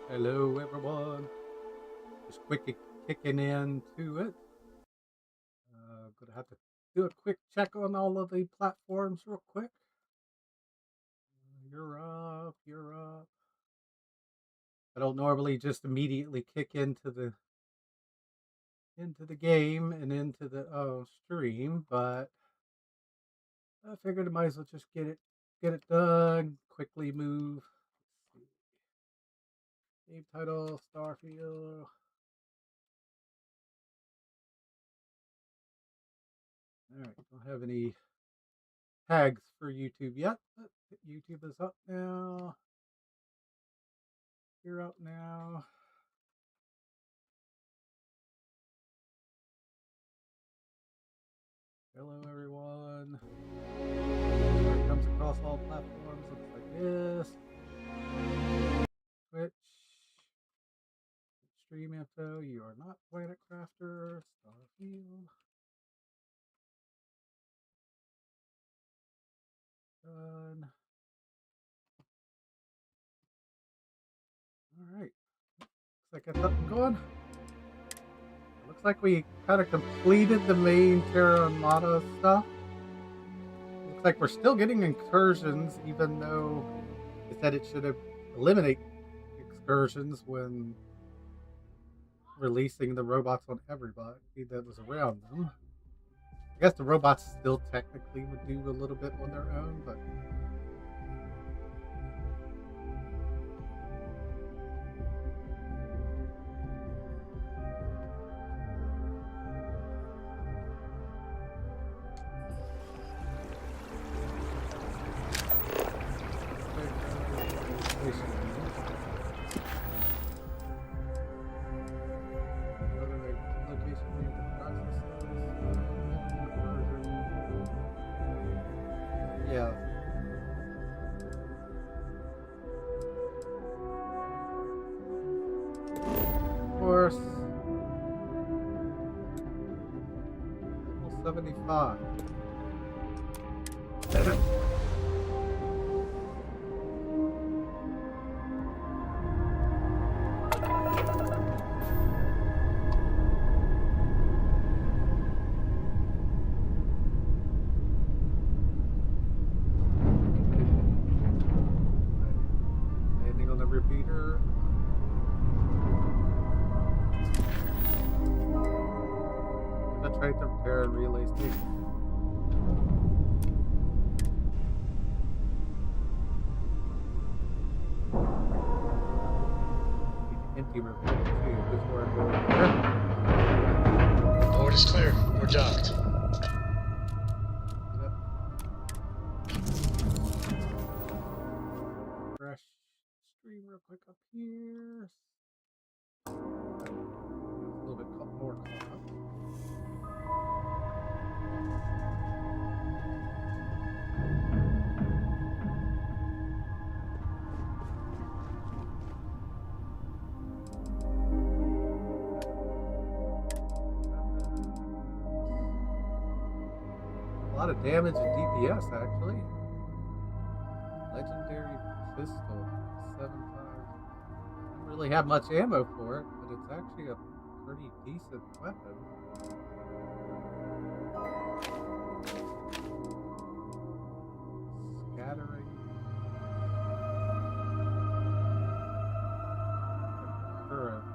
Hello, everyone. Just quickly kicking into it. Gonna have to do a quick check on all of the platforms real quick. You're up. You're up. I don't normally just immediately kick into the game and into the stream, but I figured I might as well just get it done. Quickly move. Let's see. Game title: Starfield. All right. Don't have any tags for YouTube yet, but YouTube is up now. You're up now. Hello, everyone. It comes across all platforms. Looks like this. Twitch. Stream info. You are not Planet Crafter. Starfield. Done. All right. Looks like it's up and going. Looks like we kind of completed the main Terra Armada stuff. Looks like we're still getting incursions, even though it said it should have eliminate excursions when releasing the robots on everybody that was around them. I guess the robots still technically would do a little bit on their own, but yeah. Of course, level 75. Landing on the repeater. Penetrate the repair and relay station. Empty repair too before I go there. Board is clear. We're docked. Yep. Fresh stream real quick up here. A little bit more caught up. A lot of damage and DPS actually. Legendary pistol, 7.5. Don't really have much ammo for it, but it's actually a pretty decent weapon. Scattering. Current.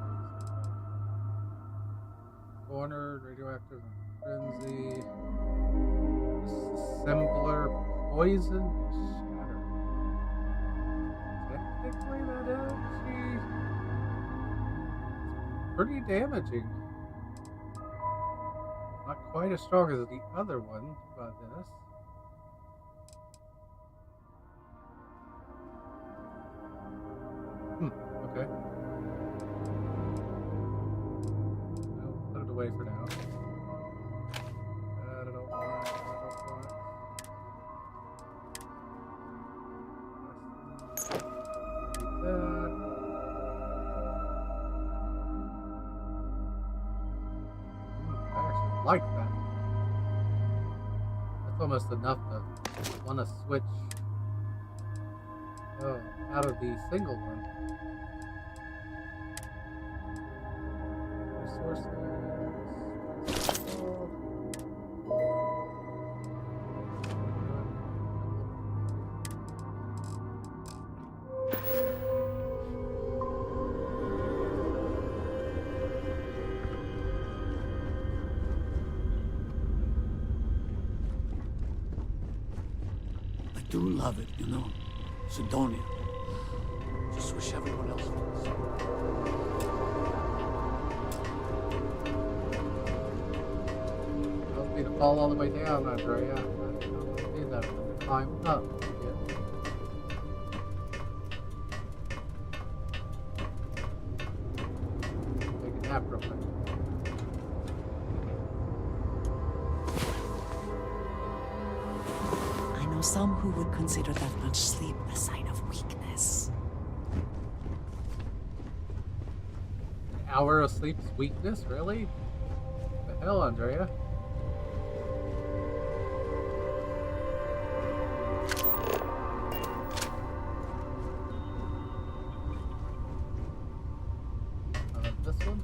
Cornered, radioactive frenzy. Assembler poison. Shatter. Technically that actually pretty damaging. Not quite as strong as the other one by this. Okay. I'll put it away for now. I don't want it. Keep that. I actually like that. That's almost enough to want to switch out of the single one. do love it, you know. Sidonia. Just wish everyone else was. Tells me to fall all the way down, Andrea. I don't need that. I'm gonna climb up. Take a nap real quick. I know some who would consider that much sleep a sign of weakness. An hour of sleep is weakness? Really? What the hell, Andrea? This one?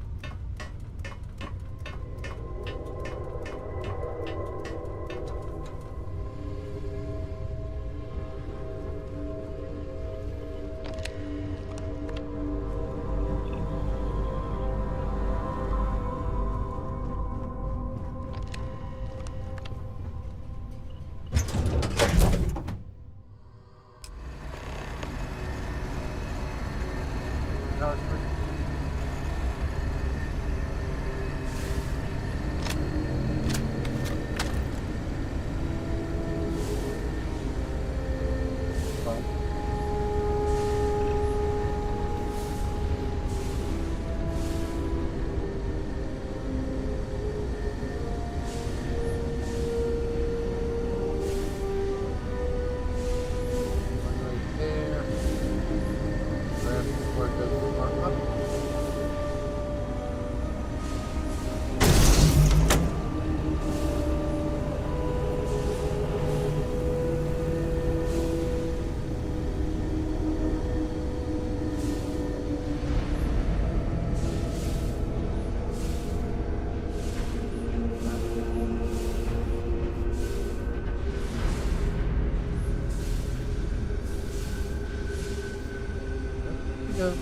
Go.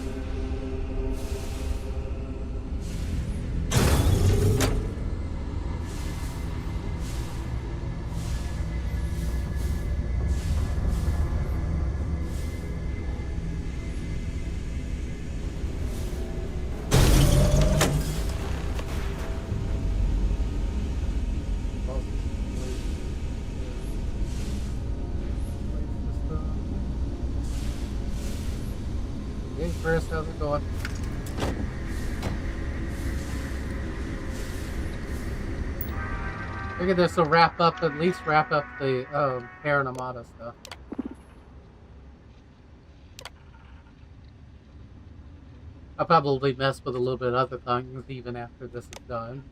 Hey Chris, how's it going? Figured this will wrap up, at least wrap up the Terra Namata stuff. I'll probably mess with a little bit of other things even after this is done.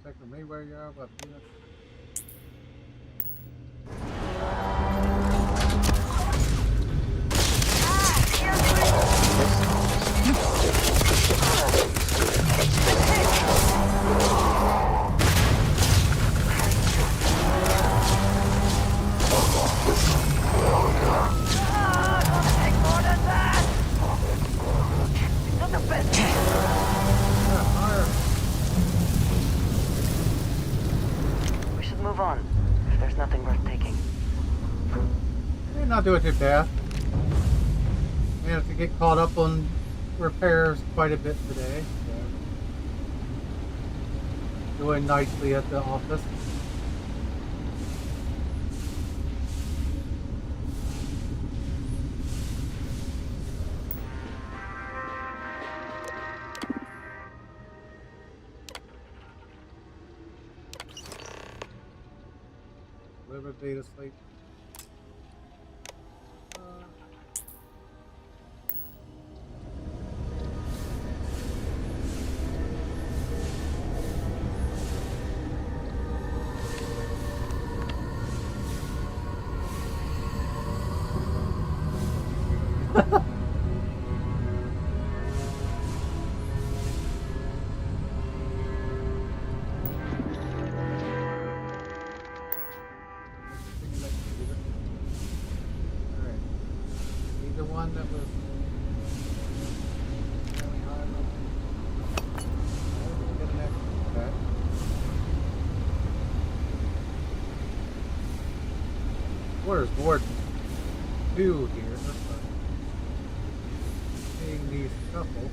Check me where you are, but units. Not doing too bad. Managed to get caught up on repairs quite a bit today. So doing nicely at the office. Deliver data sleep. one that was really high level. Get an extra. Okay. Where's Warden 2 here? Seeing these couple.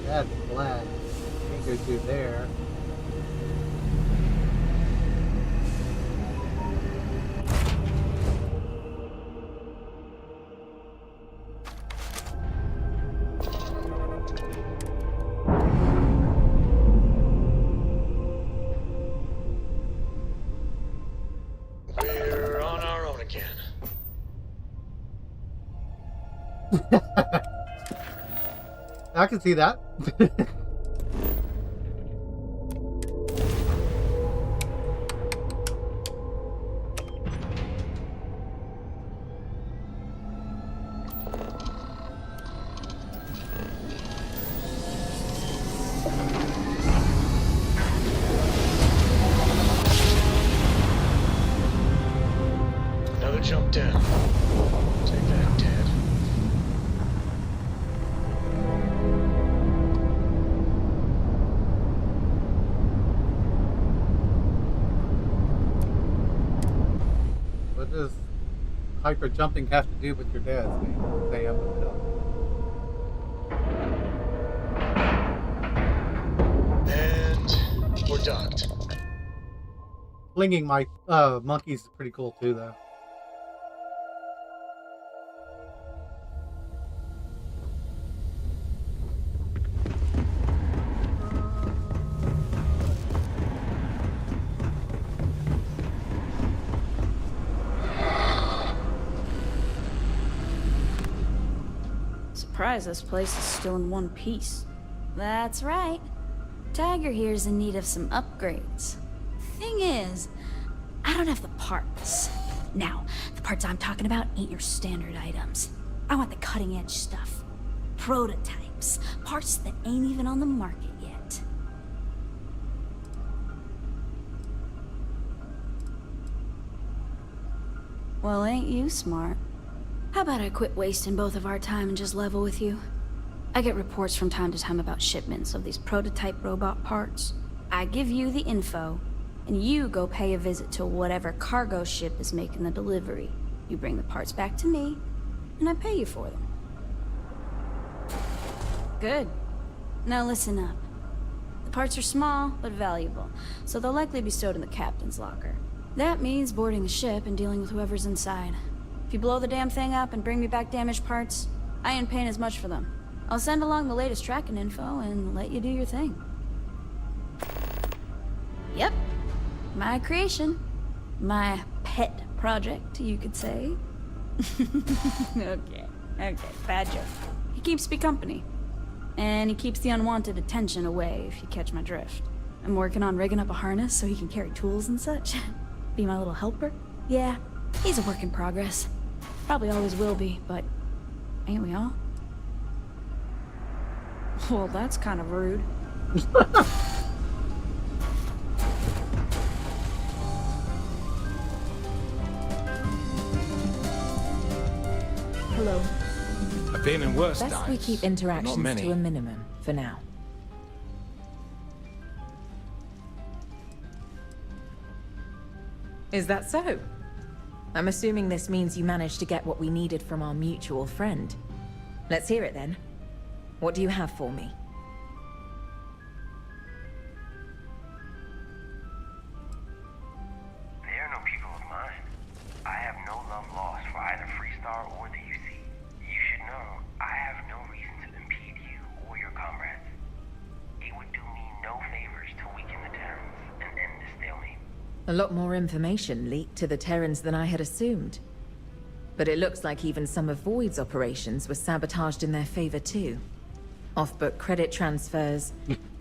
That's black. Can't go through there. We're on our own again. I can see that. Another jump down. Take that, Ted. What does hyper jumping have to do with your dad's name? Say up and down. And we're docked. Flinging my monkeys is pretty cool too, though. Surprised this place is still in one piece. That's right. Tiger here's in need of some upgrades. Thing is, I don't have the parts. Now, the parts I'm talking about ain't your standard items. I want the cutting edge stuff. Prototypes. Parts that ain't even on the market yet. Well, ain't you smart? How about I quit wasting both of our time and just level with you? I get reports from time to time about shipments of these prototype robot parts. I give you the info, and you go pay a visit to whatever cargo ship is making the delivery. You bring the parts back to me, and I pay you for them. Good. Now listen up. The parts are small, but valuable, so they'll likely be stowed in the captain's locker. That means boarding the ship and dealing with whoever's inside. If you blow the damn thing up and bring me back damaged parts, I ain't paying as much for them. I'll send along the latest tracking info and let you do your thing. Yep. My creation. My pet project, you could say. Okay, bad joke. He keeps me company. And he keeps the unwanted attention away, if you catch my drift. I'm working on rigging up a harness so he can carry tools and such. Be my little helper. Yeah, he's a work in progress. Probably always will be, but ain't we all? Well, that's kind of rude. Hello. I've been in worse Best times. we keep but not interactions many. to a minimum for now. Is that so? I'm assuming this means you managed to get what we needed from our mutual friend. Let's hear it then. What do you have for me? They are no people of mine. I have no love lost for either Freestar or the UC. You should know, I have no reason to impede you or your comrades. It would do me no favors to weaken the Terrans and end this stalemate. A lot more information leaked to the Terrans than I had assumed. But it looks like even some of Void's operations were sabotaged in their favor too. Off-book credit transfers,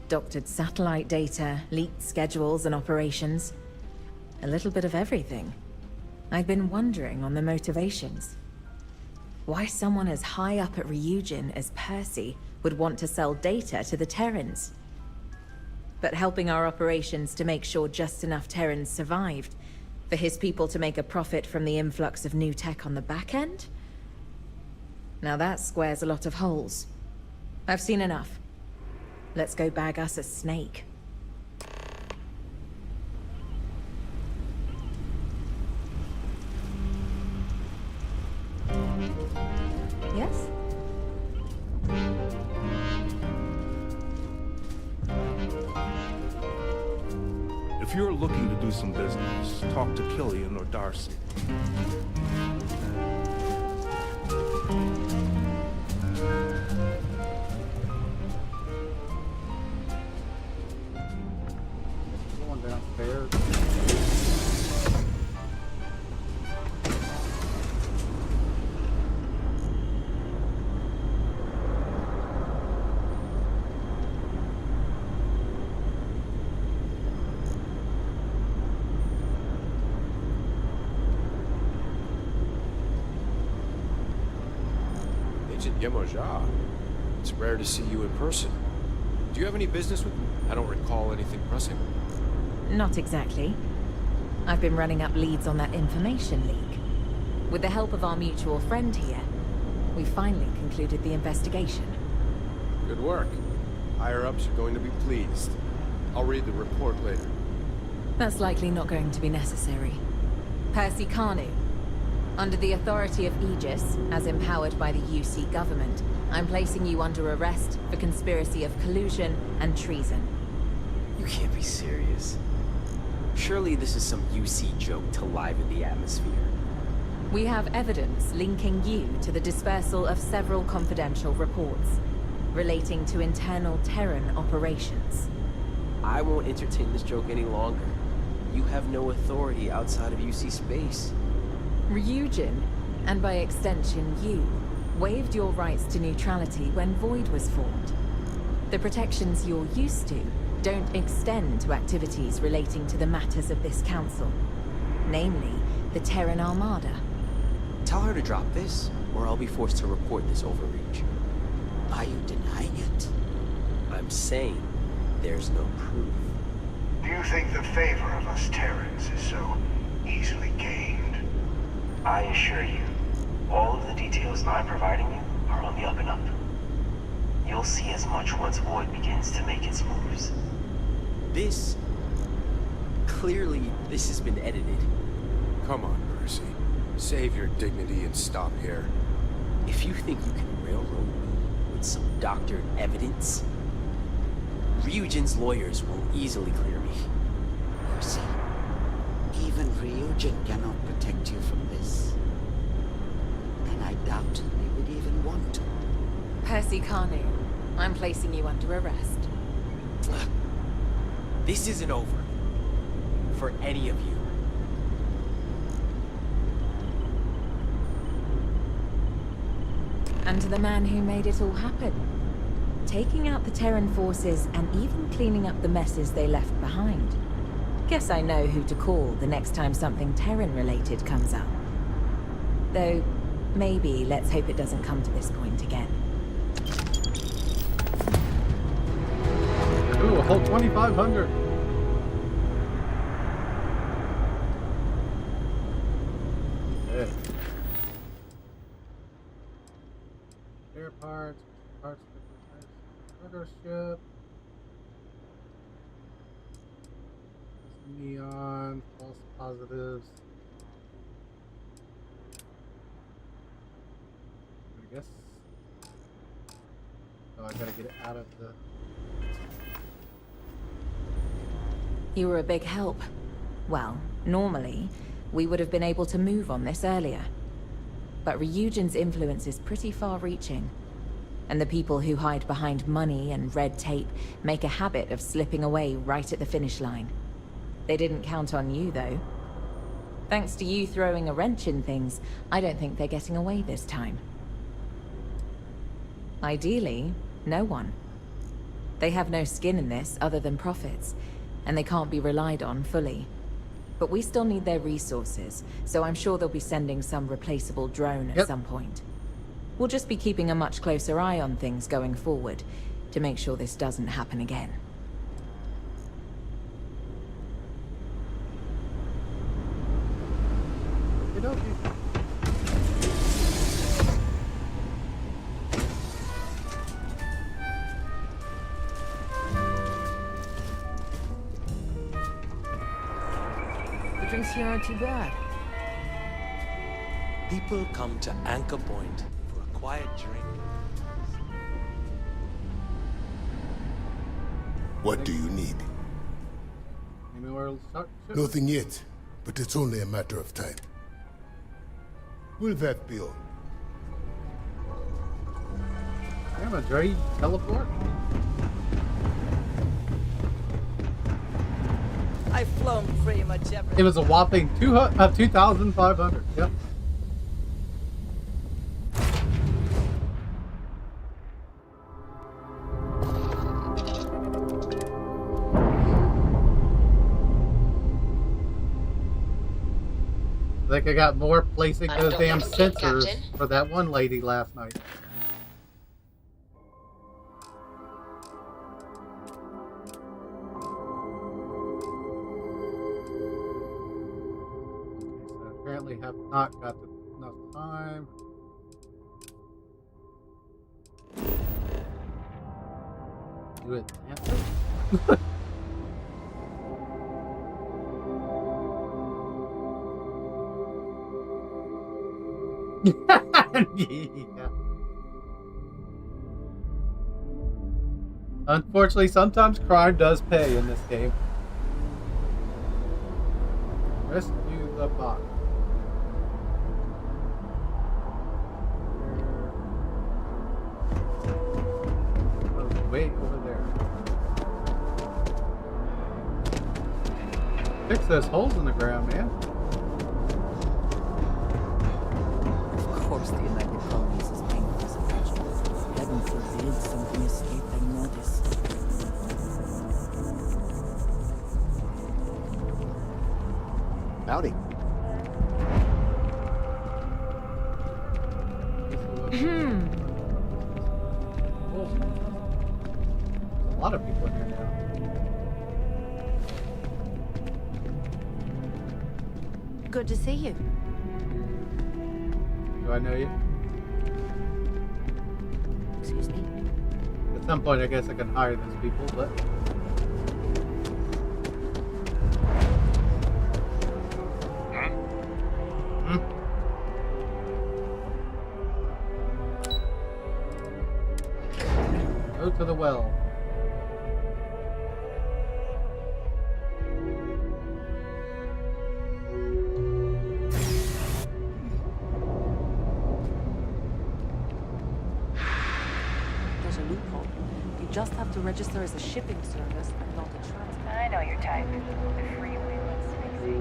doctored satellite data, leaked schedules and operations. A little bit of everything. I've been wondering on the motivations. Why someone as high up at Ryujin as Percy would want to sell data to the Terrans. But helping our operations to make sure just enough Terrans survived, for his people to make a profit from the influx of new tech on the back end? Now that squares a lot of holes. I've seen enough. Let's go bag us a snake. Yes? If you're looking to do some business, talk to Killian or Darcy. Going downstairs. Agent Yemoja. It's rare to see you in person. Do you have any business with me? I don't recall anything pressing. Not exactly. I've been running up leads on that information leak. With the help of our mutual friend here, we finally concluded the investigation. Good work. Higher-ups are going to be pleased. I'll read the report later. That's likely not going to be necessary. Percy Carnu. Under the authority of Aegis, as empowered by the UC government, I'm placing you under arrest for conspiracy of collusion and treason. You can't be serious. Surely this is some UC joke to liven the atmosphere. We have evidence linking you to the dispersal of several confidential reports relating to internal Terran operations. I won't entertain this joke any longer. You have no authority outside of UC space. Ryujin, and by extension you, waived your rights to neutrality when Void was formed. The protections you're used to don't extend to activities relating to the matters of this council, namely the Terran Armada. Tell her to drop this, or I'll be forced to report this overreach. Are you denying it? I'm saying there's no proof. Do you think the favor of us Terrans is so easily gained? I assure you, all of the details I'm providing you are on the up and up. You'll see as much once Void begins to make its moves. This... Clearly, this has been edited. Come on, Percy. Save your dignity and stop here. If you think you can railroad me with some doctored evidence, Ryujin's lawyers will easily clear me. Percy, even Ryujin cannot protect you from this. And I doubt they would even want to. Percy Carnu, I'm placing you under arrest. This isn't over. For any of you. And to the man who made it all happen. Taking out the Terran forces and even cleaning up the messes they left behind. Guess I know who to call the next time something Terran-related comes up. Though, maybe let's hope it doesn't come to this point again. Ooh, a whole 2,500. Yeah. Spare parts for the cargo ship. Neon, false positives. I guess. Oh, I gotta get it out of the. You were a big help. Well, normally, we would have been able to move on this earlier. But Ryujin's influence is pretty far-reaching. And the people who hide behind money and red tape make a habit of slipping away right at the finish line. They didn't count on you, though. Thanks to you throwing a wrench in things, I don't think they're getting away this time. Ideally, no one. They have no skin in this other than profits, and they can't be relied on fully. But we still need their resources, so I'm sure they'll be sending some replaceable drone at some point. We'll just be keeping a much closer eye on things going forward, to make sure this doesn't happen again. The drinks here aren't too bad. People come to Anchor Point for a quiet drink. What do you need? Anywhere else? Nothing yet, but it's only a matter of time. Will that be all? Damn, a Dre teleport? I've flown pretty much everything. It was a whopping 2,500. Yep. I think I got more placing those damn sensors for that one lady last night. Apparently have not got enough time. Do it answer? Yeah. Unfortunately, sometimes crime does pay in this game. Rescue the bot. Way over there. Fix those holes in the ground, man. Of course, the United Colonies is paying for this attention. Heaven forbid something escape their notice. Howdy. A lot of people in here now. Good to see you. Do I know you? Excuse me. At some point, I guess I can hire those people, but... Go to the well. There's a loophole. You just have to register as a shipping service and not a transport. I know your type. The freeway looks sexy.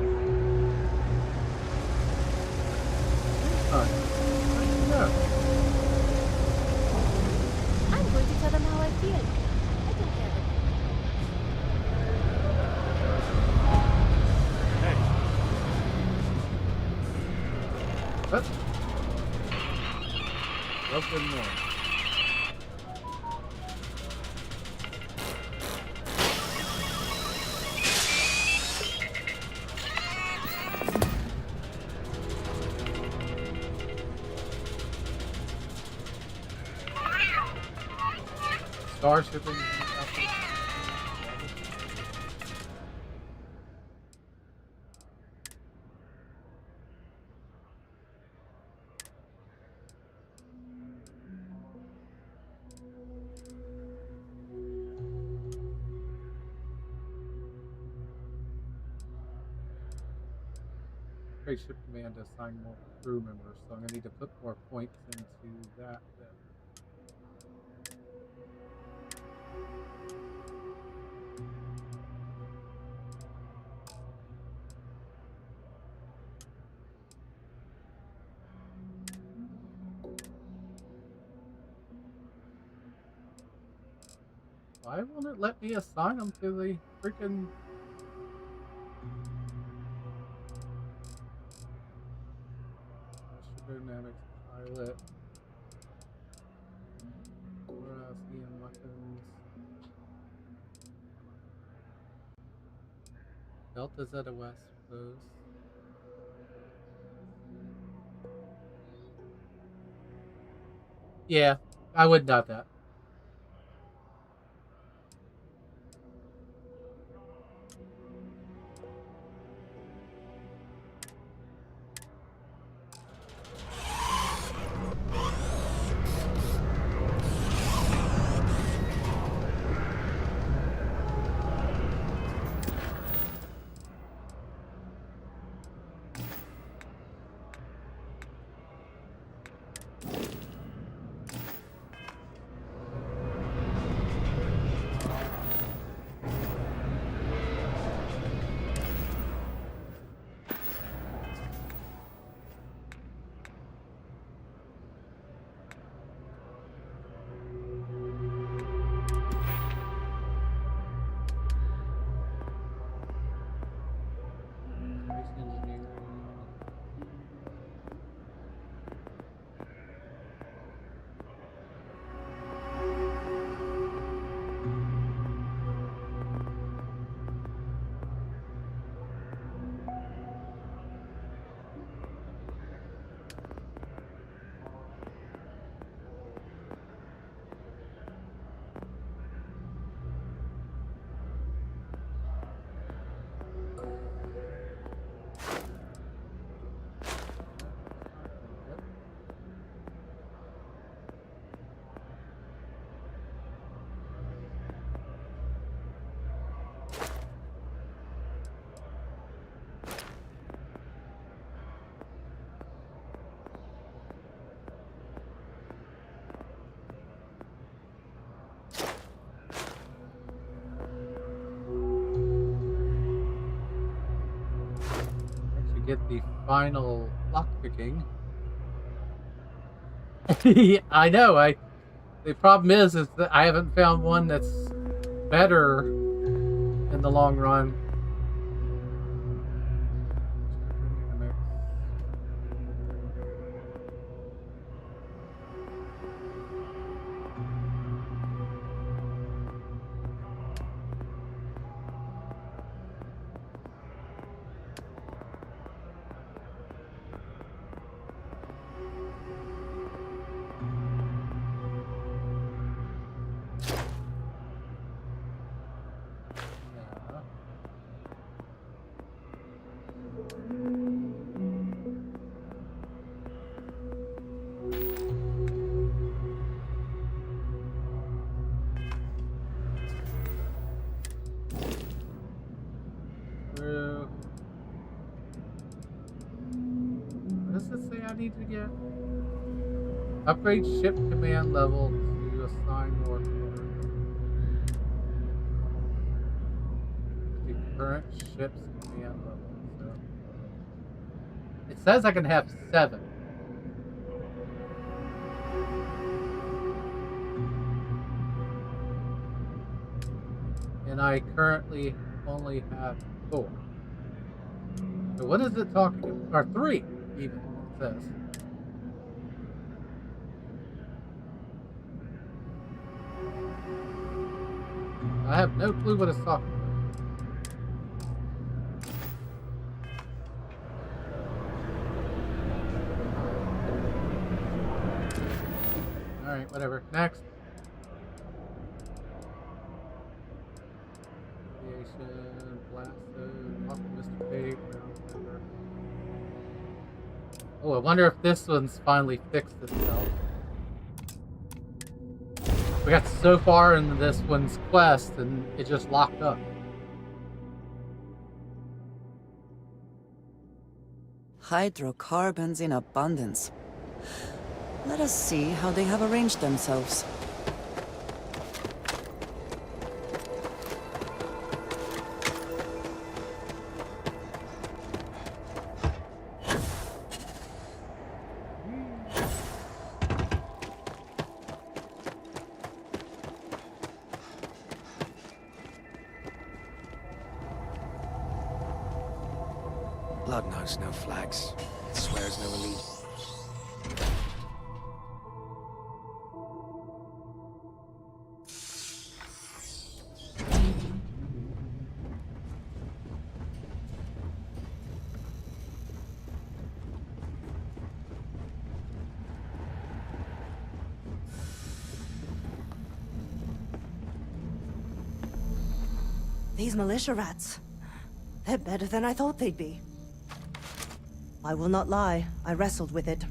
I'm going to tell them how I feel. I don't care. What? Open more. Starship in Spaceship command to assign more crew members, so I'm gonna need to put more points into that then. Why won't it let me assign them to the freaking... Dynamics pilot. CM weapons. Delta Zeta West close. Yeah, I would doubt that. Get the final lockpicking. I know. The problem is that I haven't found one that's better in the long run. What does it say I need to get? Upgrade ship command level to assign more the current ship's command level. So it says I can have 7. And I currently only have 4. So what is it talking about? Or 3, even, it says. I have no clue what it's talking about. Alright, whatever. Next. Aviation, Blasto, Optimistic Fate, Ground. Oh, I wonder if this one's finally fixed itself. We got so far into this one's quest and it just locked up. Hydrocarbons in abundance. Let us see how they have arranged themselves. Blood knows no flags. It swears no allegiance. These militia rats. They're better than I thought they'd be. I will not lie, I wrestled with it.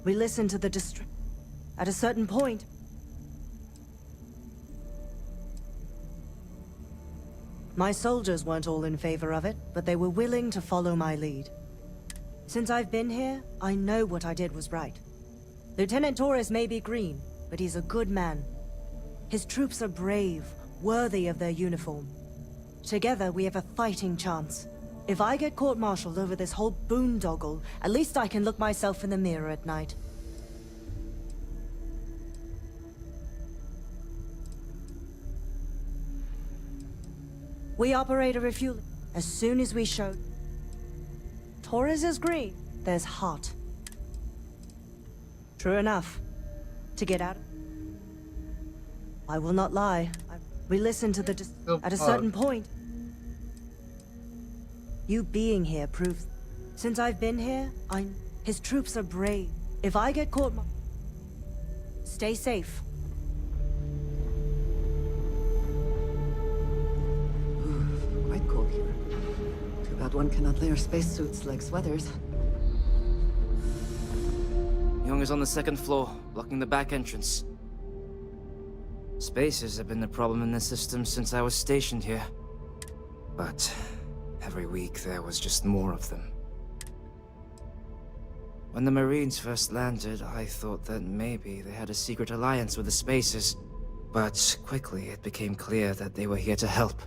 We listened to the At a certain point... My soldiers weren't all in favor of it, but they were willing to follow my lead. Since I've been here, I know what I did was right. Lieutenant Torres may be green, but he's a good man. His troops are brave, worthy of their uniform. Together, we have a fighting chance. If I get court-martialed over this whole boondoggle, at least I can look myself in the mirror at night. We operate a refueling. As soon as we show... Torres is green, there's heart. True enough. To get out of... I will not lie. We listen to the at a certain point. You being here proves... Since I've been here, his troops are brave. If I get caught... Stay safe. Quite cold here. Too bad one cannot layer spacesuits like sweaters. Young is on the second floor, blocking the back entrance. Spacers have been the problem in the system since I was stationed here. But every week there was just more of them. When the Marines first landed, I thought that maybe they had a secret alliance with the Spacers. But quickly it became clear that they were here to help.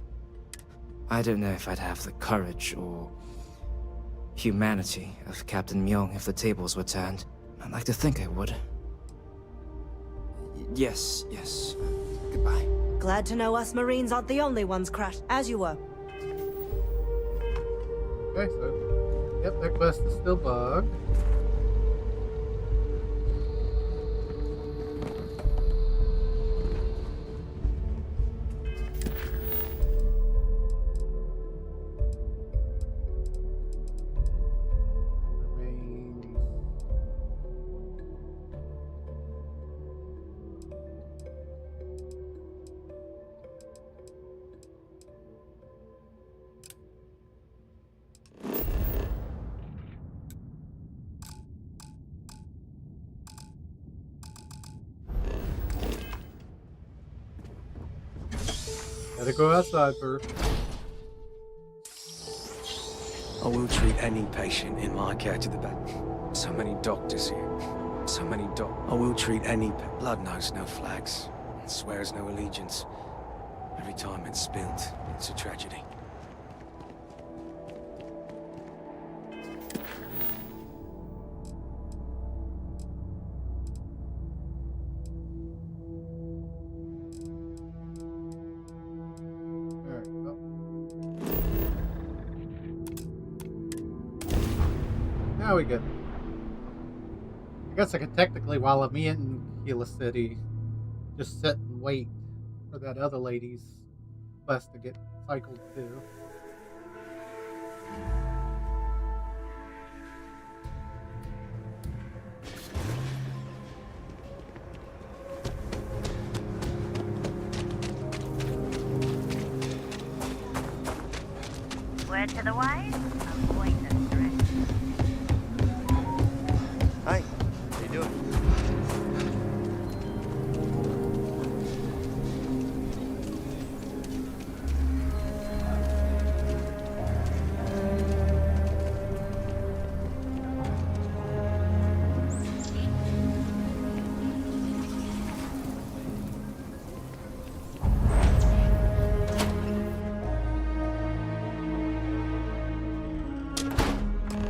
I don't know if I'd have the courage or humanity of Captain Myung if the tables were turned. I'd like to think I would. Yes. Goodbye. Glad to know us Marines aren't the only ones crashed, as you were. Okay, so... Yep, that quest is still bugged. Gotta go outside first. I will treat any patient in my care to the best. So many doctors here. So many I will treat any... Blood knows no flags. It swears no allegiance. Every time it's spilled, it's a tragedy. Now we good. I guess I could technically, while I'm in Gila City, just sit and wait for that other lady's quest to get cycled too. Word to the wise, avoid the threat. Hi, how you doing?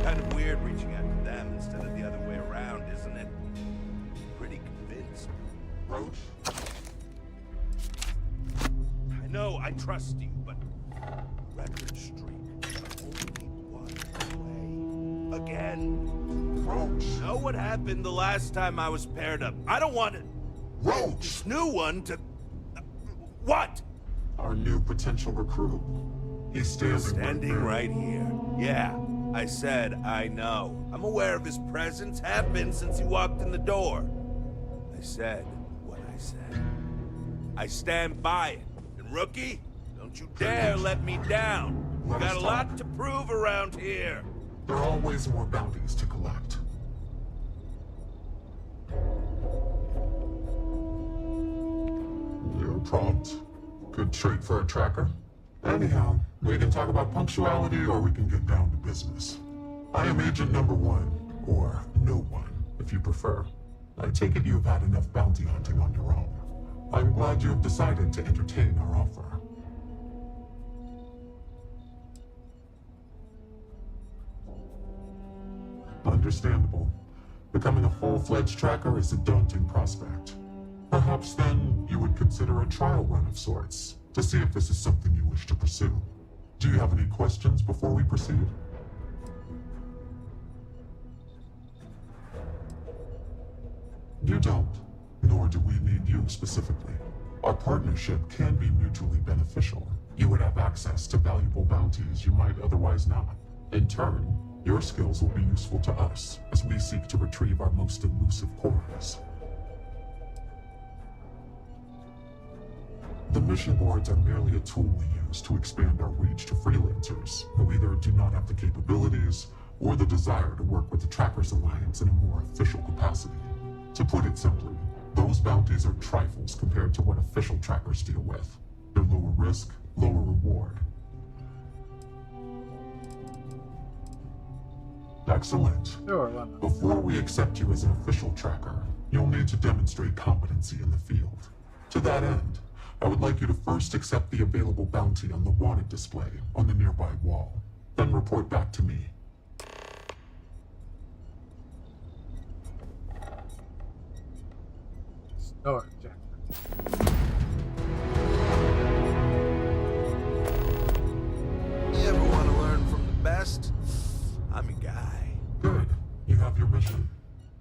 Kind of weird reaching out to them instead of the other way around, isn't it? Pretty convinced, Roach. I know I trust you, but record streak. I only need one. again. Roach! Know what happened the last time I was paired up? I don't want it. Roach! This new one to... What? Our new potential recruit. He's Standing right here. Yeah, I said I know. I'm aware of his presence, have been since he walked in the door. I said what I said. I stand by it. And rookie, don't you dare let me down. You got a lot to prove around here. There are always more bounties to collect. You're prompt. Good trait for a tracker. Anyhow, we can talk about punctuality or we can get down to business. I am agent number 1, or no one, if you prefer. I take it you've had enough bounty hunting on your own. I'm glad you have decided to entertain our offer. Understandable. Becoming a full-fledged tracker is a daunting prospect. Perhaps then you would consider a trial run of sorts, to see if this is something you wish to pursue. Do you have any questions before we proceed? You don't, nor do we need you specifically. Our partnership can be mutually beneficial. You would have access to valuable bounties you might otherwise not. In turn, your skills will be useful to us as we seek to retrieve our most elusive cores. The mission boards are merely a tool we use to expand our reach to freelancers who either do not have the capabilities or the desire to work with the Trackers Alliance in a more official capacity. To put it simply, those bounties are trifles compared to what official trackers deal with. They're lower risk, lower reward. Excellent. Sure, why not? Before we accept you as an official tracker, you'll need to demonstrate competency in the field. To that end, I would like you to first accept the available bounty on the wanted display on the nearby wall, then report back to me. Store, Jack. You ever want to learn from the best? I'm your guy. Good. You have your mission.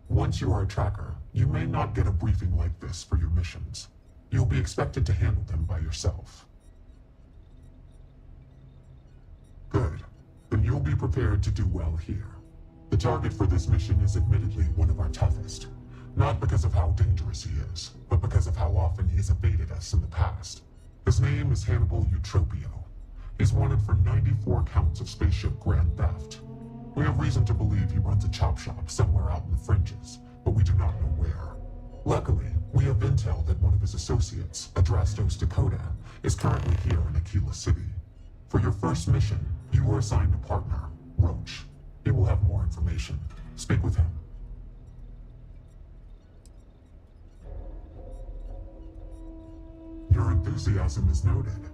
Once you are a tracker, you may not get a briefing like this for your missions. You'll be expected to handle them by yourself. Good. Then you'll be prepared to do well here. The target for this mission is admittedly one of our toughest. Not because of how dangerous he is, but because of how often he has evaded us in the past. His name is Hannibal Eutropio. He's wanted for 94 counts of spaceship grand theft. We have reason to believe he runs a chop shop somewhere out in the fringes, but we do not know where. Luckily, we have intel that one of his associates, Adrastos Dakota, is currently here in Aquila City. For your first mission, you were assigned a partner, Roach. He will have more information. Speak with him. Your enthusiasm is noted.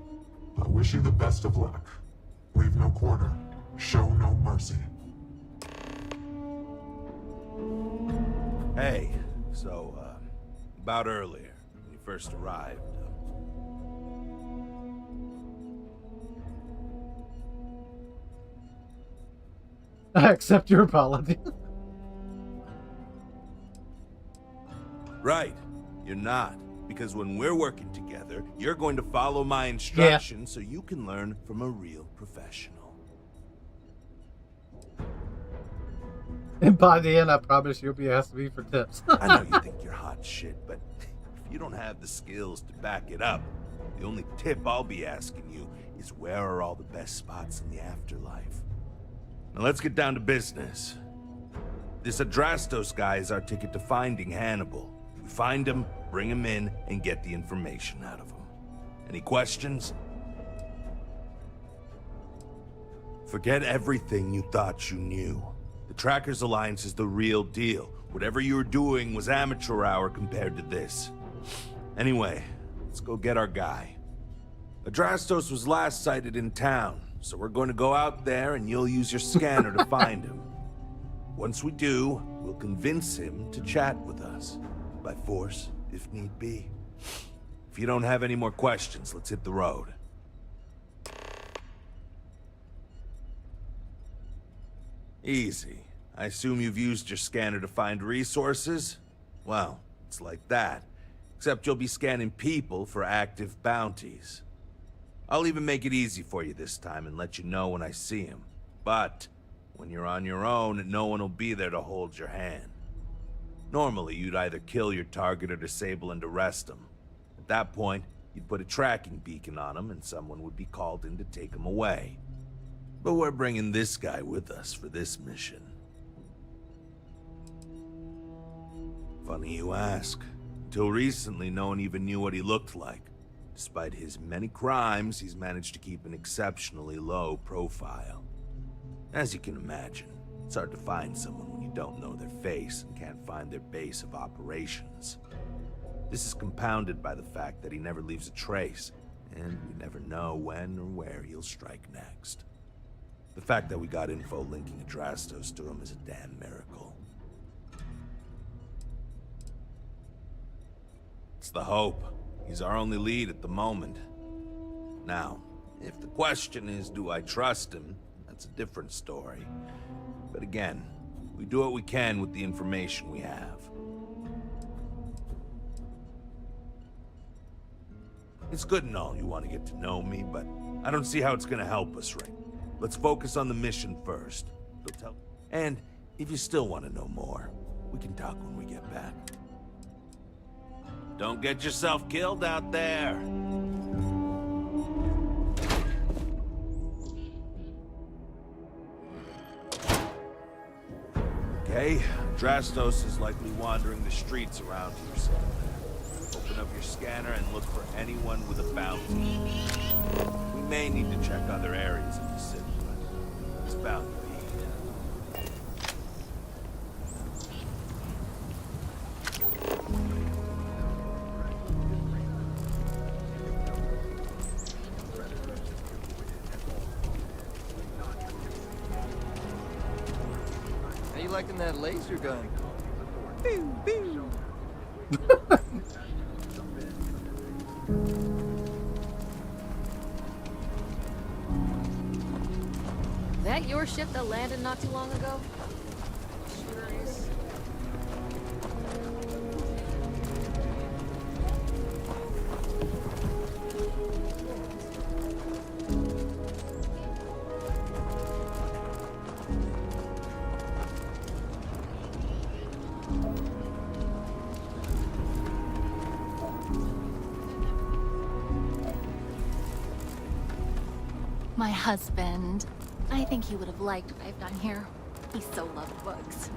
I wish you the best of luck. Leave no quarter. Show no mercy. Hey, so, about earlier, when you first arrived. I accept your apology. Right, you're not. Because when we're working together, you're going to follow my instructions so you can learn from a real professional. And by the end, I promise you'll be asking me for tips. I know you think you're hot shit, but if you don't have the skills to back it up, the only tip I'll be asking you is where are all the best spots in the afterlife? Now let's get down to business. This Adrastos guy is our ticket to finding Hannibal. We find him, bring him in, and get the information out of him. Any questions? Forget everything you thought you knew. The Trackers Alliance is the real deal. Whatever you were doing was amateur hour compared to this. Anyway, let's go get our guy. Adrastos was last sighted in town, so we're going to go out there and you'll use your scanner to find him. Once we do, we'll convince him to chat with us. By force, if need be. If you don't have any more questions, let's hit the road. Easy. I assume you've used your scanner to find resources? Well, it's like that. Except you'll be scanning people for active bounties. I'll even make it easy for you this time and let you know when I see him. But when you're on your own, no one will be there to hold your hand. Normally, you'd either kill your target or disable and arrest him. At that point, you'd put a tracking beacon on him and someone would be called in to take him away. But we're bringing this guy with us for this mission. Funny you ask. Until recently, no one even knew what he looked like. Despite his many crimes, he's managed to keep an exceptionally low profile. As you can imagine, it's hard to find someone when you don't know their face and can't find their base of operations. This is compounded by the fact that he never leaves a trace, and we never know when or where he'll strike next. The fact that we got info linking Adrastos to him is a damn miracle. It's the hope. He's our only lead at the moment. Now, if the question is, do I trust him? That's a different story. But again, we do what we can with the information we have. It's good and all you want to get to know me, but I don't see how it's gonna help us right. Let's focus on the mission first. And if you still want to know more, we can talk when we get back. Don't get yourself killed out there. Okay, Adrastos is likely wandering the streets around here somewhere. Open up your scanner and look for anyone with a bounty. We may need to check other areas of the city, but it's bound to be. How you liking that laser gun? Pew, pew. That your ship that landed not too long ago? Sure is. My husband. I think he would have liked what I've done here. He so loved books.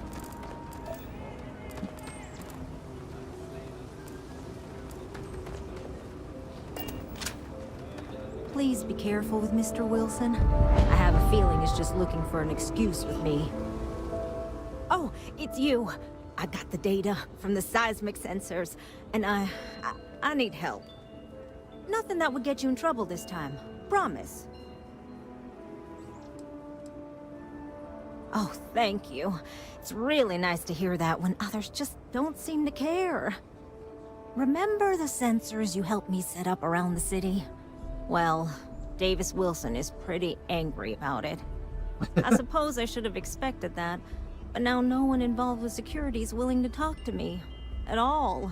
Please be careful with Mr. Wilson. I have a feeling he's just looking for an excuse with me. Oh, it's you. I got the data from the seismic sensors, and I need help. Nothing that would get you in trouble this time. Promise. Oh, thank you. It's really nice to hear that when others just don't seem to care. Remember the sensors you helped me set up around the city? Well, Davis Wilson is pretty angry about it. I suppose I should have expected that, but now no one involved with security is willing to talk to me. At all.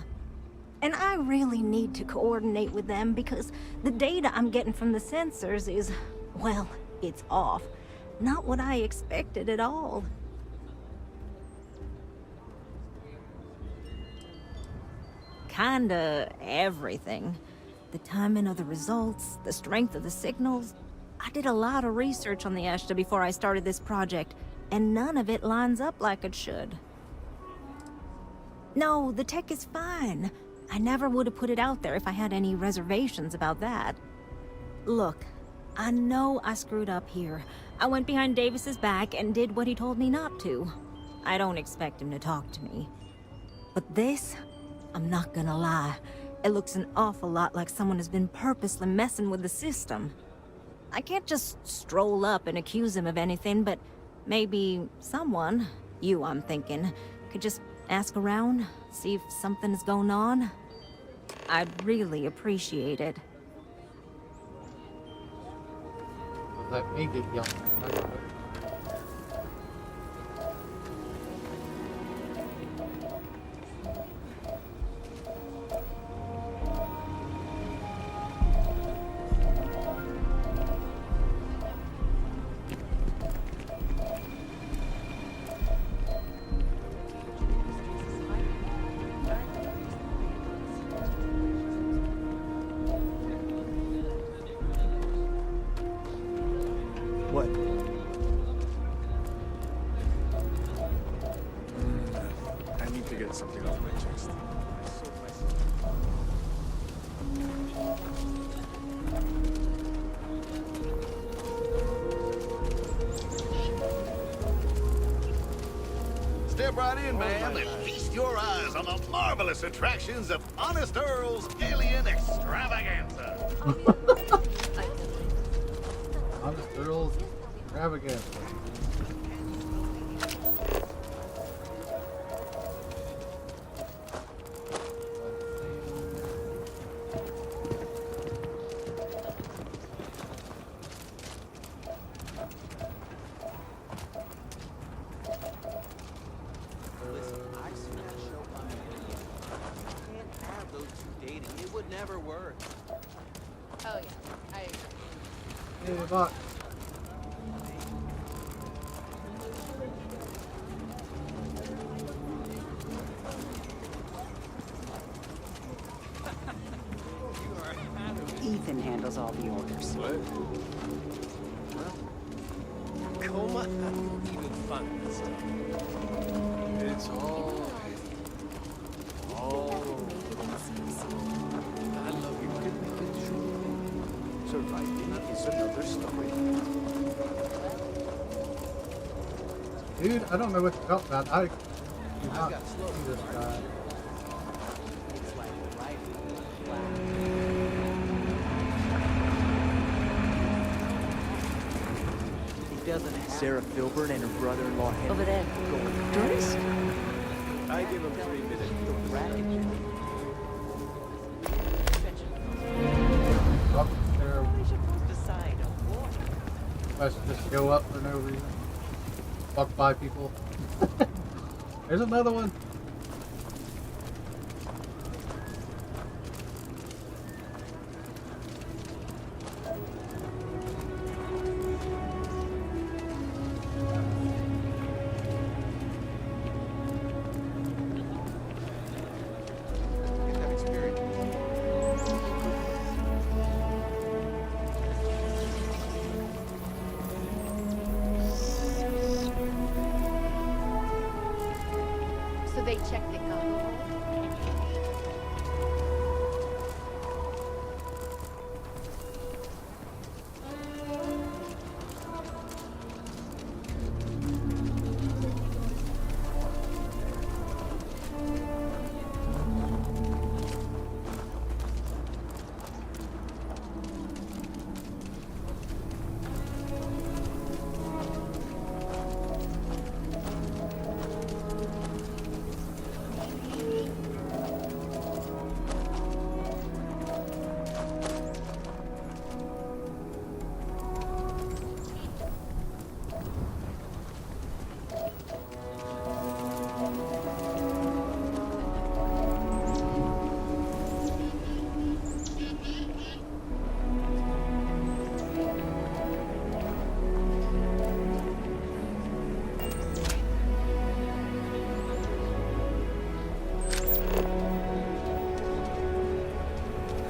And I really need to coordinate with them because the data I'm getting from the sensors is, well, it's off. Not what I expected at all. Kinda everything. The timing of the results, the strength of the signals. I did a lot of research on the Ashta before I started this project, and none of it lines up like it should. No, the tech is fine. I never would have put it out there if I had any reservations about that. Look, I know I screwed up here. I went behind Davis's back and did what he told me not to. I don't expect him to talk to me. But this, I'm not gonna lie, it looks an awful lot like someone has been purposely messing with the system. I can't just stroll up and accuse him of anything, but maybe someone, you I'm thinking, could just ask around, see if something's going on. I'd really appreciate it. Let me get young. get something off my chest. Step right in, ma'am, and feast your eyes on the marvelous attractions of Honest Earl's Alien Extravaganza. Honest Earl's Extravaganza. Never work. Oh yeah, I agree. Hey, bot. Ethan handles all the orders. What? Coma? How do you even find this stuff? It's all... I love you. Can make it true. Surviving is another story. Dude, I don't know what to talk about. I do not see this guy. Doesn't have Sarah Filburn and her brother-in-law Over there. Tourist? I give him 3 minutes. Oh, there. Let's just go up for no reason. Walk by people. There's another one. So they checked the alcohol.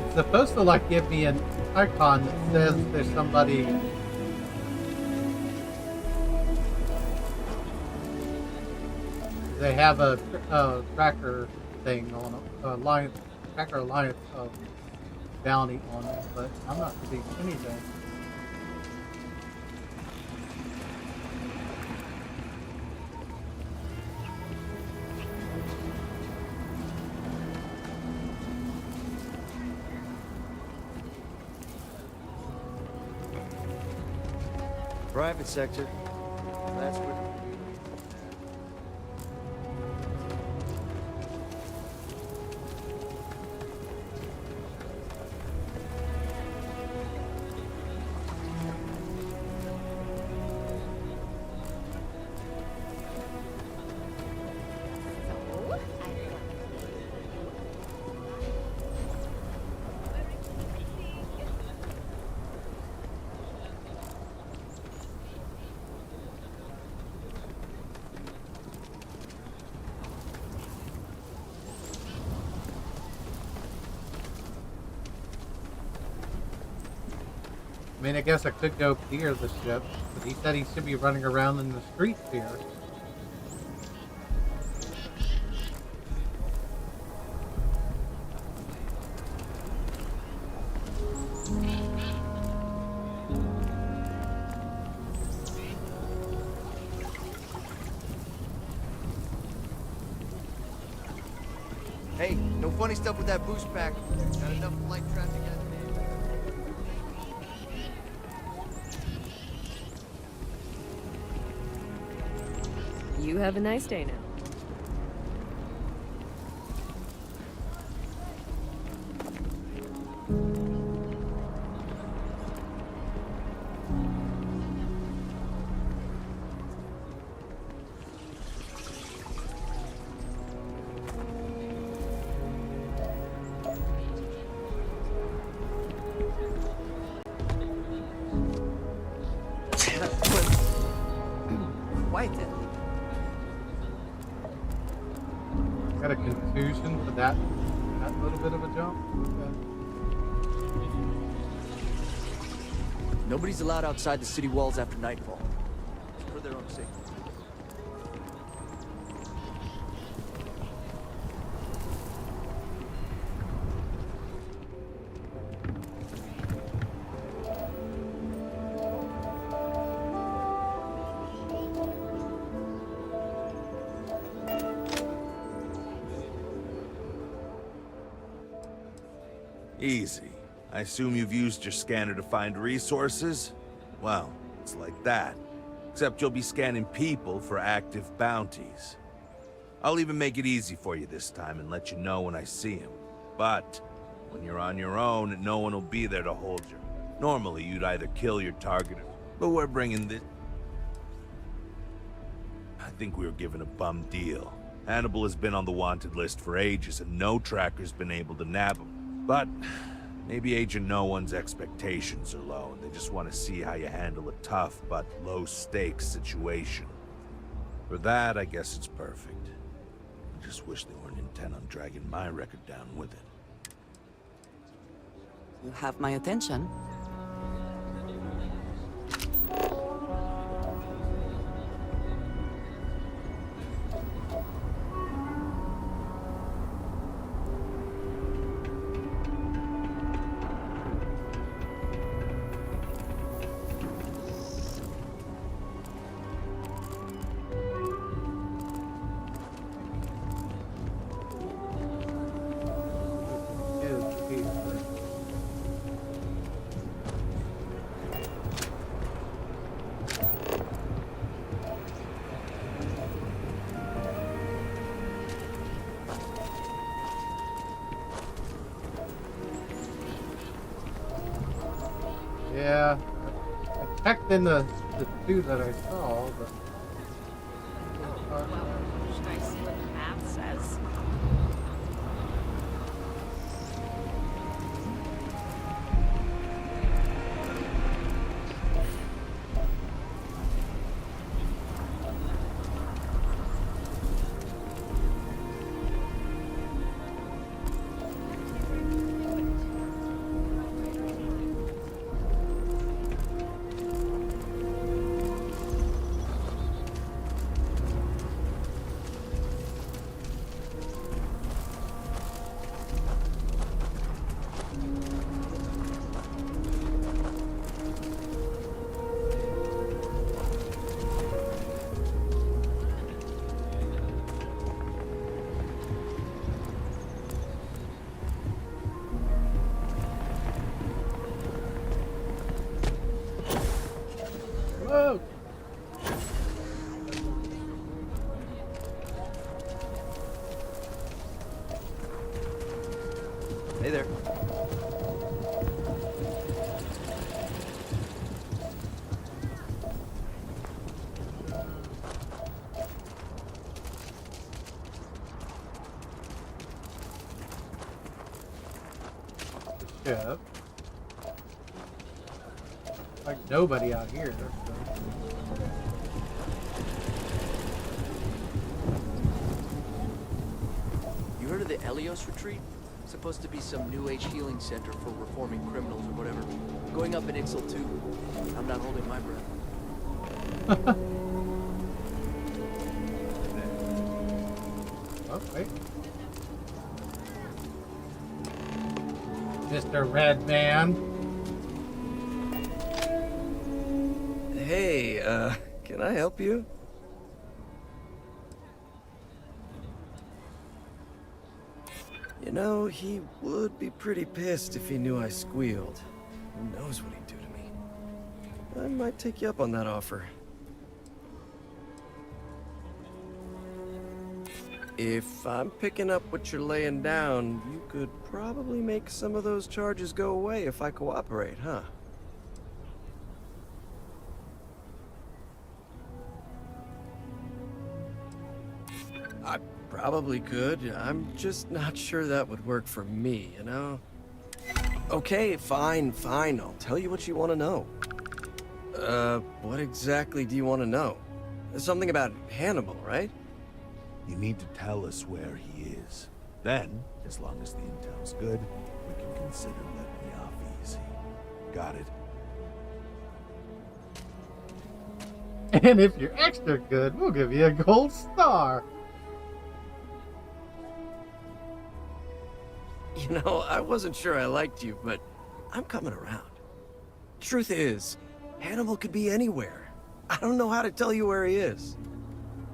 It's supposed to like give me an icon that says there's somebody. They have a tracker thing on alliance tracker alliance bounty on it, but I'm not seeing anything. Private sector. That's where... I mean, I guess I could go clear the ship, but he said he should be running around in the streets here. Hey, no funny stuff with that boost pack. Got enough light traffic as it is. You have a nice day now. Quiet then. Got a contusion for that little bit of a jump. Nobody's allowed outside the city walls after nightfall. It's for their own safety. Easy. I assume you've used your scanner to find resources? Well, it's like that. Except you'll be scanning people for active bounties. I'll even make it easy for you this time and let you know when I see him. But when you're on your own, no one will be there to hold you. Normally, you'd either kill your target or... But we're bringing this... I think we were given a bum deal. Hannibal has been on the wanted list for ages and no tracker's been able to nab him. But maybe Agent No One's expectations are low and they just want to see how you handle a tough but low-stakes situation. For that, I guess it's perfect. I just wish they weren't intent on dragging my record down with it. You have my attention. Yeah, I checked in the two that I saw, but... Should I see what the map says? Whoa! Hey there. Yeah. Like nobody out here. So. You heard of the Elios retreat? Supposed to be some new age healing center for reforming criminals or whatever. Going up in Ixel too. I'm not holding my breath. Oh, wait. Mr. Red Man. Hey, can I help you? You know, he would be pretty pissed if he knew I squealed. Who knows what he'd do to me? I might take you up on that offer. If I'm picking up what you're laying down, you could probably make some of those charges go away if I cooperate, huh? I probably could. I'm just not sure that would work for me, you know? Okay, fine. I'll tell you what you want to know. What exactly do you want to know? Something about Hannibal, right? You need to tell us where he is. Then, as long as the intel's good, we can consider letting you off easy. Got it? And if you're extra good, we'll give you a gold star. You know, I wasn't sure I liked you, but I'm coming around. Truth is, Hannibal could be anywhere. I don't know how to tell you where he is.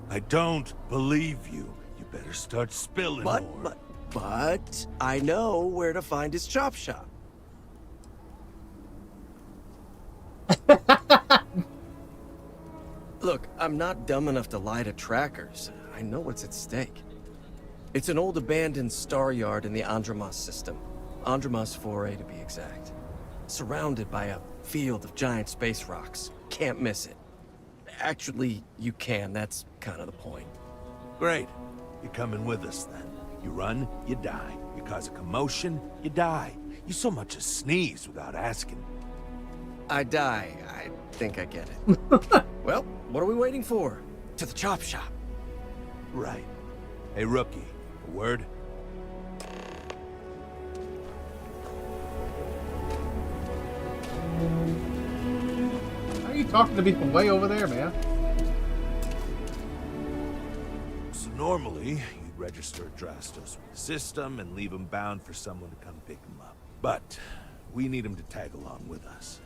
I don't believe you. You better start spilling more. But I know where to find his chop shop. Look, I'm not dumb enough to lie to trackers. I know what's at stake. It's an old abandoned star yard in the Andromos system. Andromos 4A to be exact. Surrounded by a field of giant space rocks. Can't miss it. Actually, you can. That's kind of the point. Great. You're coming with us then. You run, you die. You cause a commotion, you die. You so much as sneeze without asking. I die. I think I get it. Well, what are we waiting for? To the chop shop. Right. Hey, rookie. A word? How are you talking to me from way over there, man? So normally, you'd register Adrastos with the system and leave him bound for someone to come pick him up. But we need him to tag along with us.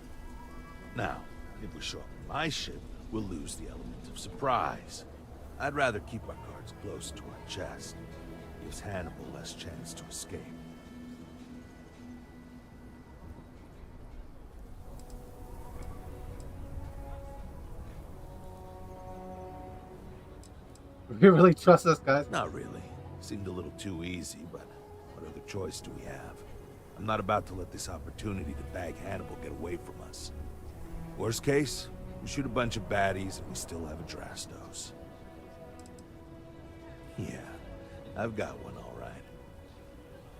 Now, if we show up in my ship, we'll lose the element of surprise. I'd rather keep our cards close to our chest. Gives Hannibal less chance to escape. Do you really trust this guy? Not really. Seemed a little too easy, but what other choice do we have? I'm not about to let this opportunity to bag Hannibal get away from us. Worst case, we shoot a bunch of baddies and we still have Adrastos. Yeah, I've got one all right.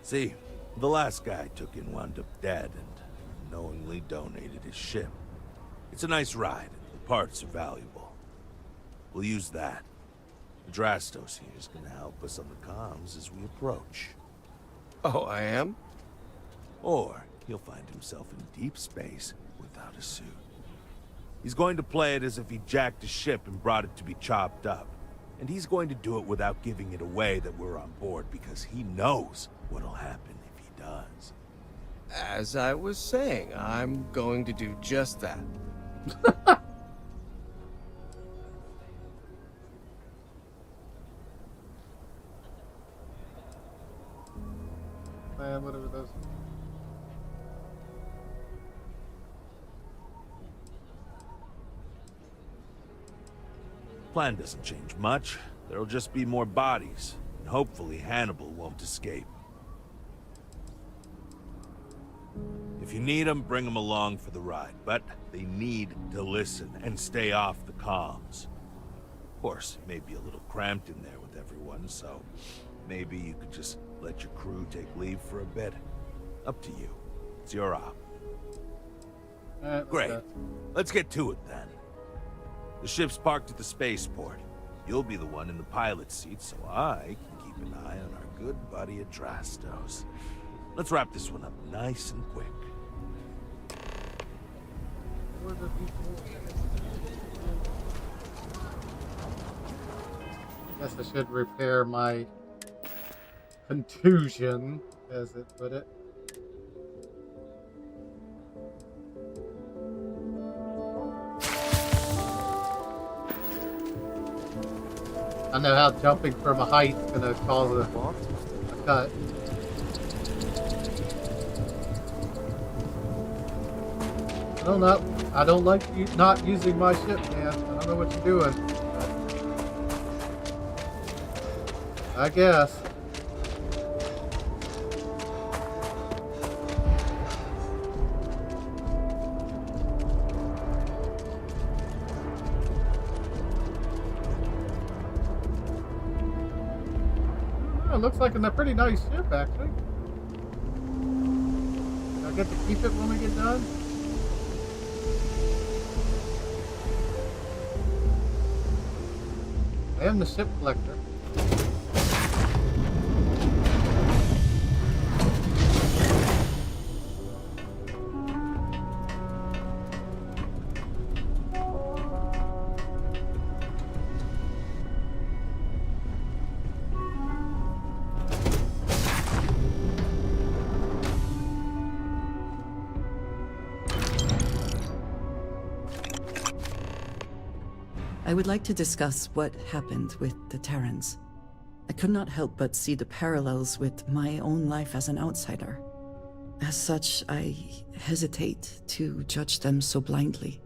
See, the last guy I took in wound up dead and knowingly donated his ship. It's a nice ride. The parts are valuable. We'll use that. Adrastos here is going to help us on the comms as we approach. Oh, I am? Or he'll find himself in deep space without a suit. He's going to play it as if he jacked a ship and brought it to be chopped up. And he's going to do it without giving it away that we're on board because he knows what'll happen if he does. As I was saying, I'm going to do just that. Whatever those. Plan doesn't change much. There'll just be more bodies, and hopefully Hannibal won't escape. If you need them, bring them along for the ride, but they need to listen and stay off the comms. Of course, it may be a little cramped in there with everyone, so maybe you could just let your crew take leave for a bit. Up to you. It's your op. Great. Let's get to it then. The ship's parked at the spaceport. You'll be the one in the pilot's seat, so I can keep an eye on our good buddy Adrastos. Let's wrap this one up nice and quick. Guess I should repair my contusion, as it put it. I know how jumping from a height's gonna cause a cut. I don't know. I don't like you not using my ship, man. I don't know what you're doing. I guess. It looks like a pretty nice ship, actually. Do I get to keep it when we get done? I am the ship collector. I would like to discuss what happened with the Terrans. I could not help but see the parallels with my own life as an outsider. As such, I hesitate to judge them so blindly.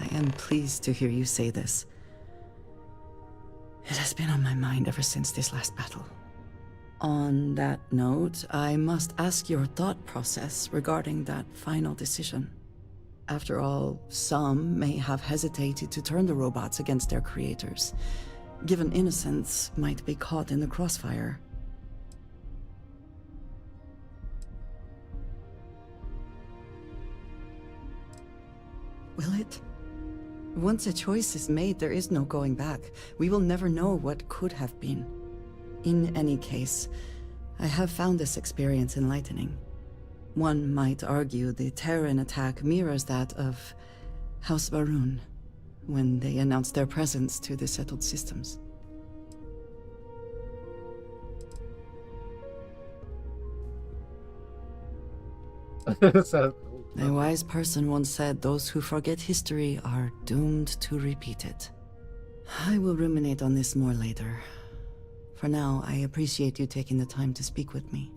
I am pleased to hear you say this. It has been on my mind ever since this last battle. On that note, I must ask your thought process regarding that final decision. After all, some may have hesitated to turn the robots against their creators, given innocents might be caught in the crossfire. Will it? Once a choice is made, there is no going back. We will never know what could have been. In any case, I have found this experience enlightening. One might argue the Terran attack mirrors that of House Varun, when they announced their presence to the settled systems. A wise person once said, "Those who forget history are doomed to repeat it." I will ruminate on this more later. For now, I appreciate you taking the time to speak with me.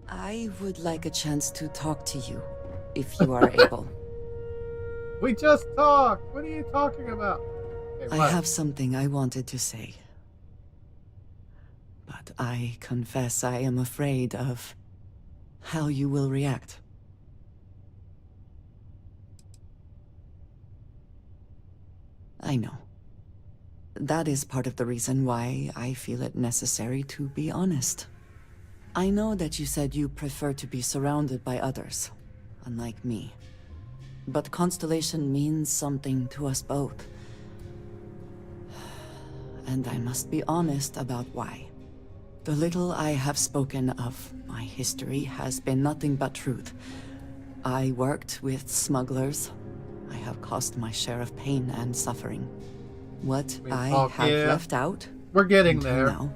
I would like a chance to talk to you, if you are able. We just talked! What are you talking about? Hey, I have something I wanted to say. But I confess I am afraid of how you will react. I know. That is part of the reason why I feel it necessary to be honest. I know that you said you prefer to be surrounded by others, unlike me. But Constellation means something to us both. And I must be honest about why. The little I have spoken of my history has been nothing but truth. I worked with smugglers. I have caused my share of pain and suffering. What I have left out, we're getting until there. Now,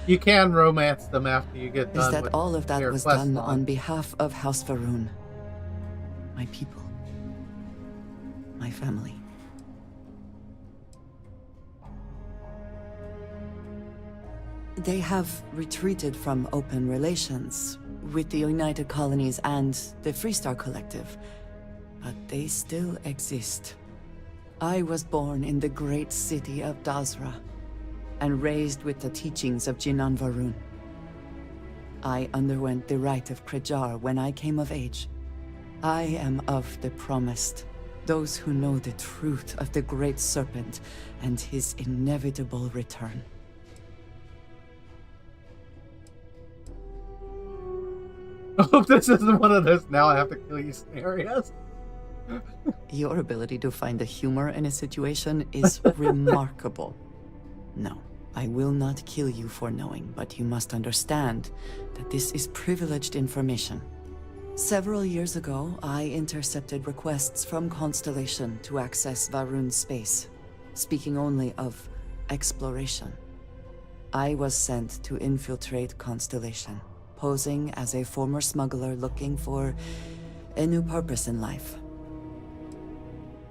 you can romance them after you get done. Is that with all of that their was quest done line. on behalf of House Varun, my people, my family. They have retreated from open relations with the United Colonies and the Freestar Collective, but they still exist. I was born in the great city of Dazra, and raised with the teachings of Jinan Varun. I underwent the rite of Krejar when I came of age. I am of the promised, those who know the truth of the Great Serpent and his inevitable return. I hope this isn't one of those now I have to kill you scenarios. Your ability to find the humor in a situation is remarkable. No, I will not kill you for knowing, but you must understand that this is privileged information. Several years ago, I intercepted requests from Constellation to access Varun's space, speaking only of exploration. I was sent to infiltrate Constellation, posing as a former smuggler looking for a new purpose in life.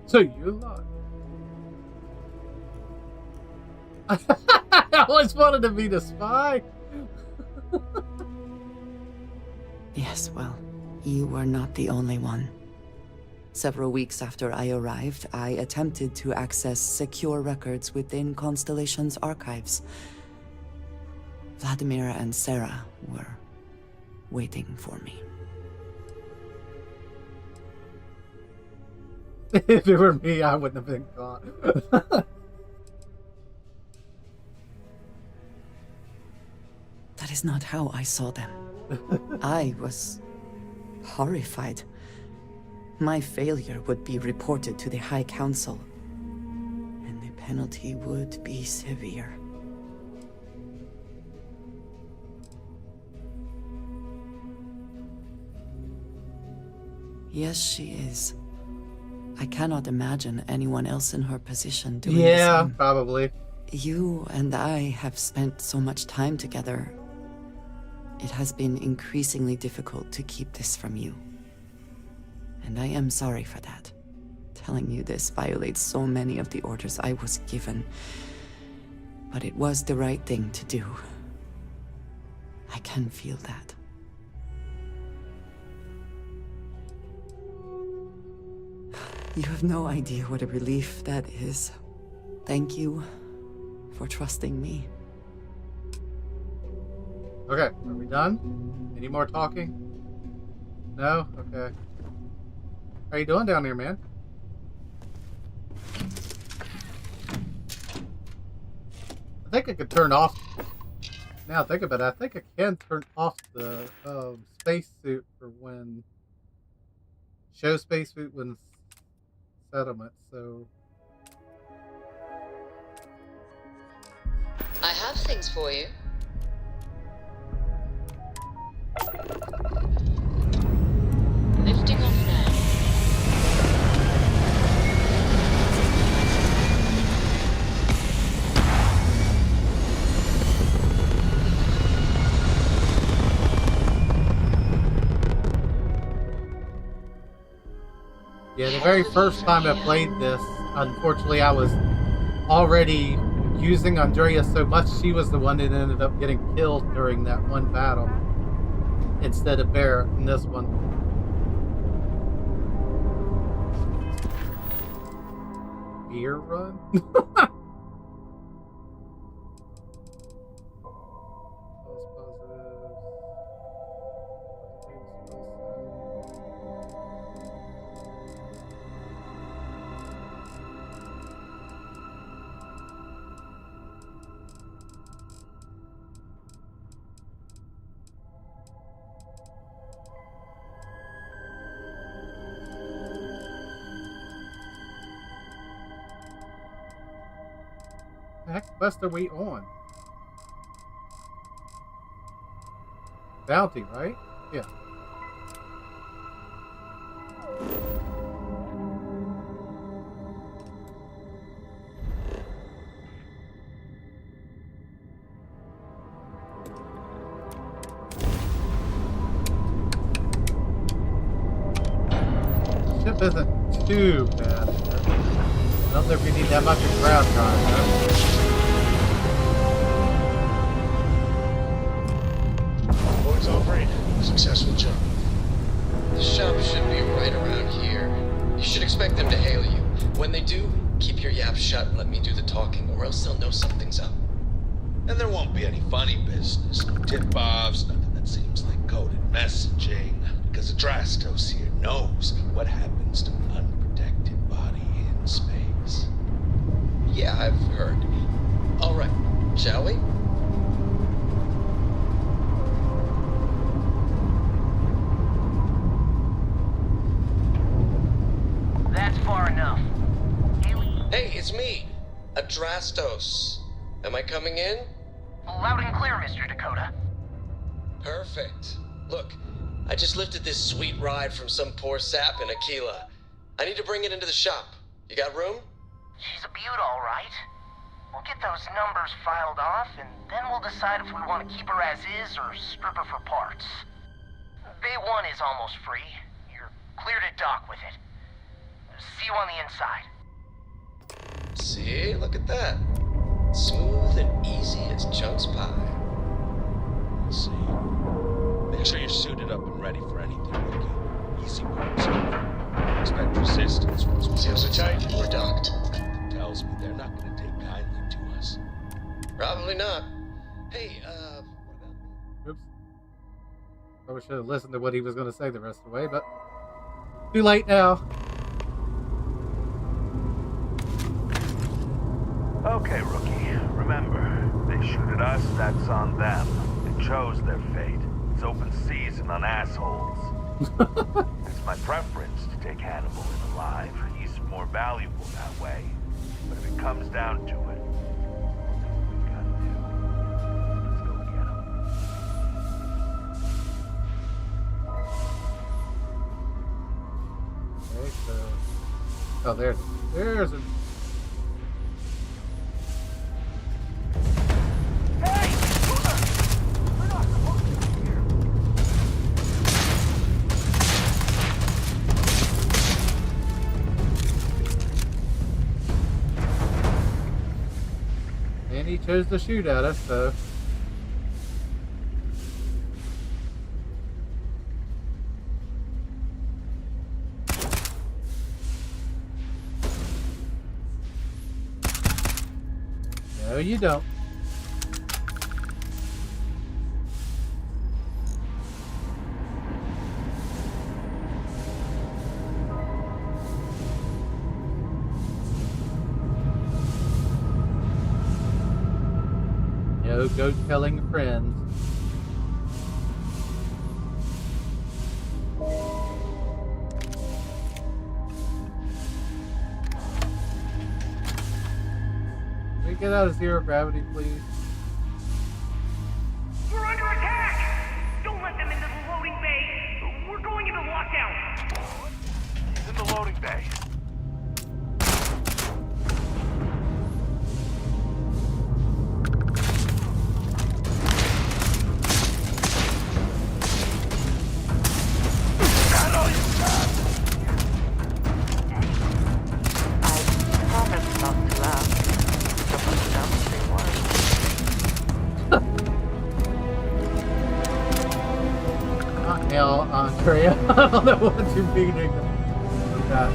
So you lied. I always wanted to be the spy. Yes, well, you were not the only one. Several weeks after I arrived, I attempted to access secure records within Constellation's archives. Vladimir and Sarah were waiting for me. If it were me, I wouldn't have been caught. That is not how I saw them. I was horrified. My failure would be reported to the High Council, and the penalty would be severe. Yes, she is. I cannot imagine anyone else in her position doing the same. Probably. You and I have spent so much time together. It has been increasingly difficult to keep this from you. And I am sorry for that. Telling you this violates so many of the orders I was given. But it was the right thing to do. I can feel that. You have no idea what a relief that is. Thank you for trusting me. Okay, are we done? Any more talking? No? Okay. How you doing down here, man? I think I could turn off... Now think about it, I think I can turn off the spacesuit for when... Show spacesuit when settlement, so... I have things for you. Lifting off now. Yeah, the very first time I played this, unfortunately I was already using Andrea so much, she was the one that ended up getting killed during that one battle. Instead of Barrett in this one. Beer run? The heck quest are we on? Bounty, right? Yeah. Ship isn't too bad. I don't think we need that much of ground time, though. Board's all right. Successful jump. The shop should be right around here. You should expect them to hail you. When they do, keep your yap shut and let me do the talking, or else they'll know something's up. And there won't be any funny business, no tip-offs, nothing that seems like coded messaging, because Adrastos here knows what happens to an unprotected body in space. Yeah, I've heard. All right, shall we? That's far enough. Hey, it's me, Adrastos. Am I coming in? Loud and clear, Mr. Dakota. Perfect. Look, I just lifted this sweet ride from some poor sap in Aquila. I need to bring it into the shop. You got room? She's a beaut, all right. We'll get those numbers filed off, and then we'll decide if we want to keep her as is or strip her for parts. Bay 1 is almost free. You're clear to dock with it. See you on the inside. See, look at that. Smooth and easy as Chunk's pie. Let's see. Make sure you're suited up and ready for anything, Rookie. Easy words. Expect resistance once we Seals are tight. We're docked. Tells me they're not going to take kindly to us. Probably not. Hey, Oops. Probably should have listened to what he was going to say the rest of the way, but too late now. Okay, Rookie. Remember, they shoot at us, that's on them. They chose their fate. It's open season on assholes. It's my preference to take Hannibal in alive. He's more valuable that way. But if it comes down to it, we gotta do. Let's go get him. Okay, so... Oh, there's a... And he chose to shoot at us, so... No, you don't. No goat killing friends. Can we get out of zero gravity, please? We're under attack! Don't let them into the loading bay! We're going into lockdown! He's in the loading bay. Hell, Andrea. I don't know what you're meaning with that.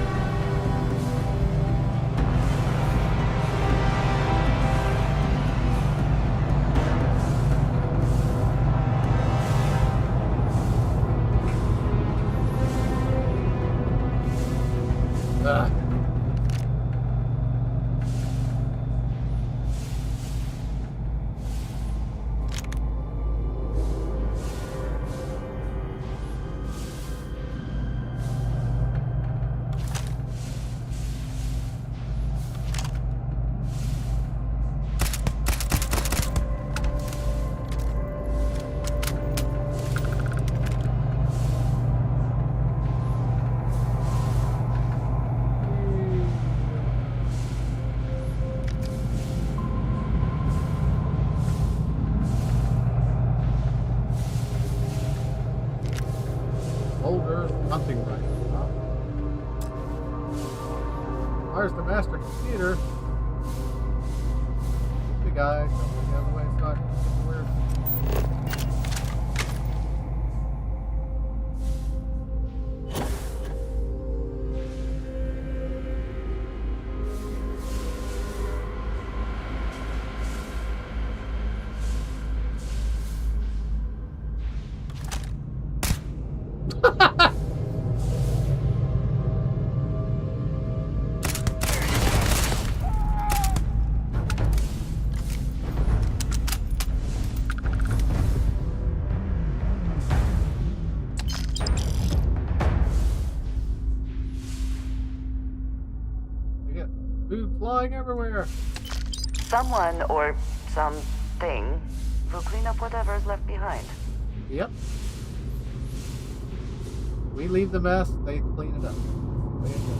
Hunting rifle, huh? Where's the master computer? The guy coming the other way so I can get where. Food flying everywhere. Someone or something will clean up whatever is left behind. Yep. We leave the mess, they clean it up. Way to go.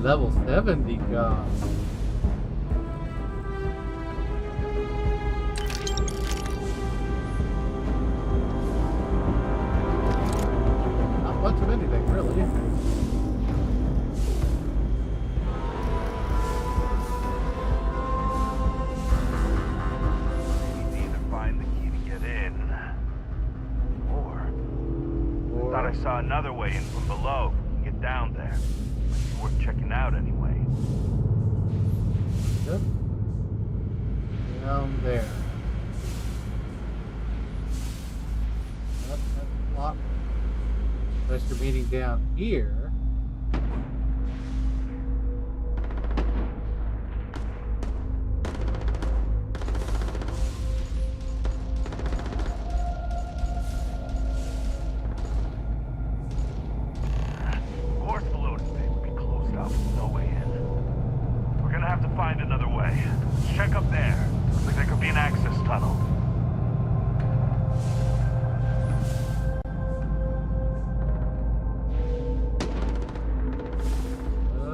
level 70 gun. Not much of anything, really. We need to either find the key to get in, or I thought I saw another way in from below. If we can get down there, might be worth checking out anyway. Yep. Down there. Yep, that's locked. Unless you're meeting down here. Force balloons they would be closed off with no way in. We're gonna have to find another way. Let's check up there. Looks like there could be an access tunnel.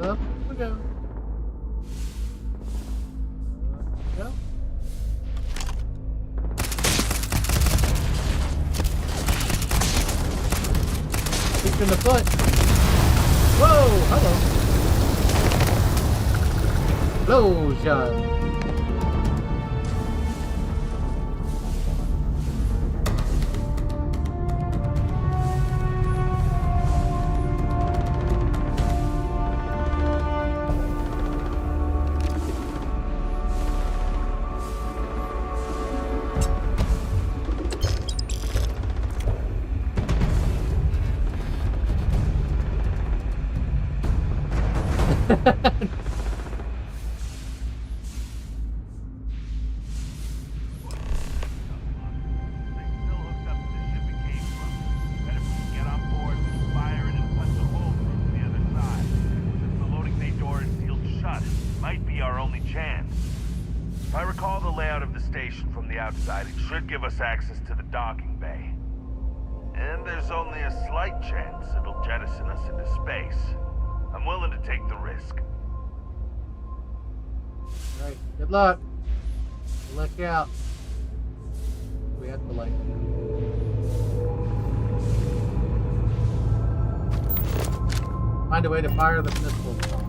Up we go. Up we go. Kick in the foot. Whoa! Hello. Explosion. If I recall the layout of the station from the outside, it should give us access to the docking bay. And there's only a slight chance it'll jettison us into space. I'm willing to take the risk. Alright, good luck. Look out. We have to like find a way to fire the missiles off.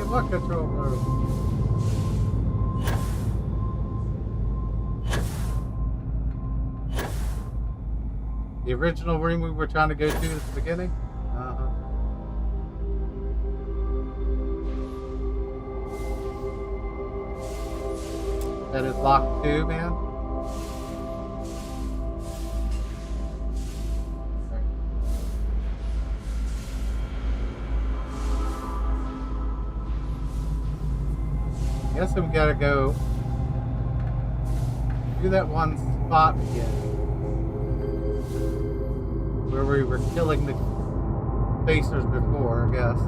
What control room? The original room we were trying to go to at the beginning? Uh-huh. That is locked too, man? I guess we gotta go do that one spot again where we were killing the spacers before, I guess.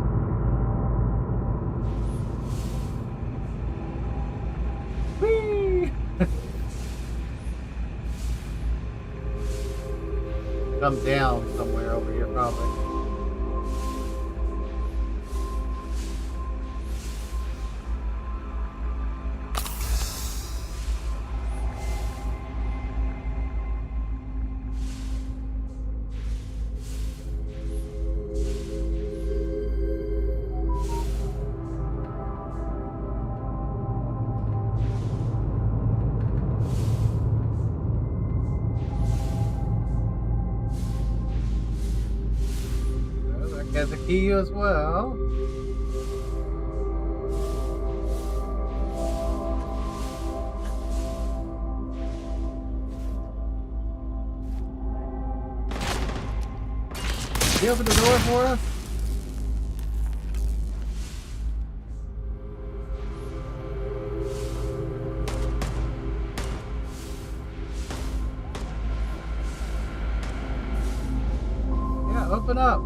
Whee! Come down somewhere over here, probably. Has a key as well. Can you open the door for us? Yeah, open up.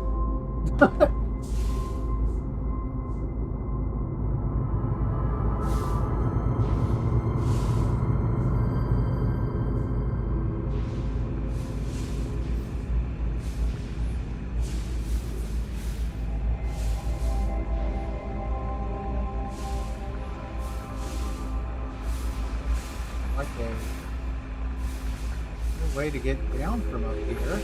Okay. No way to get down from up here.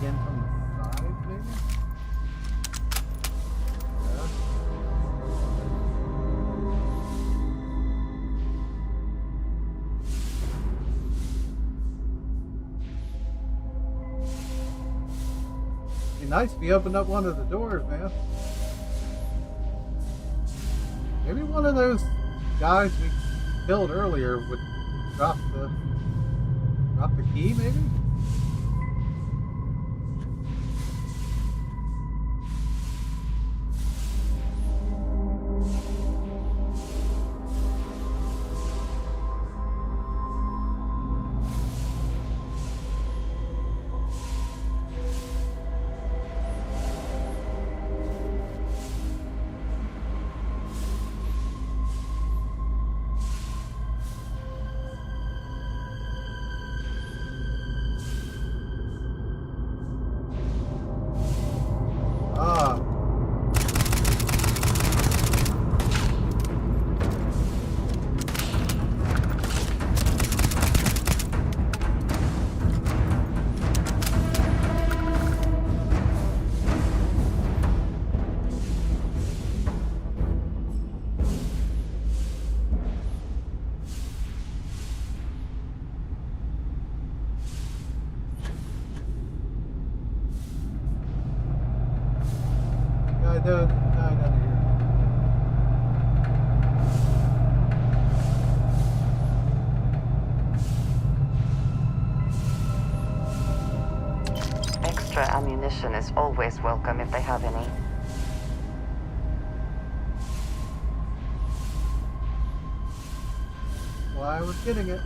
Begin from the side, maybe? Yeah. Be nice if you opened up one of the doors, man. Maybe one of those guys we killed earlier would drop the key, maybe? Ah. Guy down here. Extra ammunition is always welcome if they have any. Why I was getting it.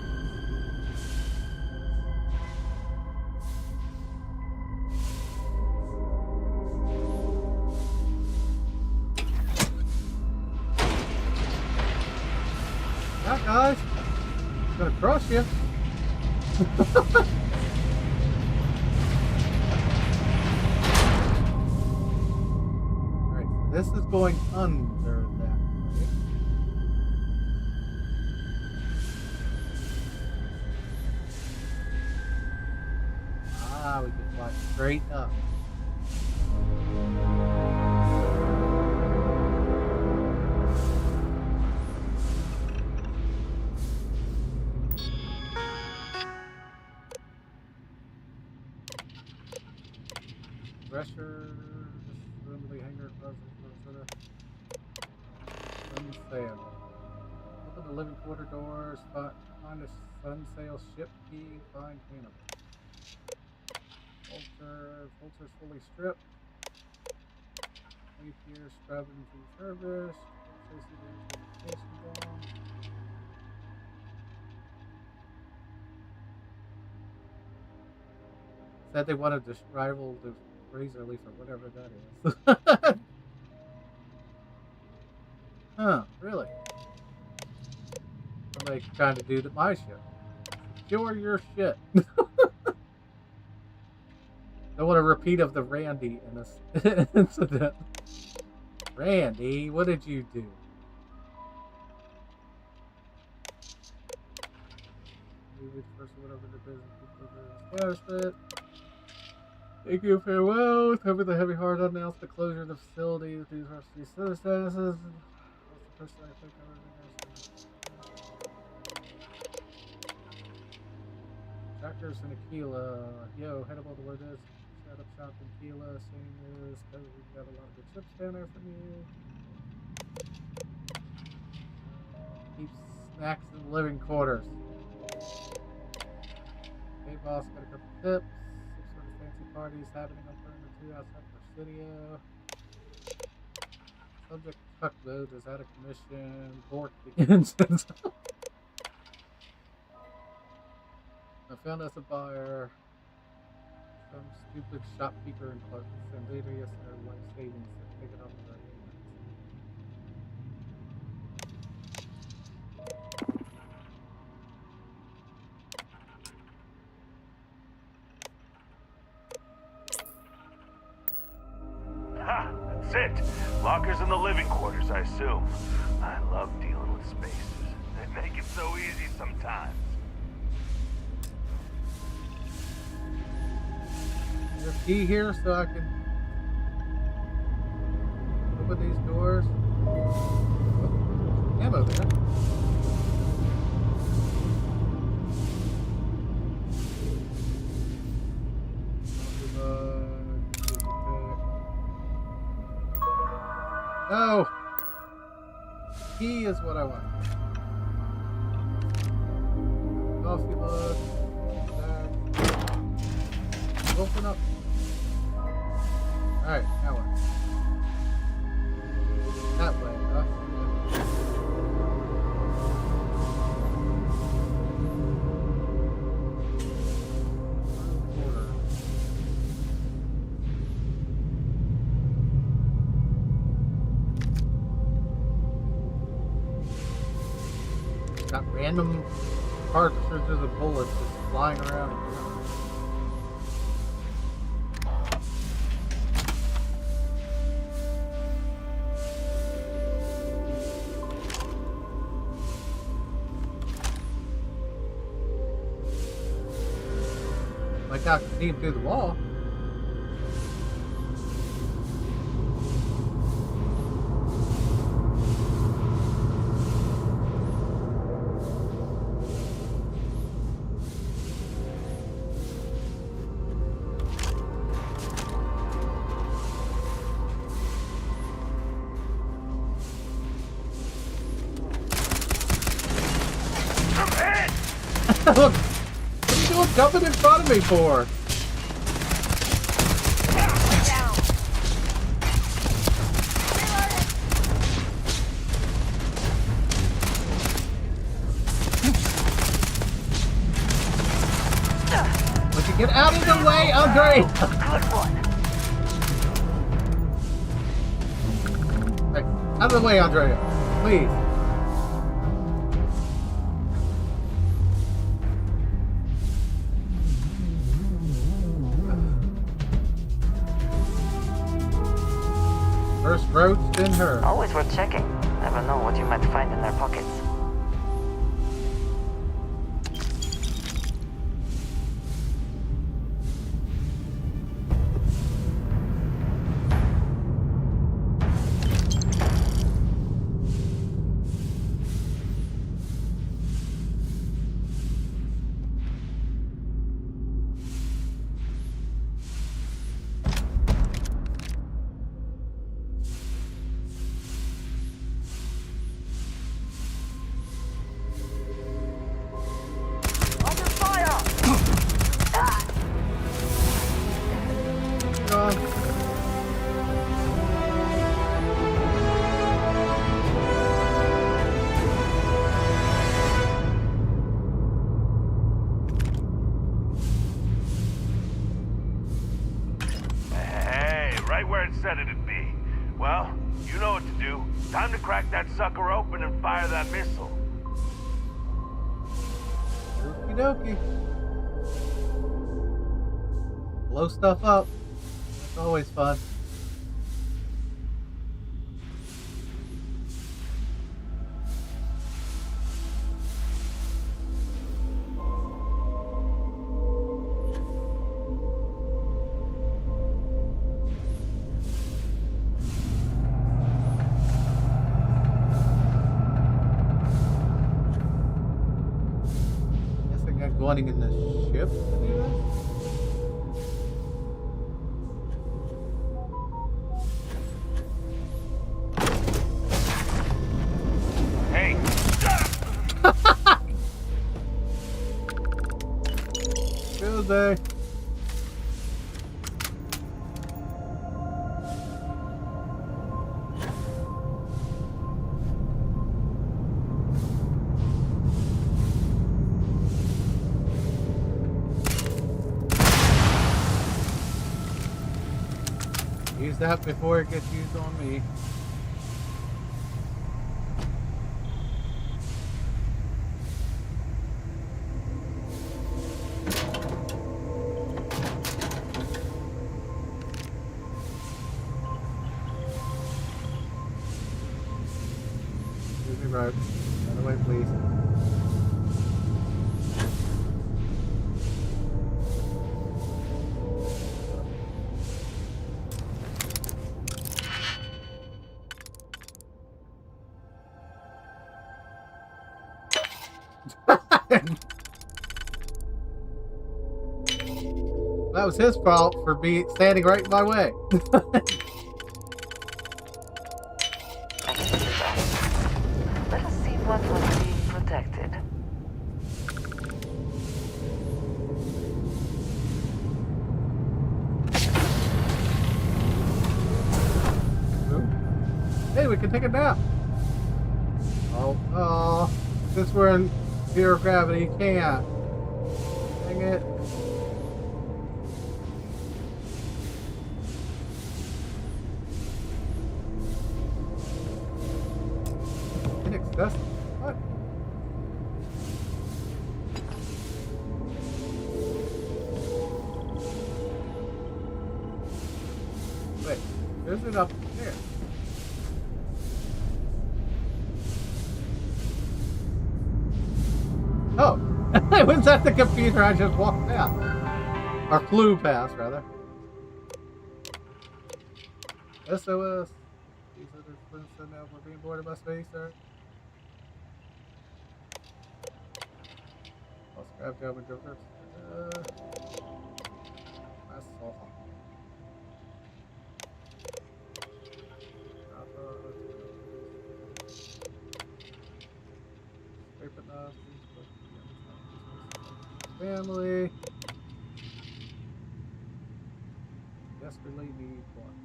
Yeah, guys. It's gonna crush you. Alright, so this is going under that, right? Ah, we can fly straight up. Pressure, assembly hangar, closet, sun sail. Open the living quarter doors, find a sun sail ship key, find Hannibal. Vulture's fully stripped. Wait here, scrub into service. Station bomb. Said they wanted to rival the razor leaf or whatever that is. Huh, really? What are they trying to do to my ship? Secure your shit. Don't want a repeat of the Randy in this incident. Randy, what did you do? Maybe the first whatever the business people it. Thank you, farewell. Cover the heavy heart announced the closure of the facility. These are circumstances. That's the person I think Trackers in Aquila. Yo, head about the word is. Set up shop in Aquila. Same as because we've got a lot of good ships down there from you. Keep snacks in the living quarters. Hey boss, got a couple tips. Some sort of fancy parties happening on Perimeter 2 outside Presidio. Subject Tugboat is out of commission. Bork begins. I found us a buyer. Some stupid shopkeeper in Clark. Sandelius are life savings. Take it off the right. Ha! That's it. Lockers in the living quarters, I assume. I love dealing with spaces. They make it so easy sometimes. Is there a key here so I can open these doors? Oh, ammo there. No! Key is what I want. Coffee mug. Open up. Alright, now what? That way, huh? Got random cartridges of bullets just flying around. Like I can see him through the wall. Look! What are you doing jumping in front of me for? Would you get out of the way, Andre? Good one. Hey, out of the way, Andrea. Please. First road's been her. Always worth checking. Never know what you might find in their pockets. Said it'd be. Well, you know what to do. Time to crack that sucker open and fire that missile. Okie dokie. Blow stuff up. It's always fun. Going in the ship? Tuesday. Use that before it gets used on me. Excuse me, bro. Out of the way, please. That was his fault for standing right in my way. Let us see what was being protected. Hey, we can take a nap. Oh, since we're in zero gravity, you can't. Dang it. Inaccessible. What? Wait, there's it up there. Oh, I was at the computer. I just walked past. Or flew past, rather. SOS. These are the friends that now we're being boarded by space, sir. Lost grab job and go first. That's all. Scrape enough. Family. Desperately need one.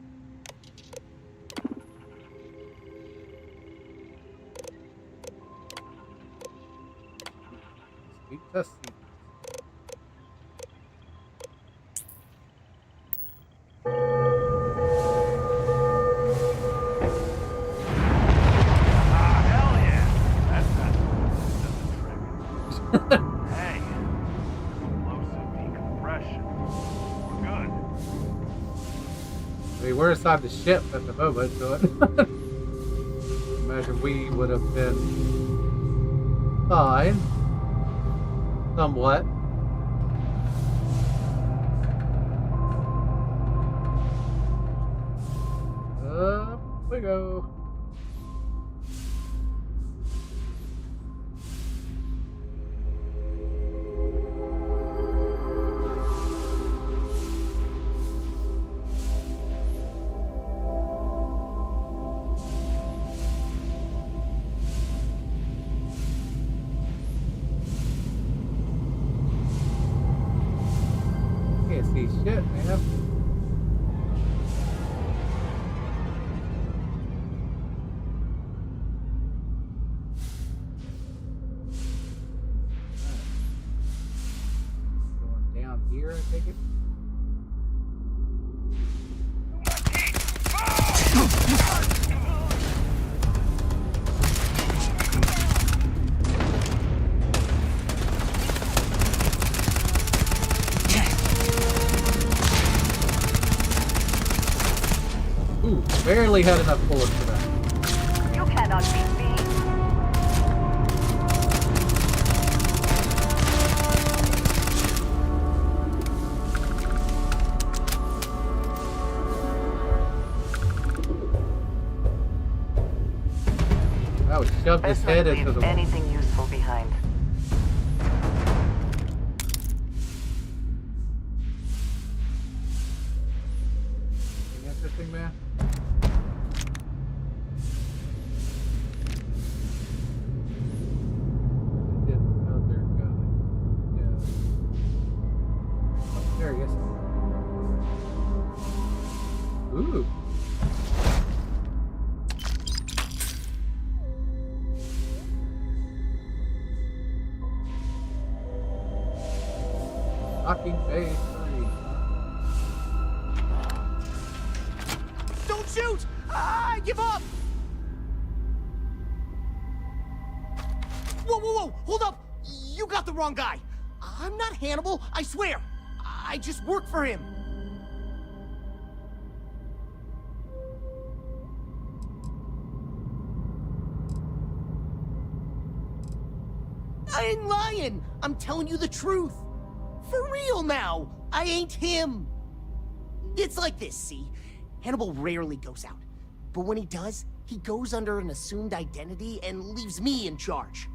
Speak test. Hey, explosive decompression. We're good. I mean, we're inside the ship at the moment, so imagine we would have been fine. Somewhat. Up we go. Can't see shit, man. Going down here, I take it. Ooh, barely had enough bullets for that. You cannot beat me. I would shove his Best not head leave into the wall. anything useful behind. Anything interesting, man? Other guy. Yeah. Fucking phase 3. Don't shoot! I give up! Whoa, whoa, whoa! Hold up! You got the wrong guy. I'm not Hannibal, I swear. I just work for him. I ain't lying. I'm telling you the truth. For real now. I ain't him. It's like this, see? Hannibal rarely goes out. But when he does, he goes under an assumed identity and leaves me in charge.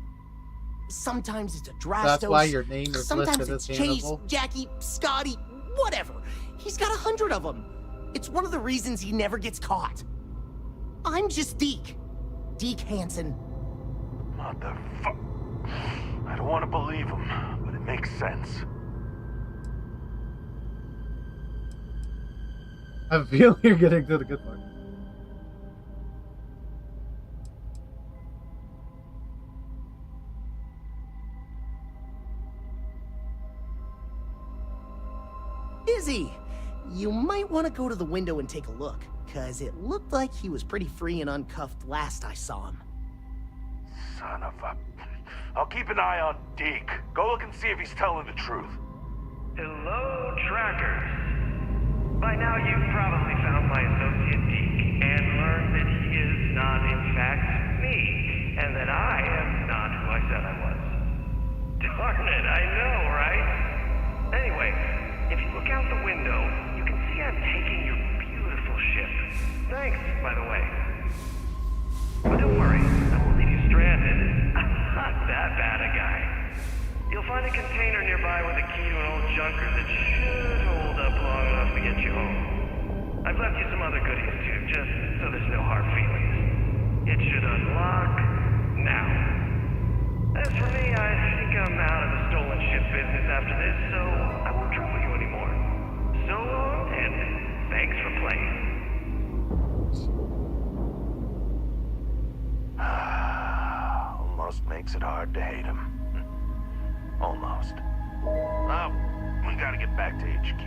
Sometimes it's a Drastos. That's why your name is sometimes listed it's as Chase, Hannibal. Jackie, Scotty, whatever. He's got 100 of them. It's one of the reasons he never gets caught. I'm just Deke. Deke Hansen. Motherfuck. I don't want to believe him, but it makes sense. I feel you're getting to the good part. Izzy, you might want to go to the window and take a look, cause it looked like he was pretty free and uncuffed last I saw him. Son of a... I'll keep an eye on Deke. Go look and see if he's telling the truth. Hello, trackers. By now you've probably found my associate Deke and learned that he is not in fact me, and that I am not who I said I was. Darn it, I know, right? Anyway, if you look out the window, you can see I'm taking your beautiful ship. Thanks, by the way. But don't worry, I won't leave you stranded. I'm not that bad a guy. You'll find a container nearby with a key to an old junker that should hold up long enough to get you home. I've left you some other goodies too, just so there's no hard feelings. It should unlock now. As for me, I think I'm out of the stolen ship business after this, so I won't trouble you anymore. So long, and thanks for playing. Almost makes it hard to hate him. Almost. Well, we gotta get back to HQ.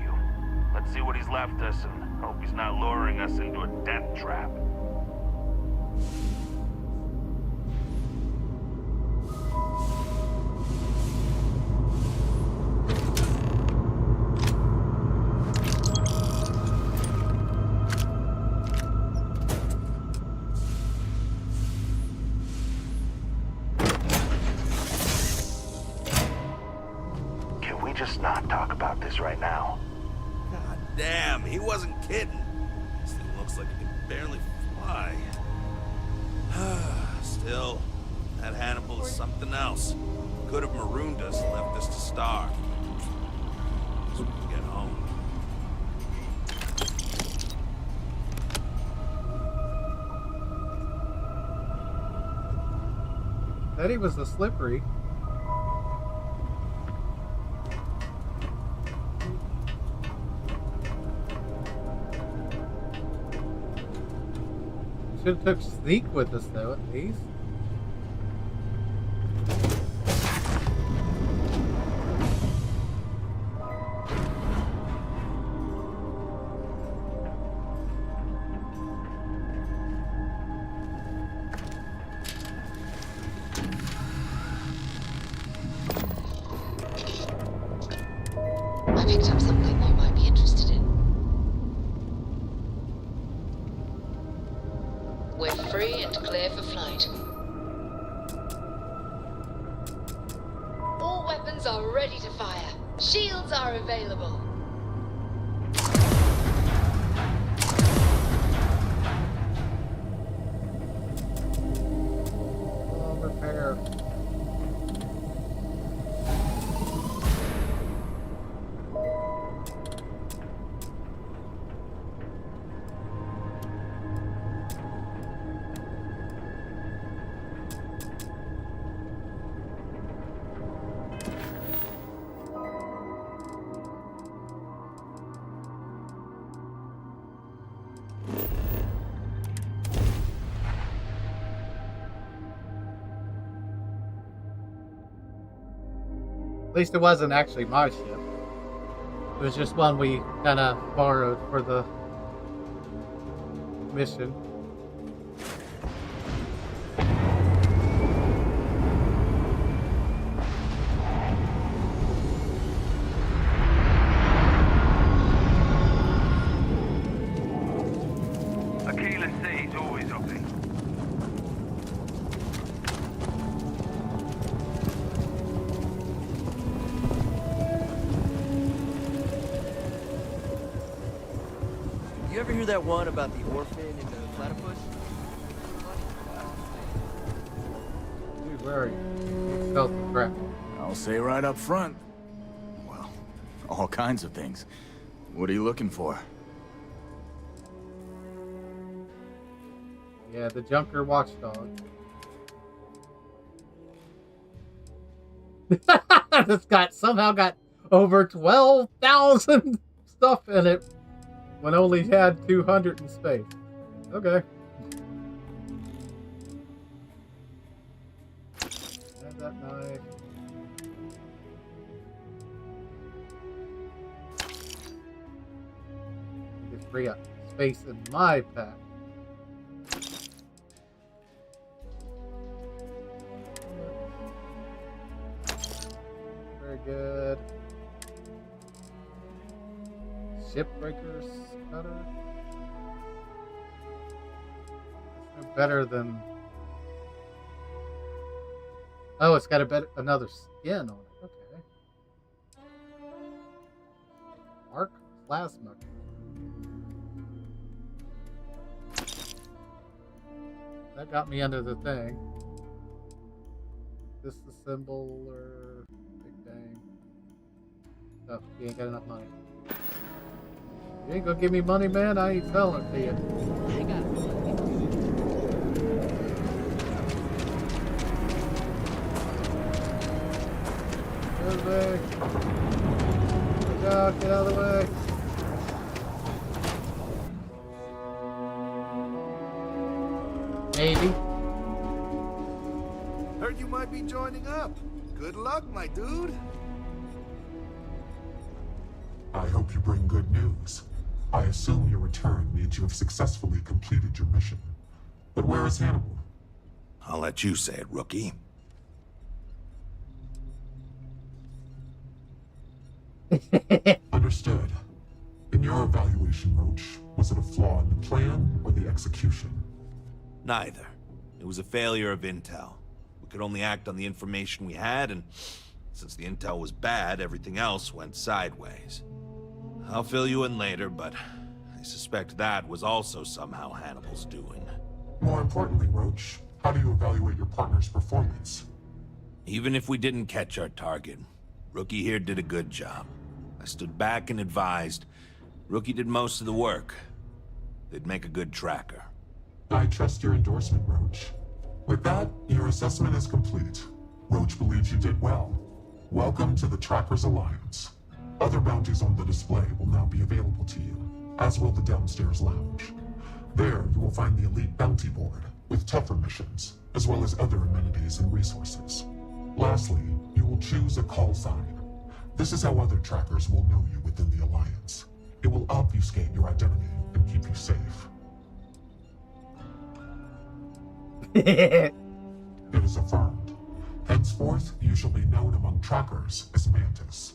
Let's see what he's left us and hope he's not luring us into a death trap. Just not talk about this right now. God damn, he wasn't kidding. This thing looks like it can barely fly. Still, that Hannibal is something else. Could have marooned us and left us to starve. So we can get home. Said he was a slippery. Should have took sneak with us though, at least. I picked up something you might be interested in. We're free and clear for flight. All weapons are ready to fire. Shields are available. Repair. At least it wasn't actually my ship. It was just one we kind of borrowed for the mission. Aquila C's always open. You ever hear that one about the orphan and the platypus? Be wary. It's stealth trap. I'll say right up front. Well, all kinds of things. What are you looking for? Yeah, the Junker Watchdog. This somehow got over 12,000 stuff in it when only had 200 in space. Okay. Have that knife. Just free up space in my pack. Very good. Shipbreaker's cutter. It's no better than. Oh, it's got another skin on it. Okay. Arc plasma. That got me under the thing. Is this the symbol or Big Bang? Oh, you ain't got enough money. You ain't gonna give me money, man? I ain't selling it to you. I got Get out of the way. Good job, get out of the way. Maybe. Heard you might be joining up. Good luck, my dude. I hope you bring good news. I assume your return means you have successfully completed your mission. But where is Hannibal? I'll let you say it, rookie. Understood. In your evaluation, Roach, was it a flaw in the plan or the execution? Neither. It was a failure of intel. We could only act on the information we had, and since the intel was bad, everything else went sideways. I'll fill you in later, but I suspect that was also somehow Hannibal's doing. More importantly, Roach, how do you evaluate your partner's performance? Even if we didn't catch our target, Rookie here did a good job. I stood back and advised. Rookie did most of the work. They'd make a good tracker. I trust your endorsement, Roach. With that, your assessment is complete. Roach believes you did well. Welcome to the Trackers Alliance. Other bounties on the display will now be available to you, as will the downstairs lounge. There, you will find the Elite Bounty Board, with tougher missions, as well as other amenities and resources. Lastly, you will choose a call sign. This is how other trackers will know you within the Alliance. It will obfuscate your identity and keep you safe. It is affirmed. Henceforth, you shall be known among trackers as Mantis.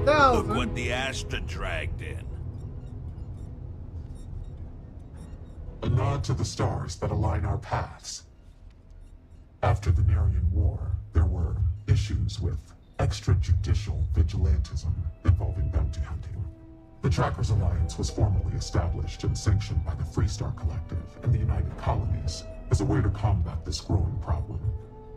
Look what the Astra dragged in. A nod to the stars that align our paths. After the Narian War, there were issues with extrajudicial vigilantism involving bounty hunting. The Trackers Alliance was formally established and sanctioned by the Freestar Collective and the United Colonies as a way to combat this growing problem.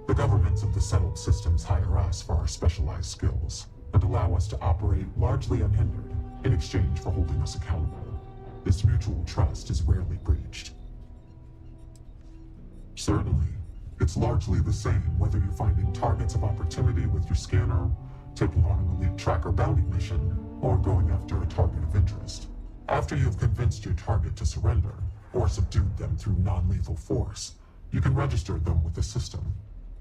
The governments of the settled systems hire us for our specialized skills and allow us to operate largely unhindered in exchange for holding us accountable. This mutual trust is rarely breached. Certainly, it's largely the same whether you're finding targets of opportunity with your scanner, taking on an elite tracker bounty mission, or going after a target of interest. After you've convinced your target to surrender, or subdued them through non-lethal force, you can register them with the system.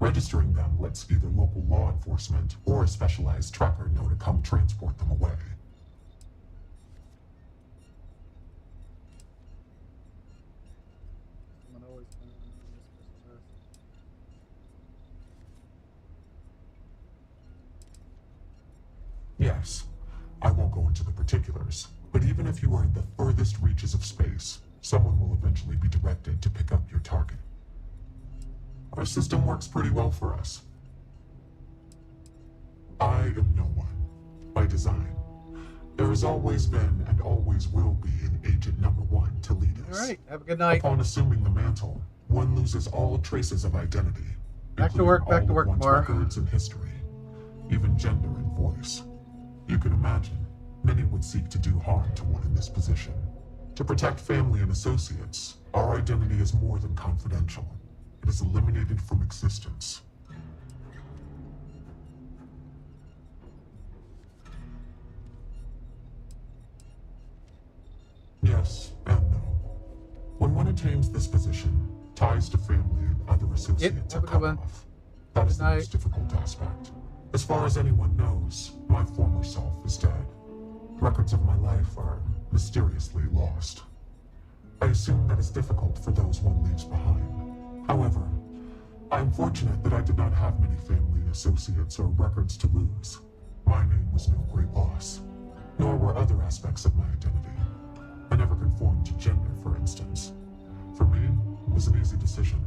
Registering them lets either local law enforcement or a specialized tracker know to come transport them away. Yes, I won't go into the particulars, but even if you are in the furthest reaches of space, someone will eventually be directed to pick up your target. Our system works pretty well for us. I am no one, by design. There has always been and always will be an Agent Number 1 to lead us. All right, have a good night. Upon assuming the mantle, one loses all traces of identity. Back to work, including all of one's tomorrow. records and history, even gender and voice. You can imagine, many would seek to do harm to one in this position. To protect family and associates, our identity is more than confidential. It is eliminated from existence. Yes and no. When one attains this position, ties to family and other associates are cut off. That is the most difficult aspect. As far as anyone knows, my former self is dead. Records of my life are mysteriously lost. I assume that is difficult for those one leaves behind. However, I am fortunate that I did not have many family, associates, or records to lose. My name was no great loss, nor were other aspects of my identity. I never conformed to gender, for instance. For me, it was an easy decision.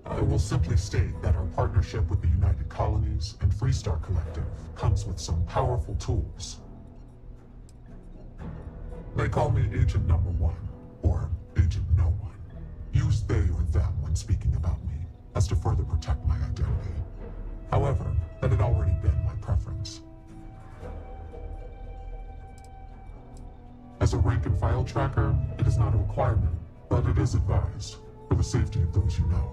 I will simply state that our partnership with the United Colonies and Freestar Collective comes with some powerful tools. They call me Agent Number 1, or Agent No One. Use they or them when speaking about me, as to further protect my identity. However, that had already been my preference. As a rank-and-file tracker, it is not a requirement, but it is advised, for the safety of those you know.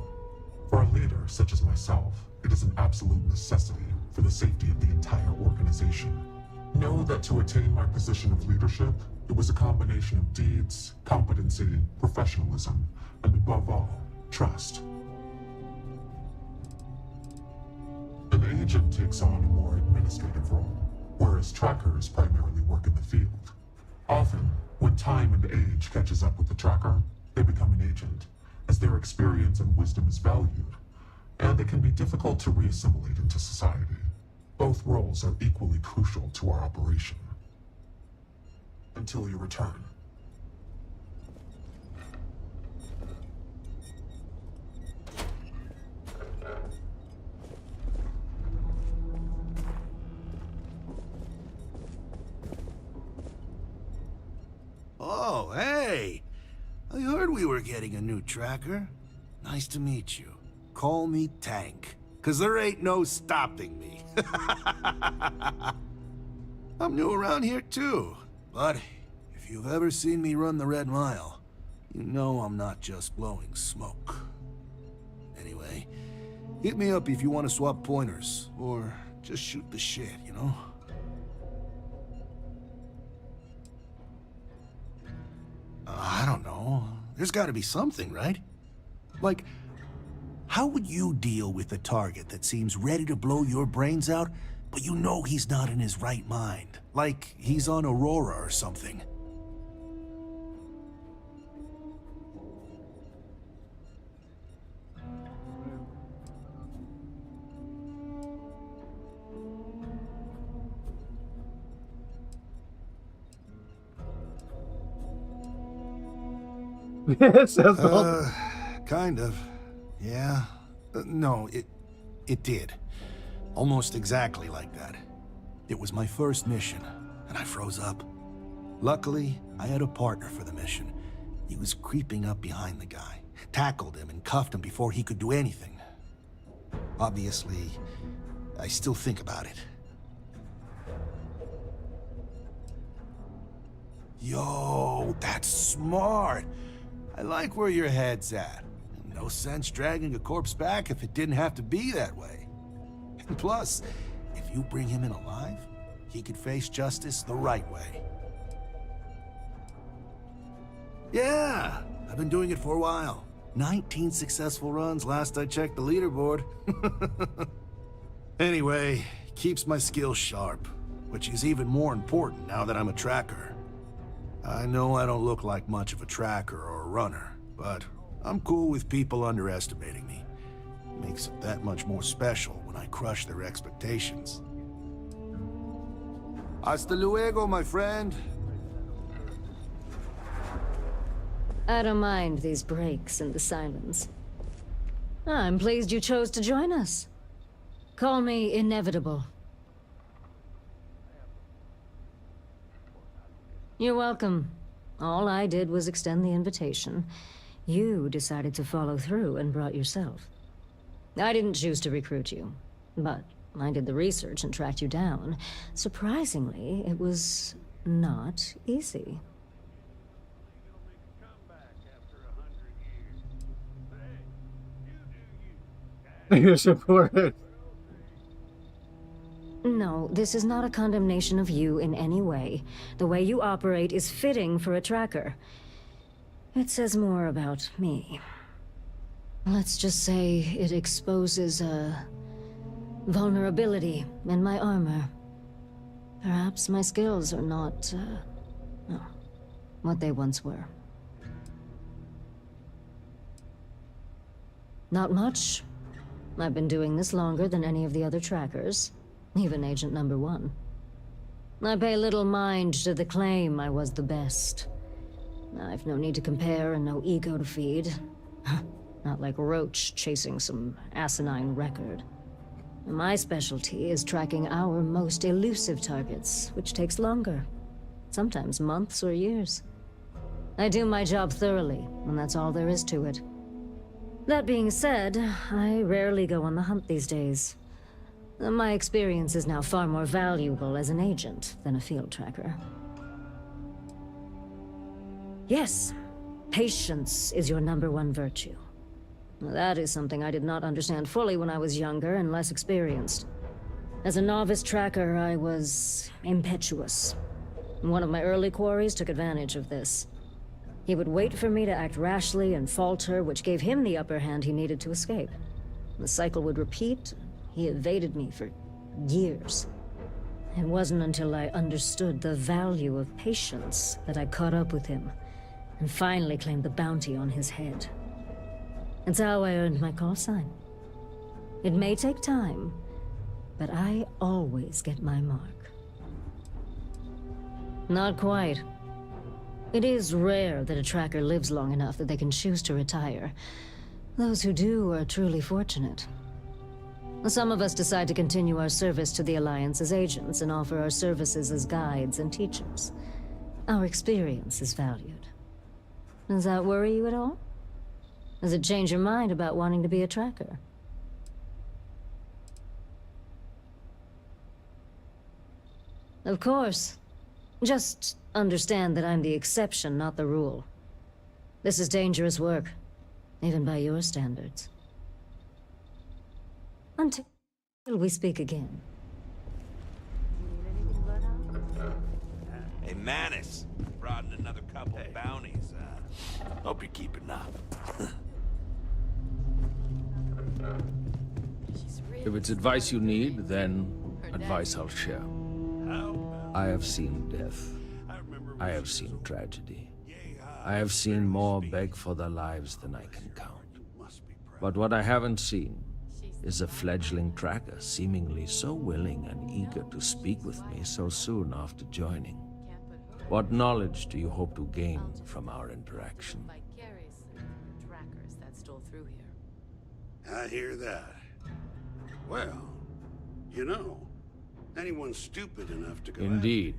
For a leader such as myself, it is an absolute necessity for the safety of the entire organization. Know that to attain my position of leadership, it was a combination of deeds, competency, professionalism, and above all, trust. An agent takes on a more administrative role, whereas trackers primarily work in the field. Often, when time and age catches up with the tracker, they become an agent, as their experience and wisdom is valued, and it can be difficult to re-assimilate into society. Both roles are equally crucial to our operation. Until your return. Oh, hey! I heard we were getting a new tracker. Nice to meet you. Call me Tank, 'cause there ain't no stopping me. I'm new around here too, but if you've ever seen me run the Red Mile, you know I'm not just blowing smoke. Anyway, hit me up if you want to swap pointers, or just shoot the shit, you know? I don't know. There's gotta be something, right? Like, how would you deal with a target that seems ready to blow your brains out, but you know he's not in his right mind? Like he's on Aurora or something. Kind of. Yeah. No, it did. Almost exactly like that. It was my first mission, and I froze up. Luckily, I had a partner for the mission. He was creeping up behind the guy, tackled him and cuffed him before he could do anything. Obviously, I still think about it. Yo, that's smart. I like where your head's at. No sense dragging a corpse back if it didn't have to be that way. And plus, if you bring him in alive, he could face justice the right way. Yeah, I've been doing it for a while. 19 successful runs last I checked the leaderboard. Anyway, keeps my skills sharp, which is even more important now that I'm a tracker. I know I don't look like much of a tracker or a runner, but I'm cool with people underestimating me. Makes it that much more special when I crush their expectations. Hasta luego, my friend. I don't mind these breaks in the silence. I'm pleased you chose to join us. Call me inevitable. You're welcome. All I did was extend the invitation. You decided to follow through and brought yourself. I didn't choose to recruit you, but I did the research and tracked you down. Surprisingly, it was not easy. You supported. No, this is not a condemnation of you in any way. The way you operate is fitting for a tracker. It says more about me. Let's just say it exposes a vulnerability in my armor. Perhaps my skills are not, what they once were. Not much. I've been doing this longer than any of the other trackers, even Agent Number 1. I pay little mind to the claim I was the best. I've no need to compare and no ego to feed. Not like Roach chasing some asinine record. My specialty is tracking our most elusive targets, which takes longer. Sometimes months or years. I do my job thoroughly, and that's all there is to it. That being said, I rarely go on the hunt these days. My experience is now far more valuable as an agent than a field tracker. Yes, patience is your #1 virtue. That is something I did not understand fully when I was younger and less experienced. As a novice tracker, I was impetuous. One of my early quarries took advantage of this. He would wait for me to act rashly and falter, which gave him the upper hand he needed to escape. The cycle would repeat. He evaded me for years. It wasn't until I understood the value of patience that I caught up with him and finally claimed the bounty on his head. It's how I earned my call sign. It may take time, but I always get my mark. Not quite. It is rare that a tracker lives long enough that they can choose to retire. Those who do are truly fortunate. Some of us decide to continue our service to the Alliance as agents and offer our services as guides and teachers. Our experience is valued. Does that worry you at all? Does it change your mind about wanting to be a tracker? Of course. Just understand that I'm the exception, not the rule. This is dangerous work, even by your standards. Until we speak again. Hey, Manus, brought in another couple of bounties. Hope you're keeping up. If it's advice you need, then advice I'll share. I have seen death. I have seen tragedy. I have seen more beg for their lives than I can count. But what I haven't seen is a fledgling tracker seemingly so willing and eager to speak with me so soon after joining. What knowledge do you hope to gain from our interaction? Trackers that stole through here. I hear that. Well, you know, anyone stupid enough to go Indeed.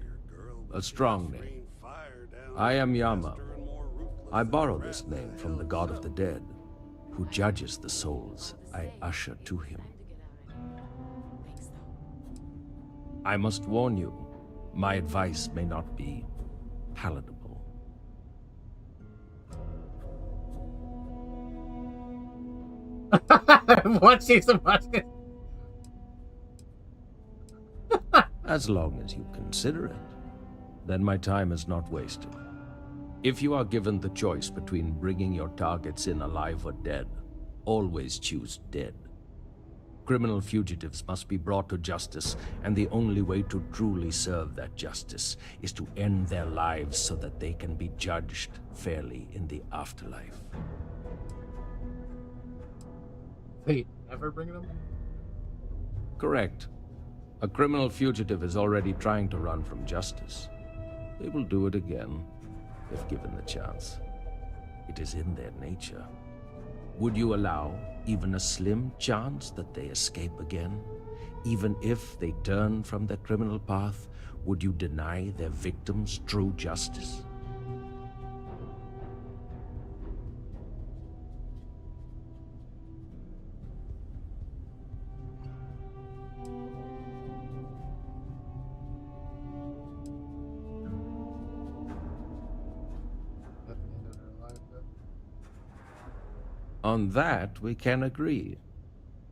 A strong name. I am Yama. I borrow this name from the god of the dead, who judges the souls I usher to him. I must warn you, my advice may not be palatable. What season was it? As long as you consider it, then my time is not wasted. If you are given the choice between bringing your targets in alive or dead, always choose dead. Criminal fugitives must be brought to justice, and the only way to truly serve that justice is to end their lives so that they can be judged fairly in the afterlife. Wait, never bringing them? Correct. A criminal fugitive is already trying to run from justice. They will do it again, if given the chance. It is in their nature. Would you allow even a slim chance that they escape again? Even if they turn from their criminal path, would you deny their victims true justice? On that, we can agree.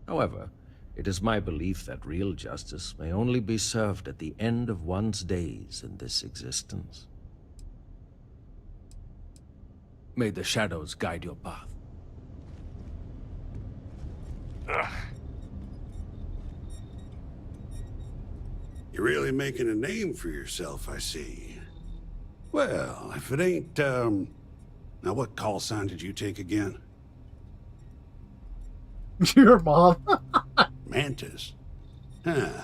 However, it is my belief that real justice may only be served at the end of one's days in this existence. May the shadows guide your path. Ugh. You're really making a name for yourself, I see. Well, if it ain't, now what call sign did you take again? Your mom. Mantis? Huh.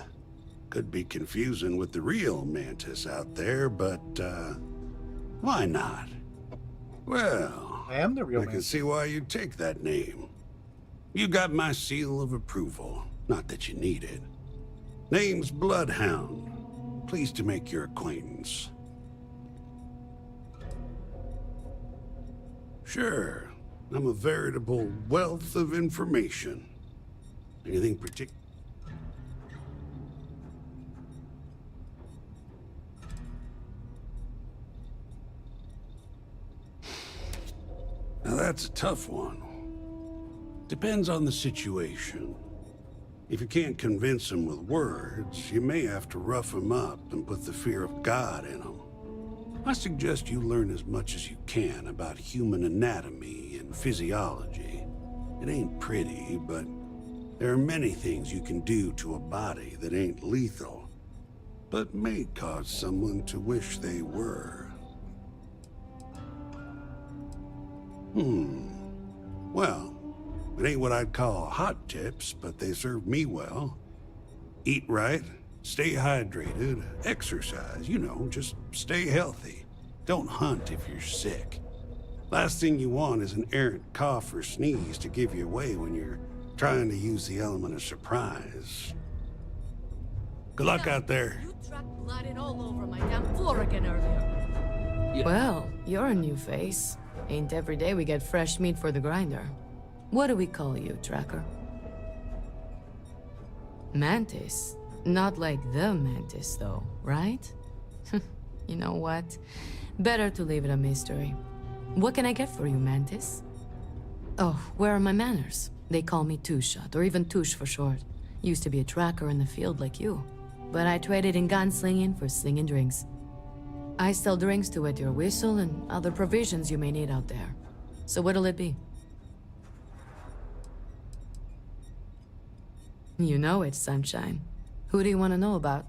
Could be confusing with the real Mantis out there, but, why not? Well, I am the real I can Mantis. see why you'd take that name. You got my seal of approval. Not that you need it. Name's Bloodhound. Pleased to make your acquaintance. Sure. I'm a veritable wealth of information. Anything particular? Now that's a tough one. Depends on the situation. If you can't convince them with words, you may have to rough them up and put the fear of God in them. I suggest you learn as much as you can about human anatomy and physiology. It ain't pretty, but there are many things you can do to a body that ain't lethal, but may cause someone to wish they were. Well, it ain't what I'd call hot tips, but they serve me well. Eat right, stay hydrated, exercise, you know, just stay healthy. Don't hunt if you're sick. Last thing you want is an errant cough or sneeze to give you away when you're trying to use the element of surprise. Good luck out there. You tracked blood in all over my damn floor again earlier. Well, you're a new face. Ain't every day we get fresh meat for the grinder. What do we call you, Tracker? Mantis. Not like the Mantis, though, right? You know what? Better to leave it a mystery. What can I get for you, Mantis? Oh, where are my manners? They call me Two-Shot, or even Touche for short. Used to be a tracker in the field like you. But I traded in gunslinging for slinging drinks. I sell drinks to wet your whistle and other provisions you may need out there. So what'll it be? You know it, Sunshine. Who do you want to know about?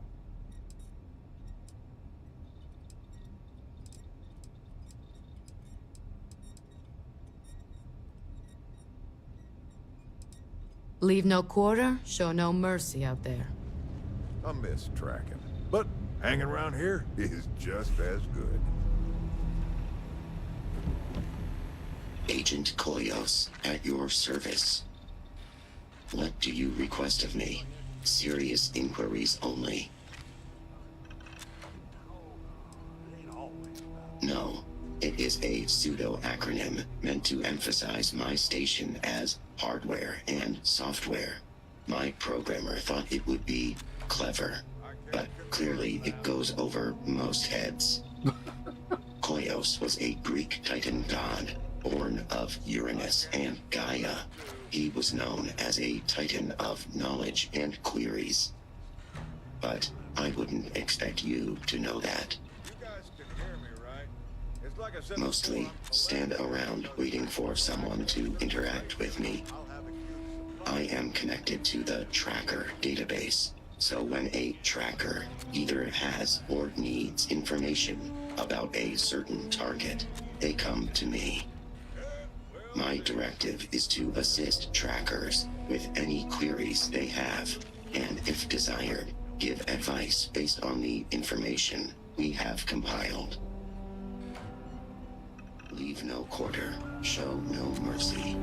Leave no quarter, show no mercy out there. I miss tracking, but hanging around here is just as good. Agent Koyos, at your service. What do you request of me? Serious inquiries only. No, it is a pseudo-acronym meant to emphasize my station as hardware and software. My programmer thought it would be clever, but clearly it goes over most heads. Koyos was a Greek Titan god, born of Uranus and Gaia. He was known as a Titan of knowledge and queries. But I wouldn't expect you to know that. You guys can hear me, right? As Mostly stand around waiting for someone to interact with me. I am connected to the tracker database, so when a tracker either has or needs information about a certain target, they come to me. My directive is to assist trackers with any queries they have, and if desired, give advice based on the information we have compiled. Leave no quarter, show no mercy.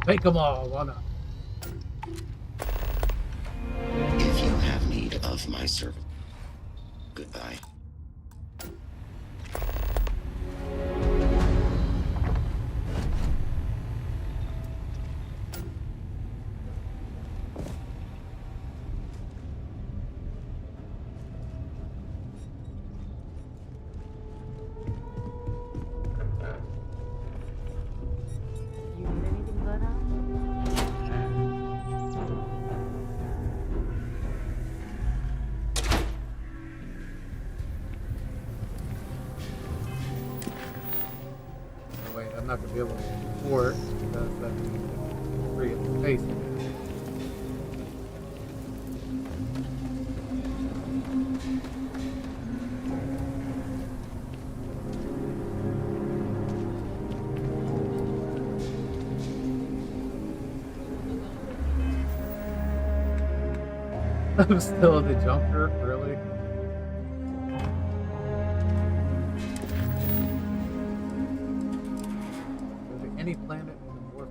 Take them all, why not? If you have need of my service, goodbye. Oh, wait, I'm not going to be able to port because that's free at the space. I'm still in the junker, really? Go to any planet in the warp.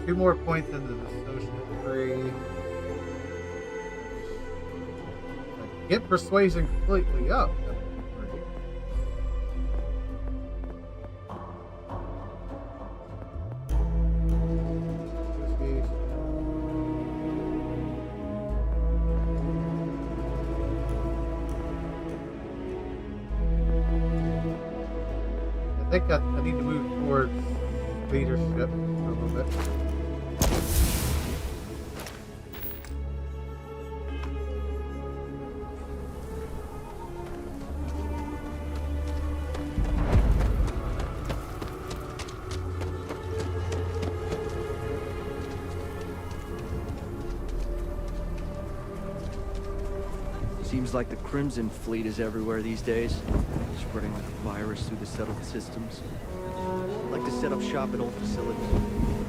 Two more points into the social tree. Get persuasion completely up. I think I need to move towards leadership a little bit. Seems like the Crimson Fleet is everywhere these days, spreading like a virus through the settled systems. Like to set up shop at old facilities,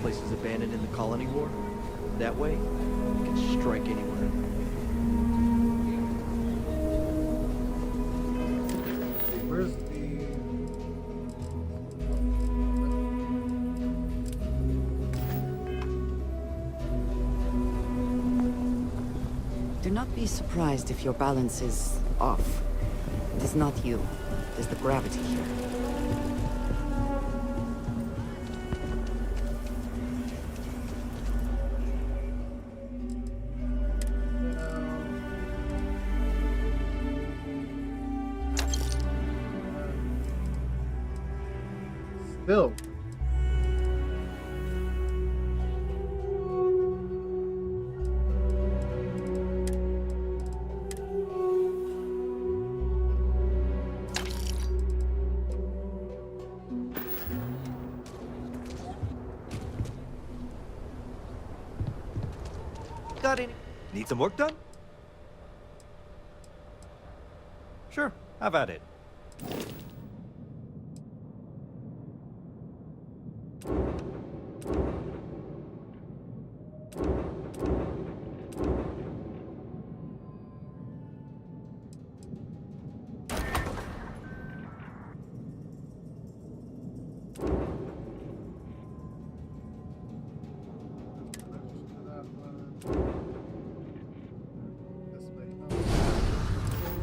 places abandoned in the colony war. That way, we can strike anywhere. Where's the... Do not be surprised if your balance is off. It is not you. It is the gravity here. Still. Got any? Need some work done? Sure, have at it.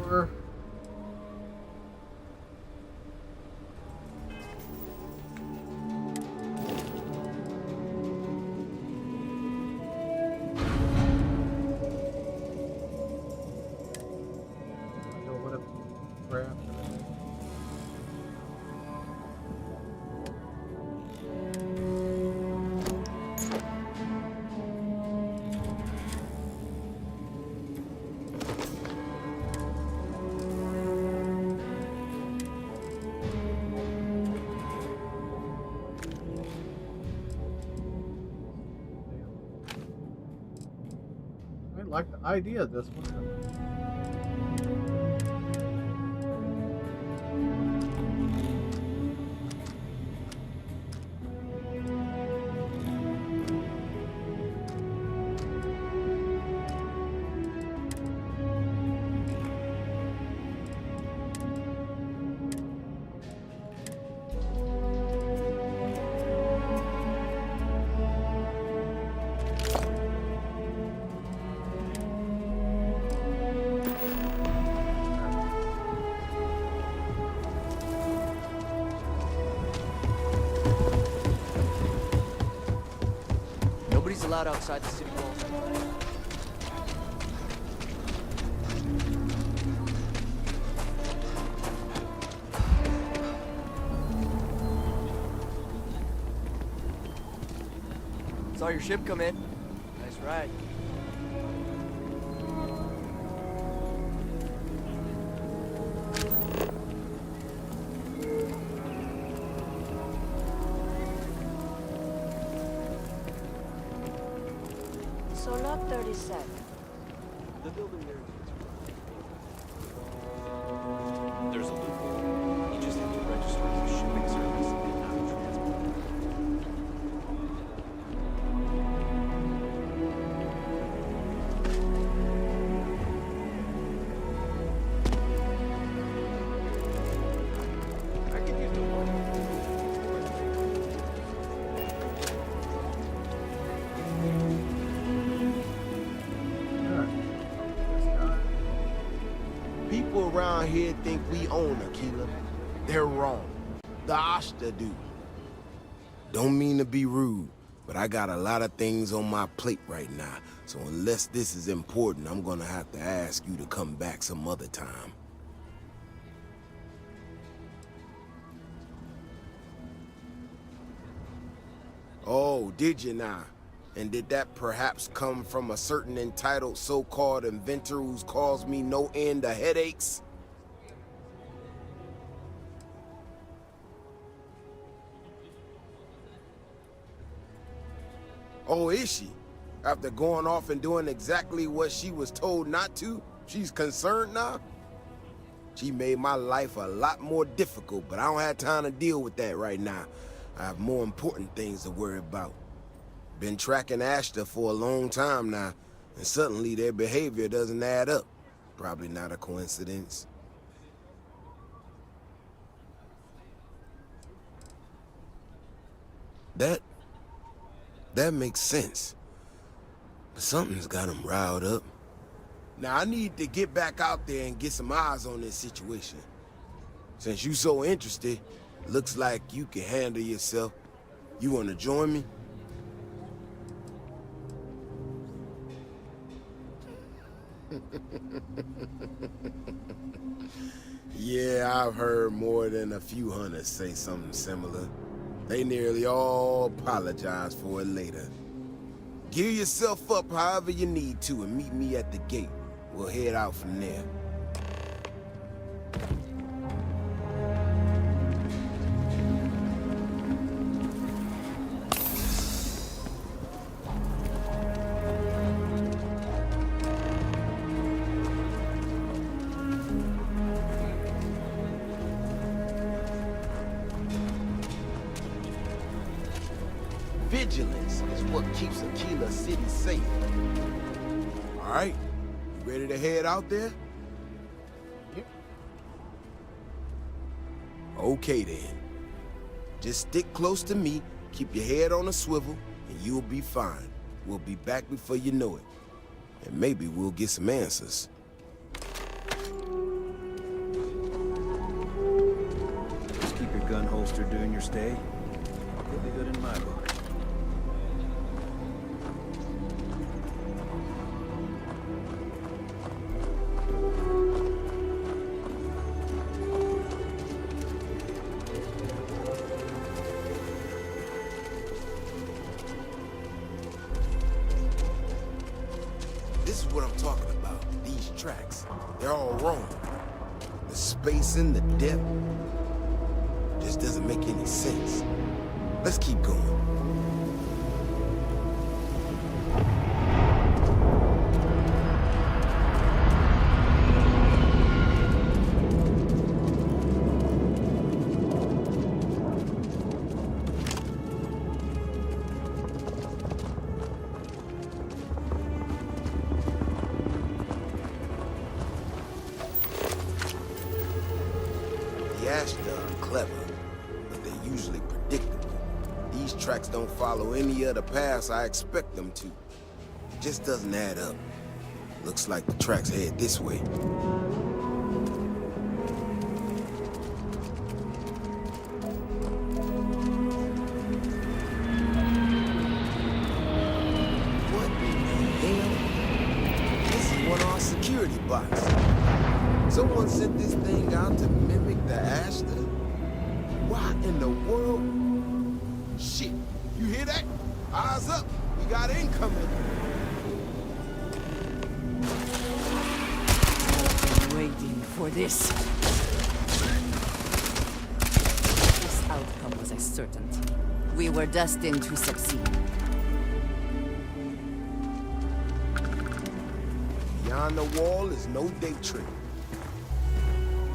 Or I know what if grab I like the idea of this one. Nobody's allowed outside the city walls. Saw your ship come in. Nice ride. So lot 37. The building there. There's a loophole. You just have to register as a shipping service and not a transport. I could use the one. People around here think we own Aquila. They're wrong. The Ashta do. Don't mean to be rude, but I got a lot of things on my plate right now, so unless this is important, I'm gonna have to ask you to come back some other time. Oh, did you now? And did that perhaps come from a certain entitled so-called inventor who's caused me no end of headaches? Oh, is she? After going off and doing exactly what she was told not to, she's concerned now? She made my life a lot more difficult, but I don't have time to deal with that right now. I have more important things to worry about. Been tracking Ashta for a long time now, and suddenly their behavior doesn't add up. Probably not a coincidence. That makes sense. But something's got them riled up. Now I need to get back out there and get some eyes on this situation. Since you so interested, looks like you can handle yourself. You wanna join me? Yeah, I've heard more than a few hunters say something similar. They nearly all apologize for it later. Gear yourself up however you need to and meet me at the gate. We'll head out from there. vigilance is what keeps Aquila City safe. All right, you ready to head out there? Yep. Okay then. Just stick close to me, keep your head on a swivel, and you'll be fine. We'll be back before you know it. And maybe we'll get some answers. Just keep your gun holstered during your stay. You'll be good in my book. This is what I'm talking about. These tracks. They're all wrong. The spacing, the depth, just doesn't make any sense. Let's keep going. The Ashta are clever, but they're usually predictable. These tracks don't follow any other paths I expect them to. It just doesn't add up. Looks like the tracks head this way. What in the hell? This is one of our security bots. Someone sent this thing out to mimic the Ashta? Why in the world? Shit, you hear that? Eyes up, we got incoming. Waiting for this. This outcome was a certainty. We were destined to succeed. Beyond the wall is no day trick.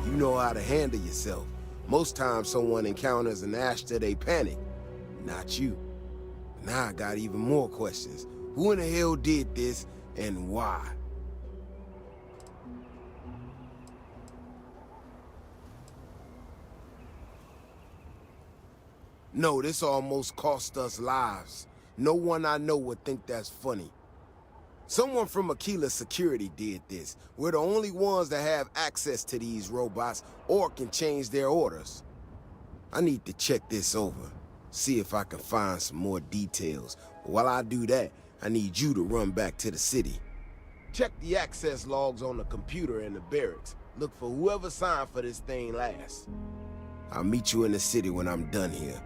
You know how to handle yourself. Most times someone encounters an Ashta, they panic. Not you. Now I got even more questions. Who in the hell did this, and why? No, this almost cost us lives. No one I know would think that's funny. Someone from Aquila Security did this. We're the only ones that have access to these robots or can change their orders. I need to check this over, see if I can find some more details. But while I do that, I need you to run back to the city. Check the access logs on the computer in the barracks. Look for whoever signed for this thing last. I'll meet you in the city when I'm done here.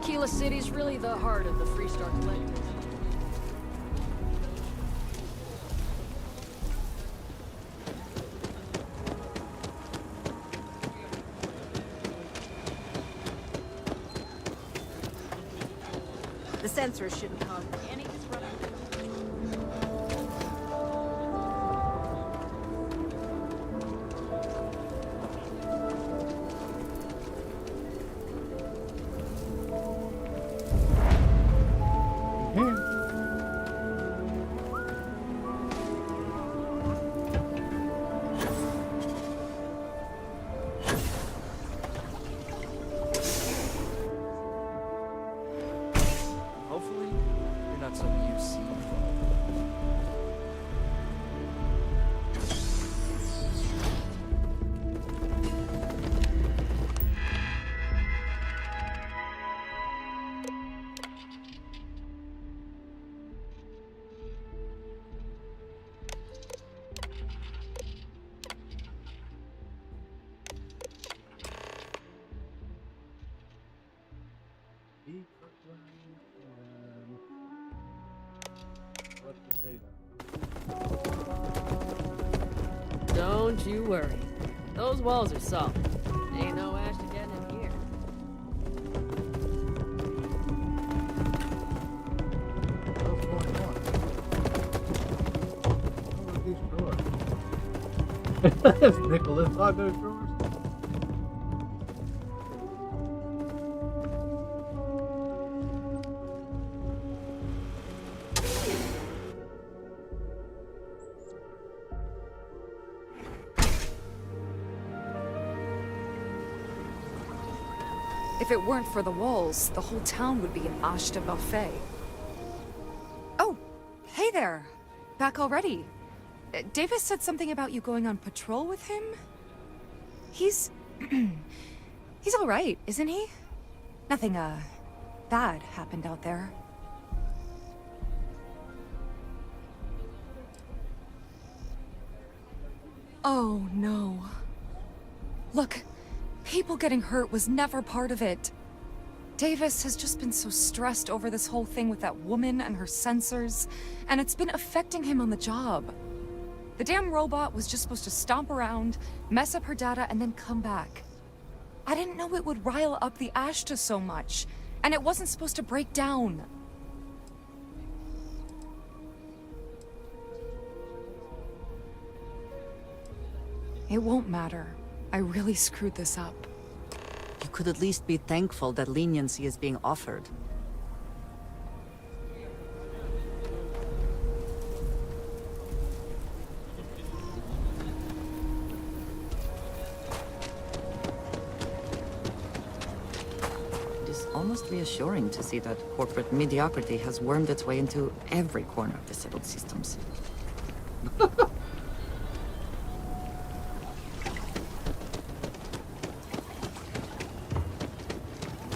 Aquila City's really the heart of the Freestar Collective. The sensors shouldn't cause any disruption. Hopefully, Don't you worry. Those walls are solid. Ain't no Ashton getting in here. What's going on? What are these drawers? Is Nicholas on those drawers? If it weren't for the walls, the whole town would be an Ashta buffet. Oh, hey there. Back already. Davis said something about you going on patrol with him? He's... he's alright, isn't he? Nothing, bad happened out there. Oh, no. Look, people getting hurt was never part of it. Davis has just been so stressed over this whole thing with that woman and her sensors, and it's been affecting him on the job. The damn robot was just supposed to stomp around, mess up her data, and then come back. I didn't know it would rile up the Ashta so much, and it wasn't supposed to break down. It won't matter. I really screwed this up. You could at least be thankful that leniency is being offered. It is almost reassuring to see that corporate mediocrity has wormed its way into every corner of the settled systems.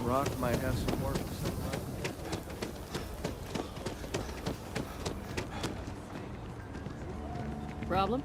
Rock might have some work. Problem?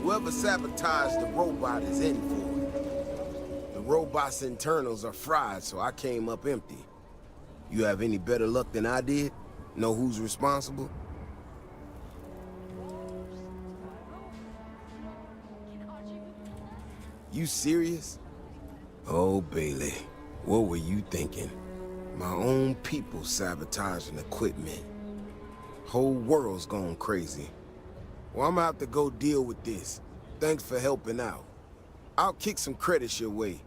Whoever sabotaged the robot is in for it. The robot's internals are fried, so I came up empty. You have any better luck than I did? Know who's responsible? You serious? Oh, Bailey, what were you thinking? My own people sabotaging equipment. Whole world's gone crazy. Well, I'm gonna have to go deal with this. Thanks for helping out. I'll kick some credits your way.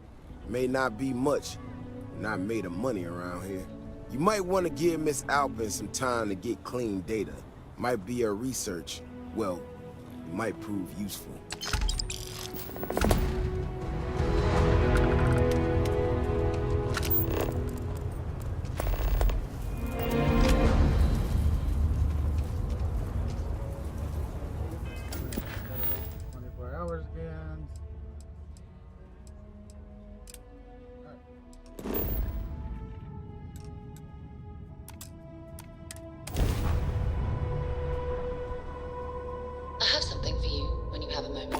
May not be much. Not made of money around here. You might want to give Miss Alpin some time to get clean data. Might be her research. Well, it might prove useful. I have something for you when you have a moment.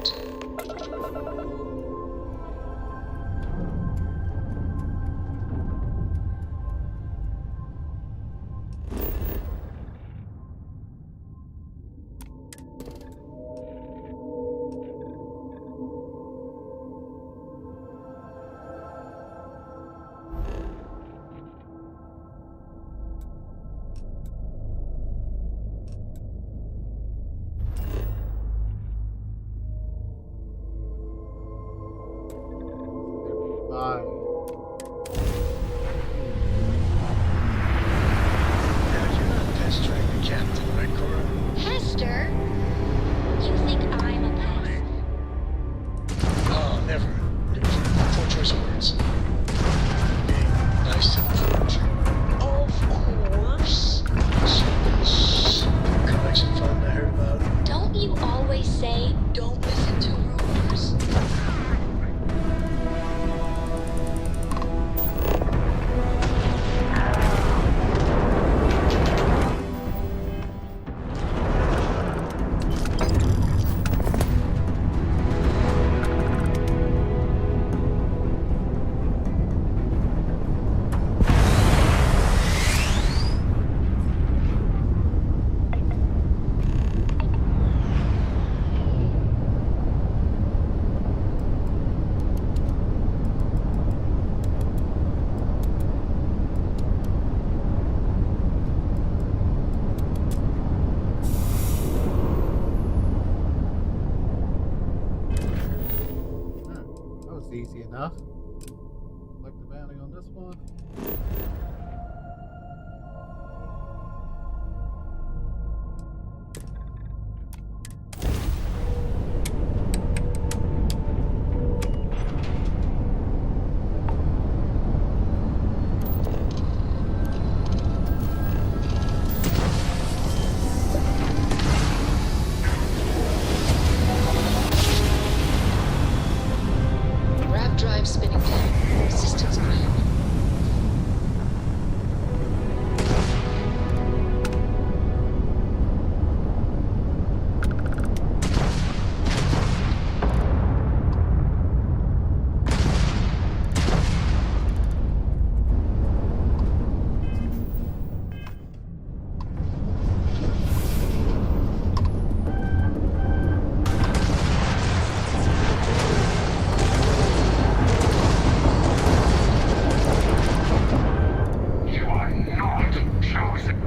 this one. Wrap drive spinning down. Systems green. You are not chosen.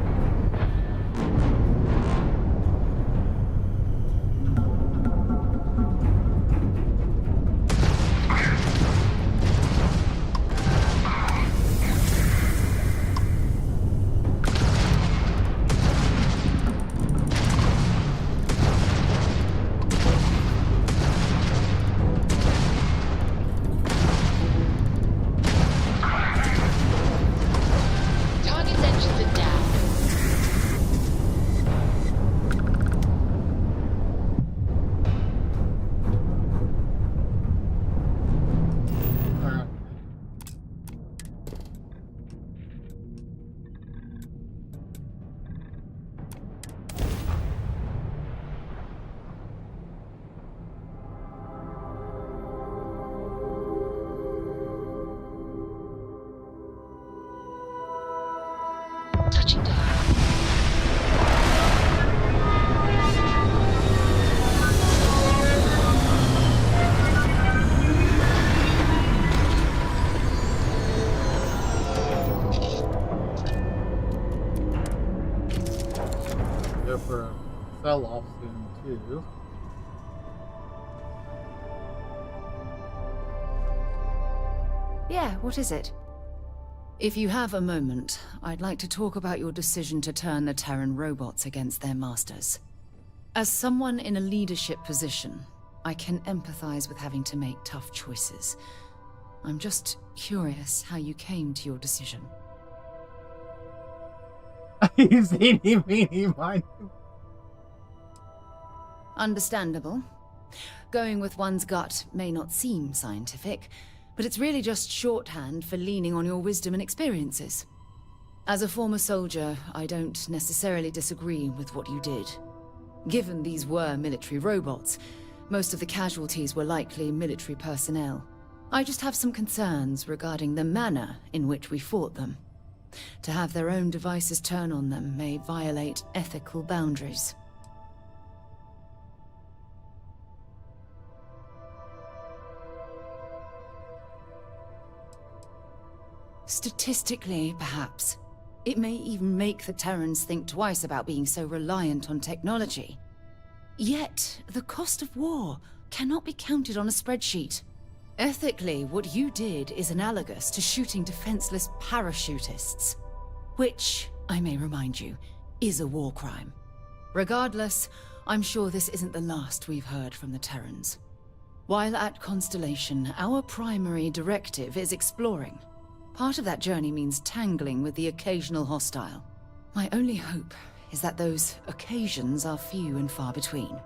Target's engines are down. Alright. Touching down. Go for a sell-off soon too. Yeah, what is it? If you have a moment, I'd like to talk about your decision to turn the Terran robots against their masters. As someone in a leadership position, I can empathize with having to make tough choices. I'm just curious how you came to your decision. He's eeny, meeny, miny. Understandable. Going with one's gut may not seem scientific, but it's really just shorthand for leaning on your wisdom and experiences. As a former soldier, I don't necessarily disagree with what you did. Given these were military robots, most of the casualties were likely military personnel. I just have some concerns regarding the manner in which we fought them. To have their own devices turn on them may violate ethical boundaries. Statistically, perhaps. It may even make the Terrans think twice about being so reliant on technology. Yet, the cost of war cannot be counted on a spreadsheet. Ethically, what you did is analogous to shooting defenseless parachutists. Which, I may remind you, is a war crime. Regardless, I'm sure this isn't the last we've heard from the Terrans. While at Constellation, our primary directive is exploring. Part of that journey means tangling with the occasional hostile. My only hope is that those occasions are few and far between.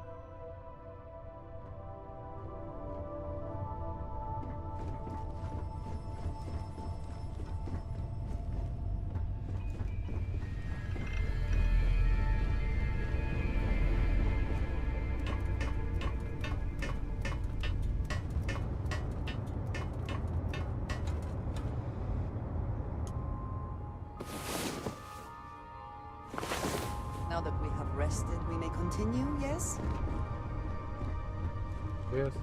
Now that we have rested, we may continue, yes? Yes.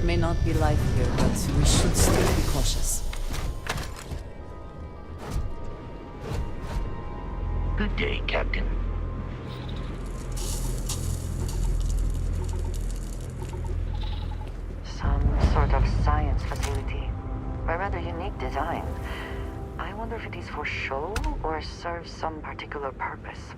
May not be be life here, but we should still be cautious. Good day, Captain. Some sort of science facility. A rather unique design. I wonder if it is for show or serves some particular purpose.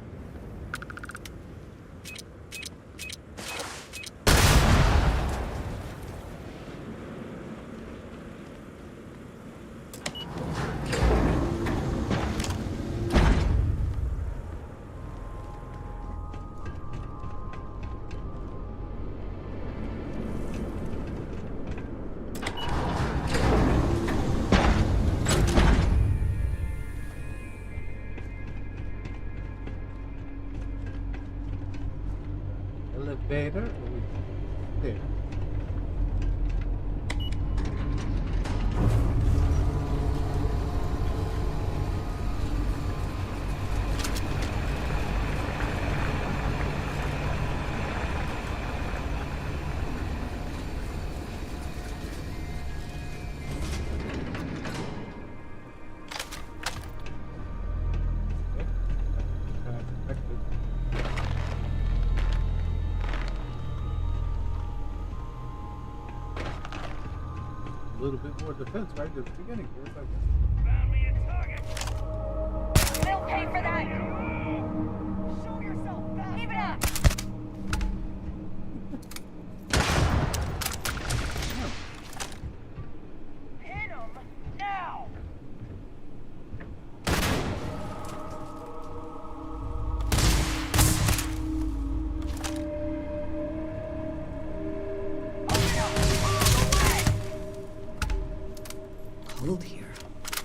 Elevator. There. A little bit more defense right at the beginning here. If I They'll pay for that! Show yourself! Keep it up! Hit him! Now! Cold here.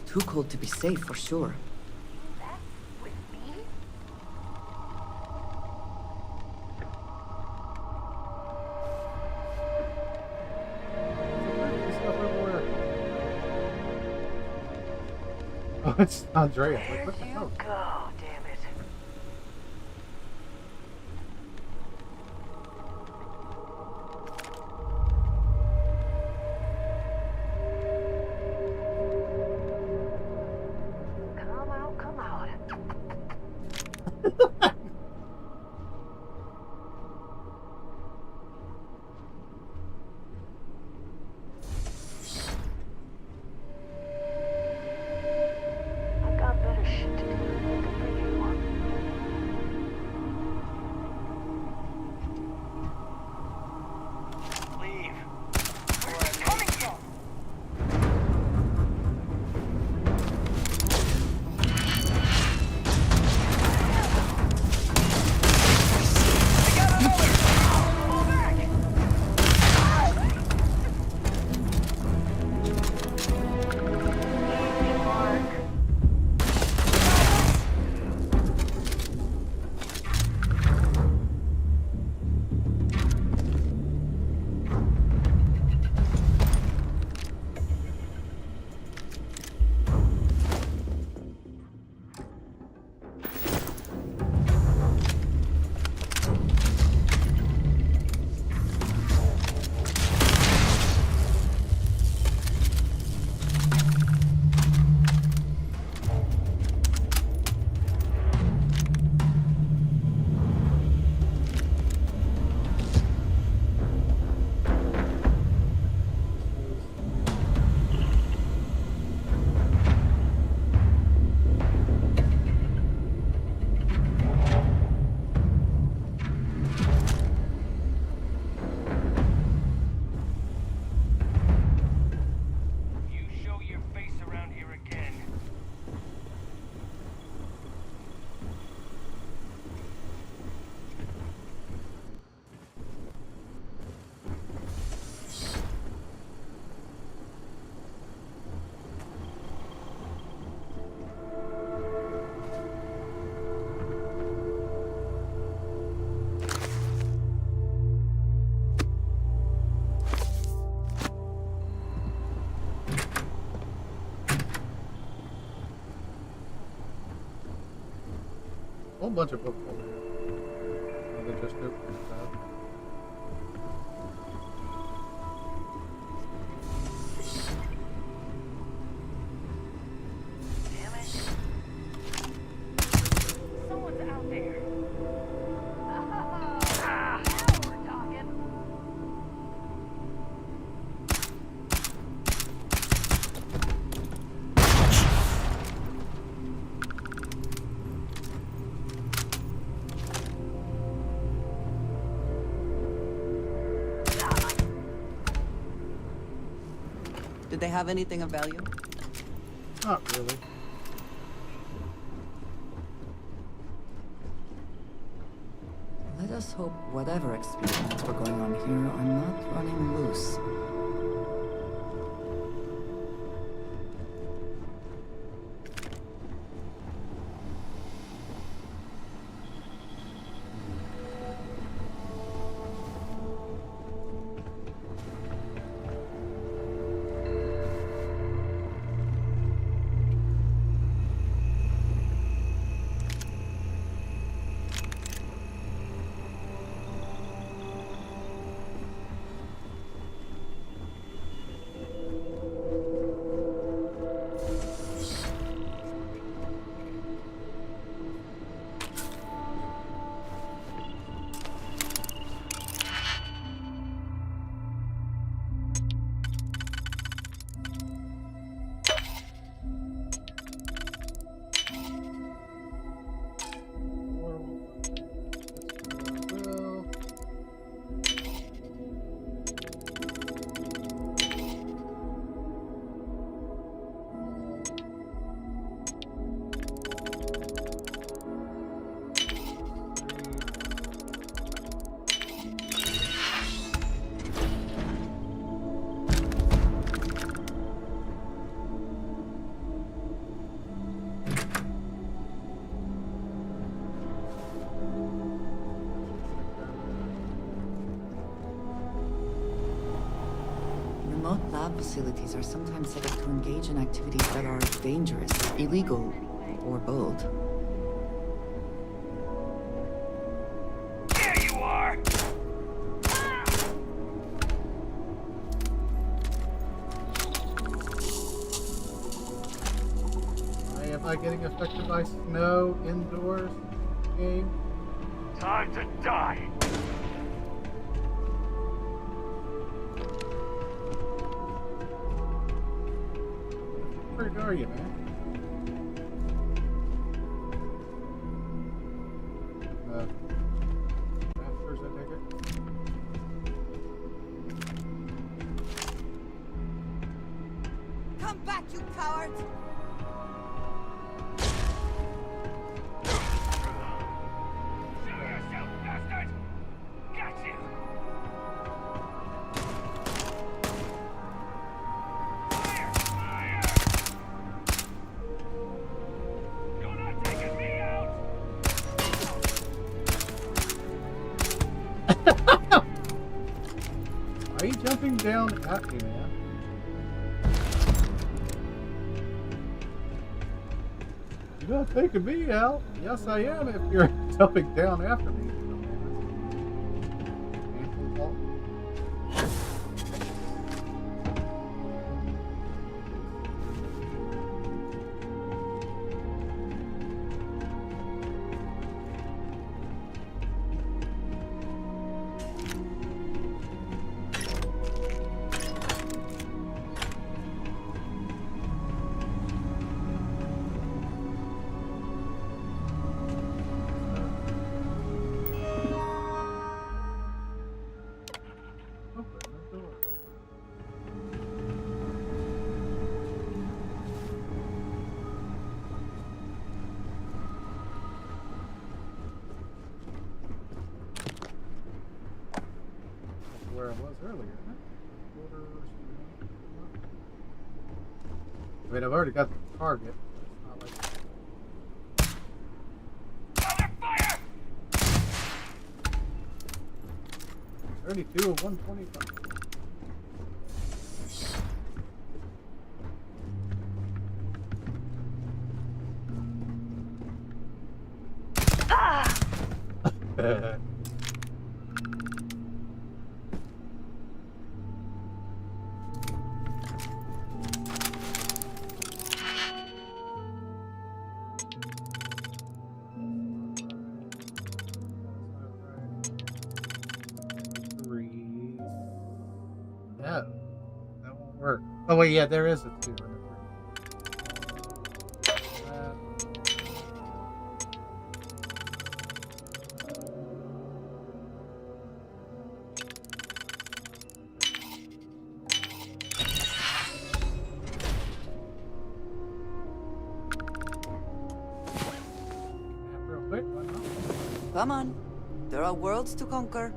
Too cold to be safe for sure. Oh, it's Andreas. There What the you hell? go, damn it. Come out, come out. I've got better shit to do than looking for you. Leave. Where's it coming from? Whole bunch of books over here. Oh, they just opened it up. Did they have anything of value? Not really. Let us hope whatever experiments were going on here are not running loose. Remote lab facilities are sometimes set up to engage in activities that are dangerous, illegal, or both. There you are! Am I getting affected by snow indoors game? Time to die! Where are you, man? Masters, I take it. Come back, you cowards! Show yourself, bastard! Got you! Fire! Fire! You're not taking me out! Why are you jumping down at me, man? You're not taking me out. Yes, I am if you're jumping down after me. Where I was earlier, I mean, I've already got the target. But it's not like... 32 of 125. No, that won't work. Oh wait, yeah, there is a 2 and a 3. Come on. There are worlds to conquer.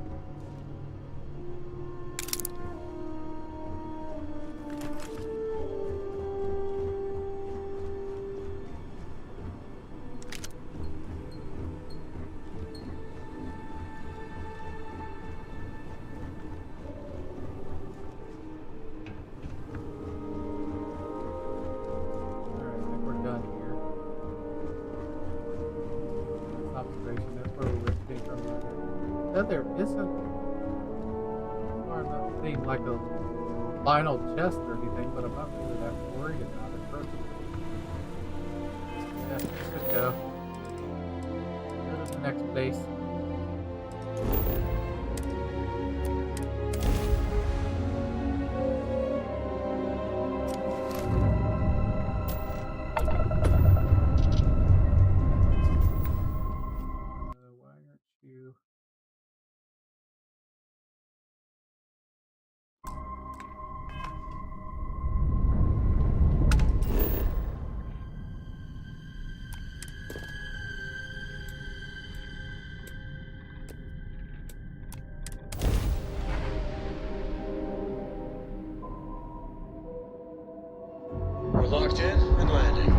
There isn't, or not seem like a final chest or anything, but I'm not really that worried about it personally. Yeah, let's just go. Go to the next base. Why aren't you? We're locked in and landing.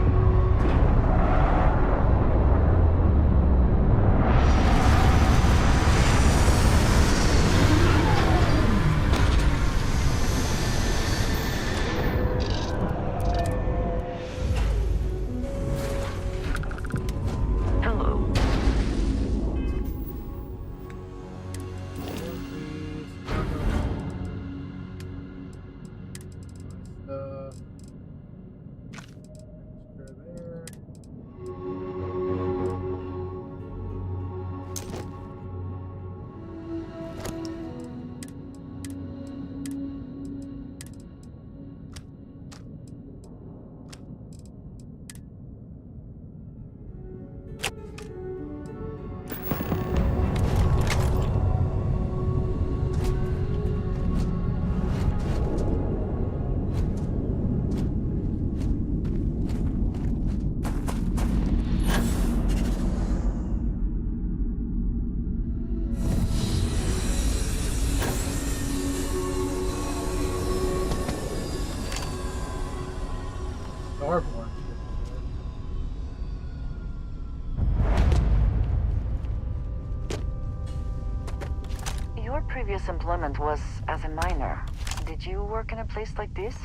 Your previous employment was as a miner. Did you work in a place like this?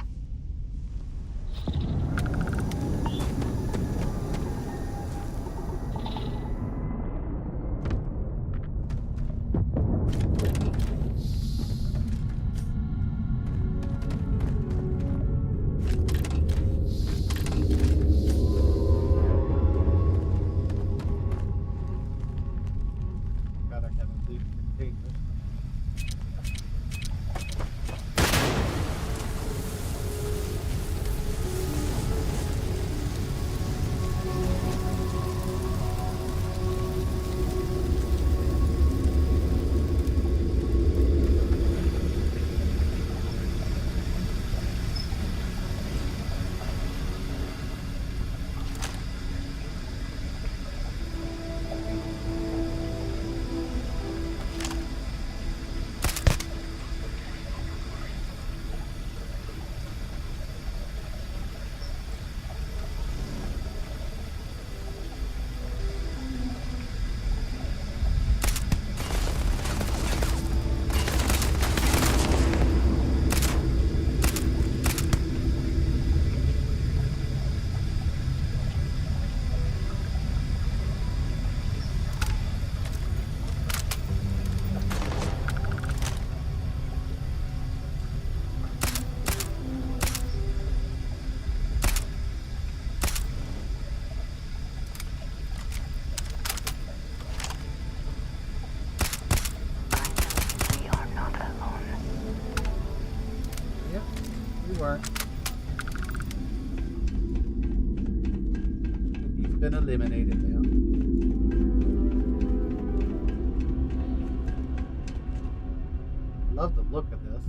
He's been eliminated now. Love the look of this.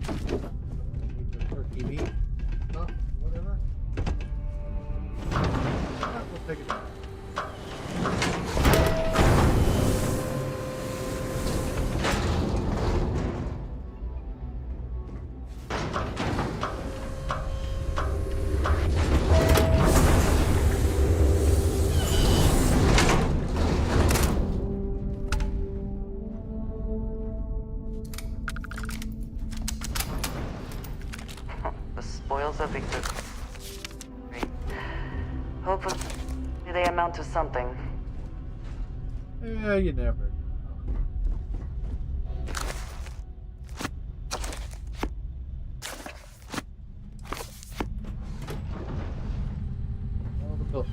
Need the turkey meat stuff, whatever. We'll take it down. The spoils of victory. Hopefully they amount to something. Yeah, you never know. All the books.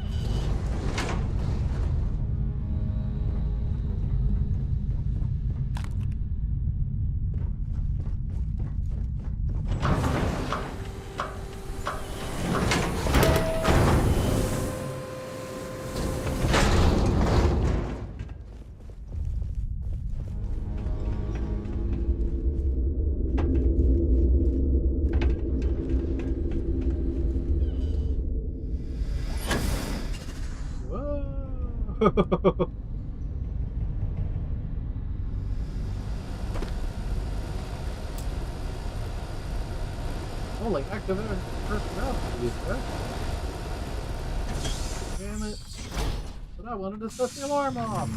Whoa! Only activated personnel for these guys. Damn it. But I wanted to set the alarm off.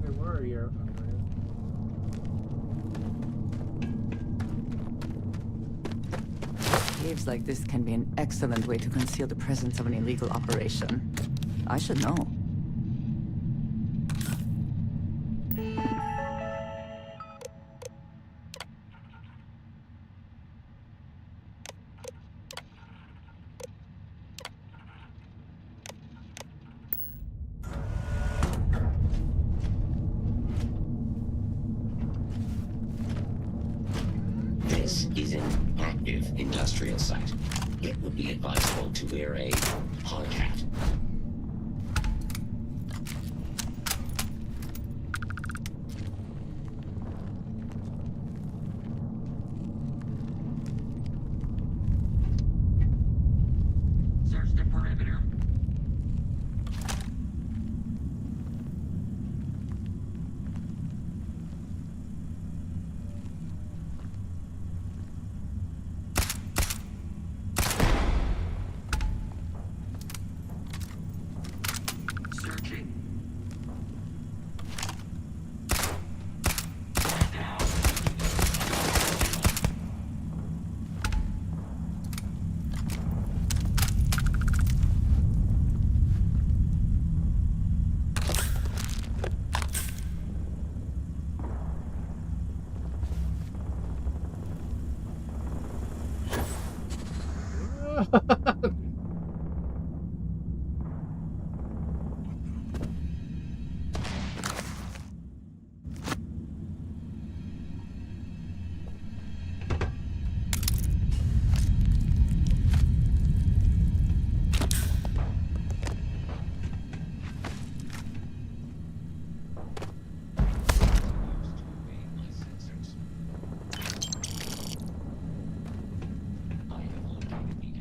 Say, where are you? Caves like this can be an excellent way to conceal the presence of an illegal operation. I should know. This is an active industrial site. It would be advisable to wear a hard hat. Search the perimeter. Searching.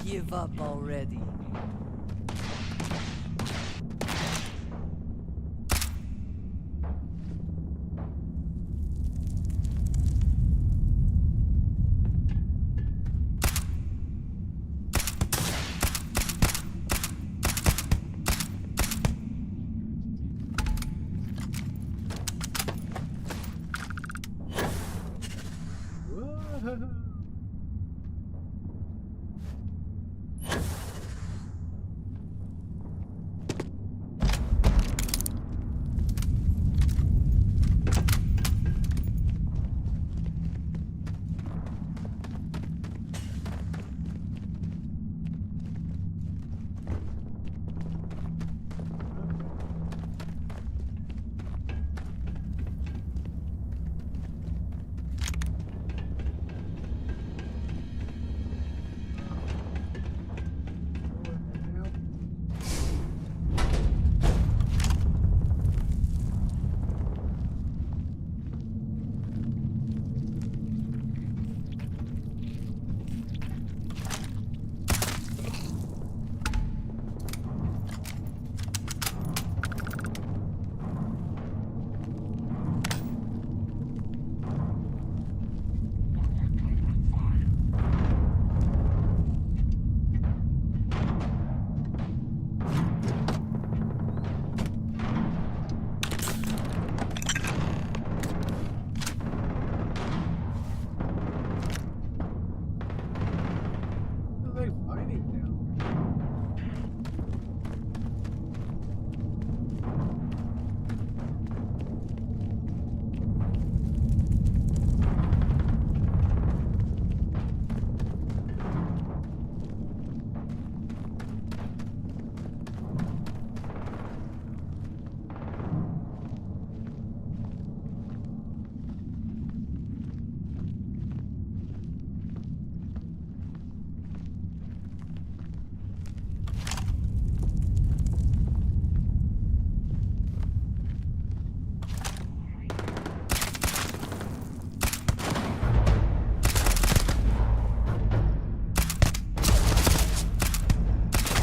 Give up already. Whoa.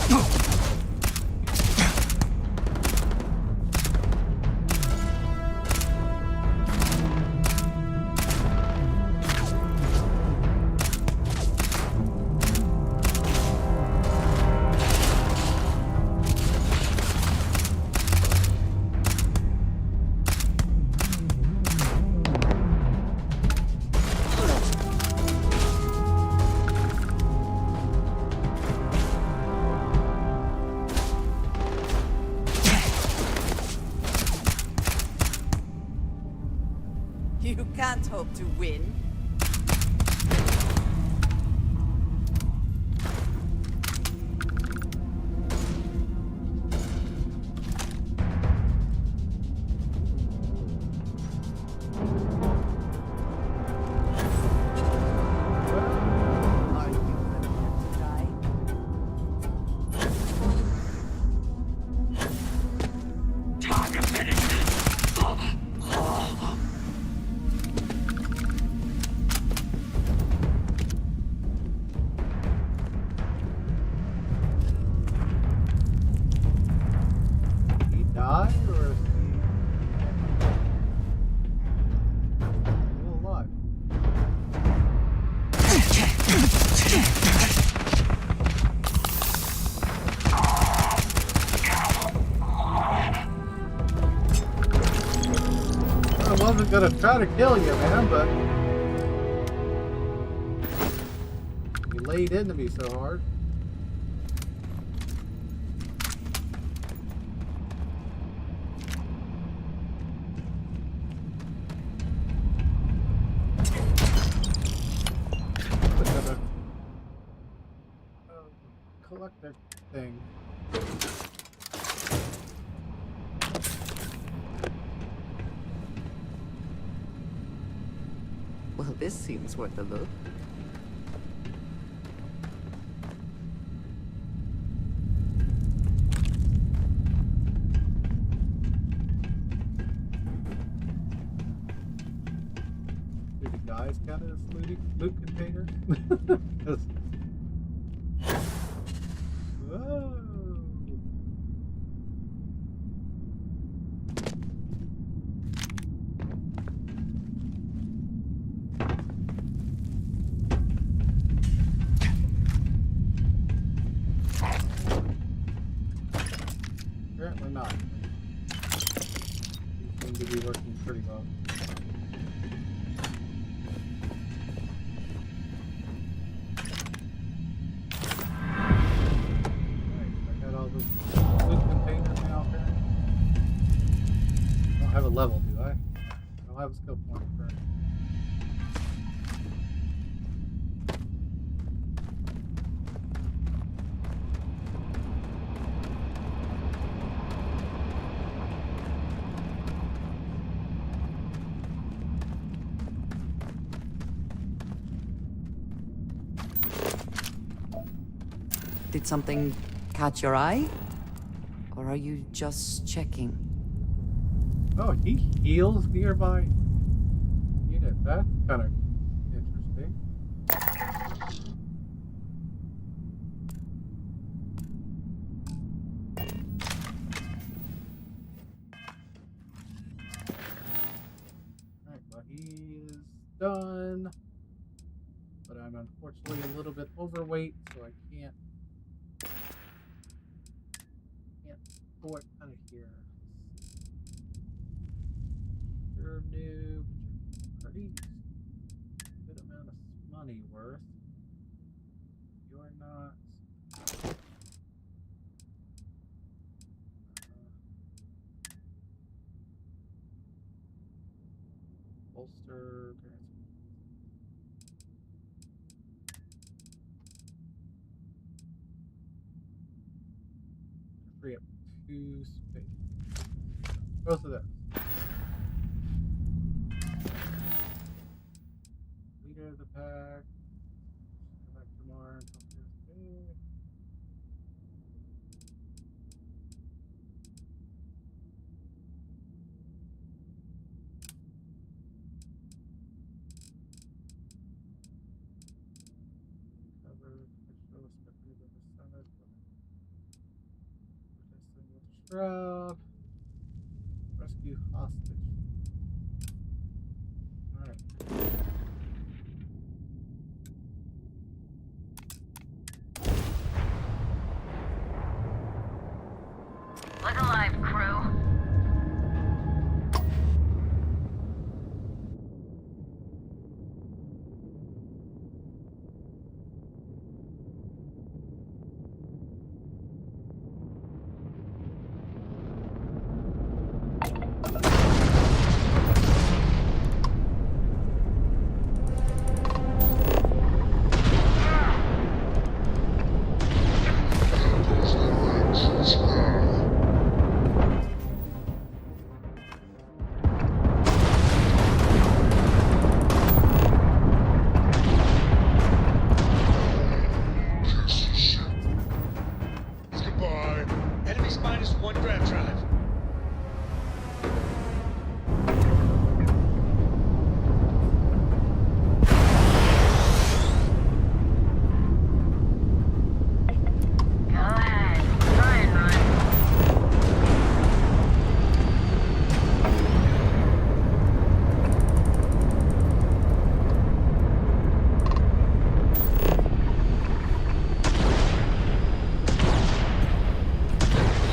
You can't hope to win. He die or is he still alive? I wasn't gonna try to kill you, man, but you laid into me so hard. Another collector thing. Well, this seems worth a look. Do the guys count as loot containers? 'Cause- Whoa. Apparently not. These seem to be working pretty well. I got all those loot containers now, apparently. I don't have a level, do I? I don't have a skill point for it. Did something catch your eye? Or are you just checking? Oh, he heals nearby unit. That's kind of interesting. Alright, well, he is done. But I'm unfortunately a little bit overweight, so I can't pull it out of here. You're new, but you're pretty good amount of money worth. You're not. Bolster. Free up 2 space. Both of those. Leader of the pack. Go back to Mars. Okay. Cover. Control. Spectator of the Summit. Road. Rescue hostage. Alright. Look alive, crew. Goodbye. Enemies -1 grab drive. Go ahead. Try and run.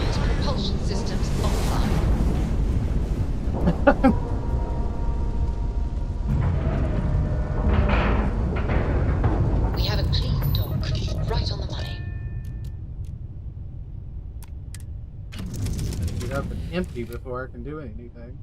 These propulsion systems offline. We have a clean dock, right on the money. Get up and empty before I can do anything.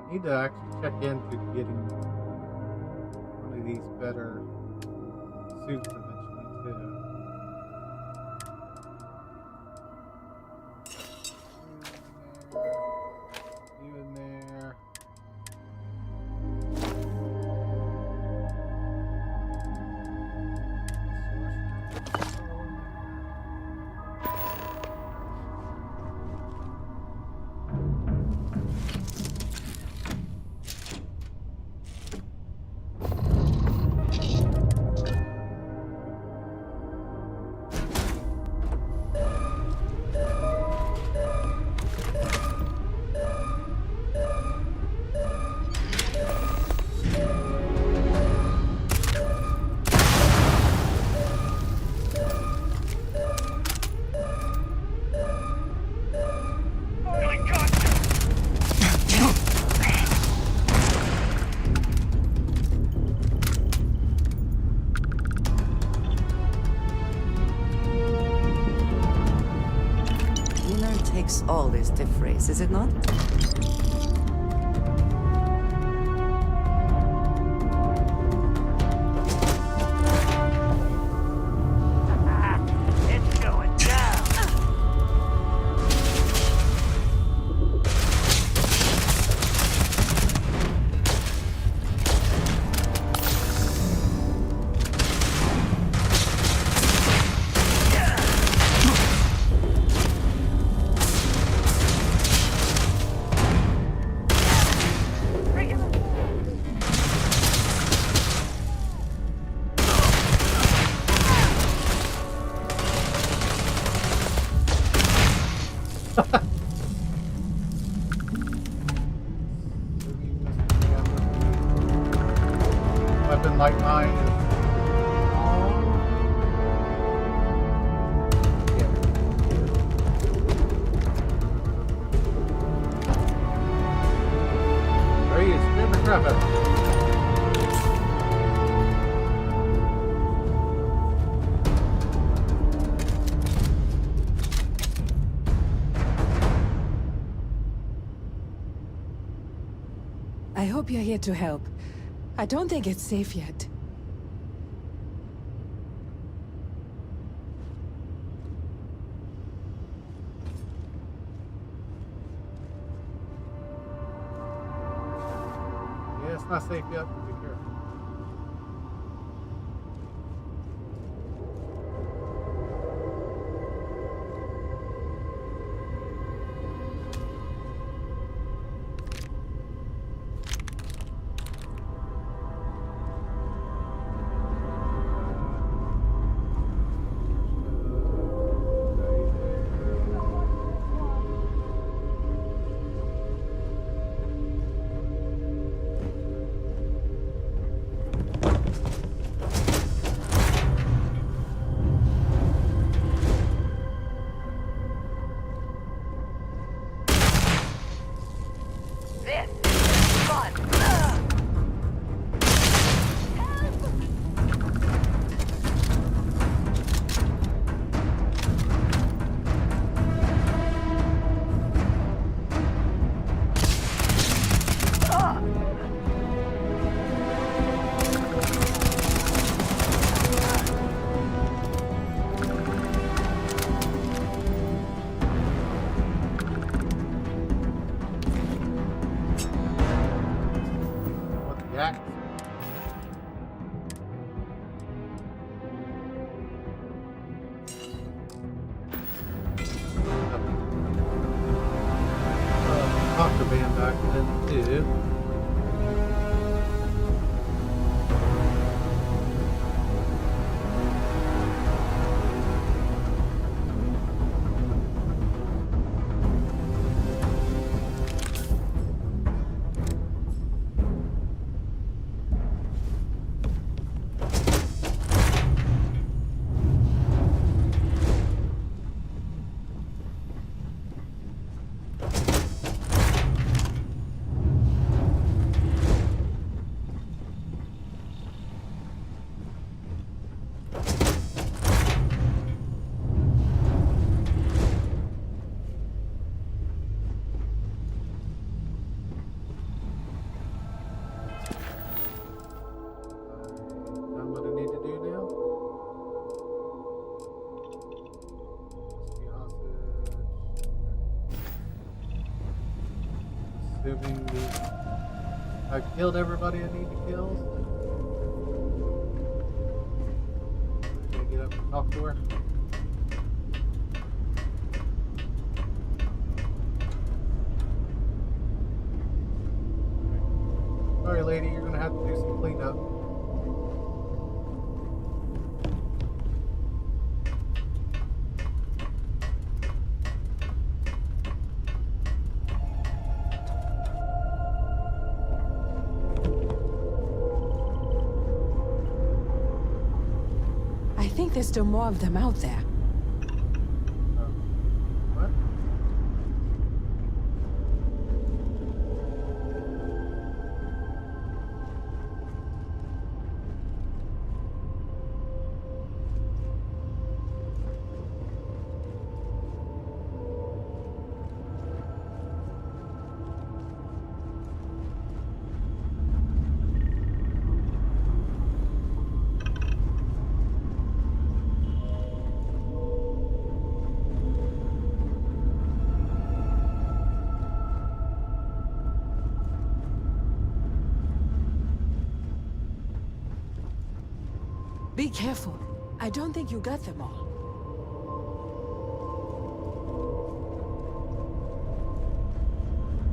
I need to actually check into getting one of these better suits eventually too. You in there. Dinner takes all this to phrase, is it not? It's going down. Weapon like mine is ready to scare the crap out of me. I hope you're here to help. I don't think it's safe yet. Yeah, it's not safe yet. Be careful. back then too. I killed everybody I need to kill. I gotta get up and talk to her. Sorry, lady, you're gonna have to do some cleanup. I think there's still more of them out there. What? Be careful. I don't think you got them all.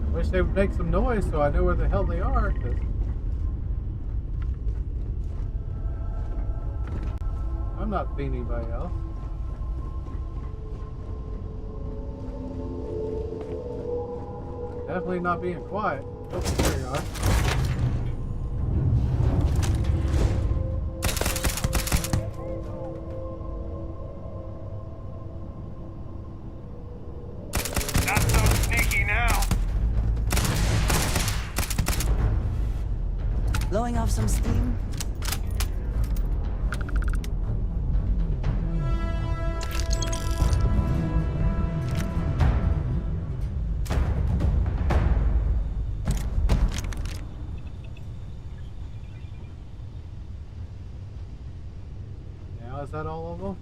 I wish they would make some noise so I know where the hell they are, 'cause I'm not seeing anybody else. Definitely not being quiet. Oh, there you are. Blowing off some steam? Now is that all of them?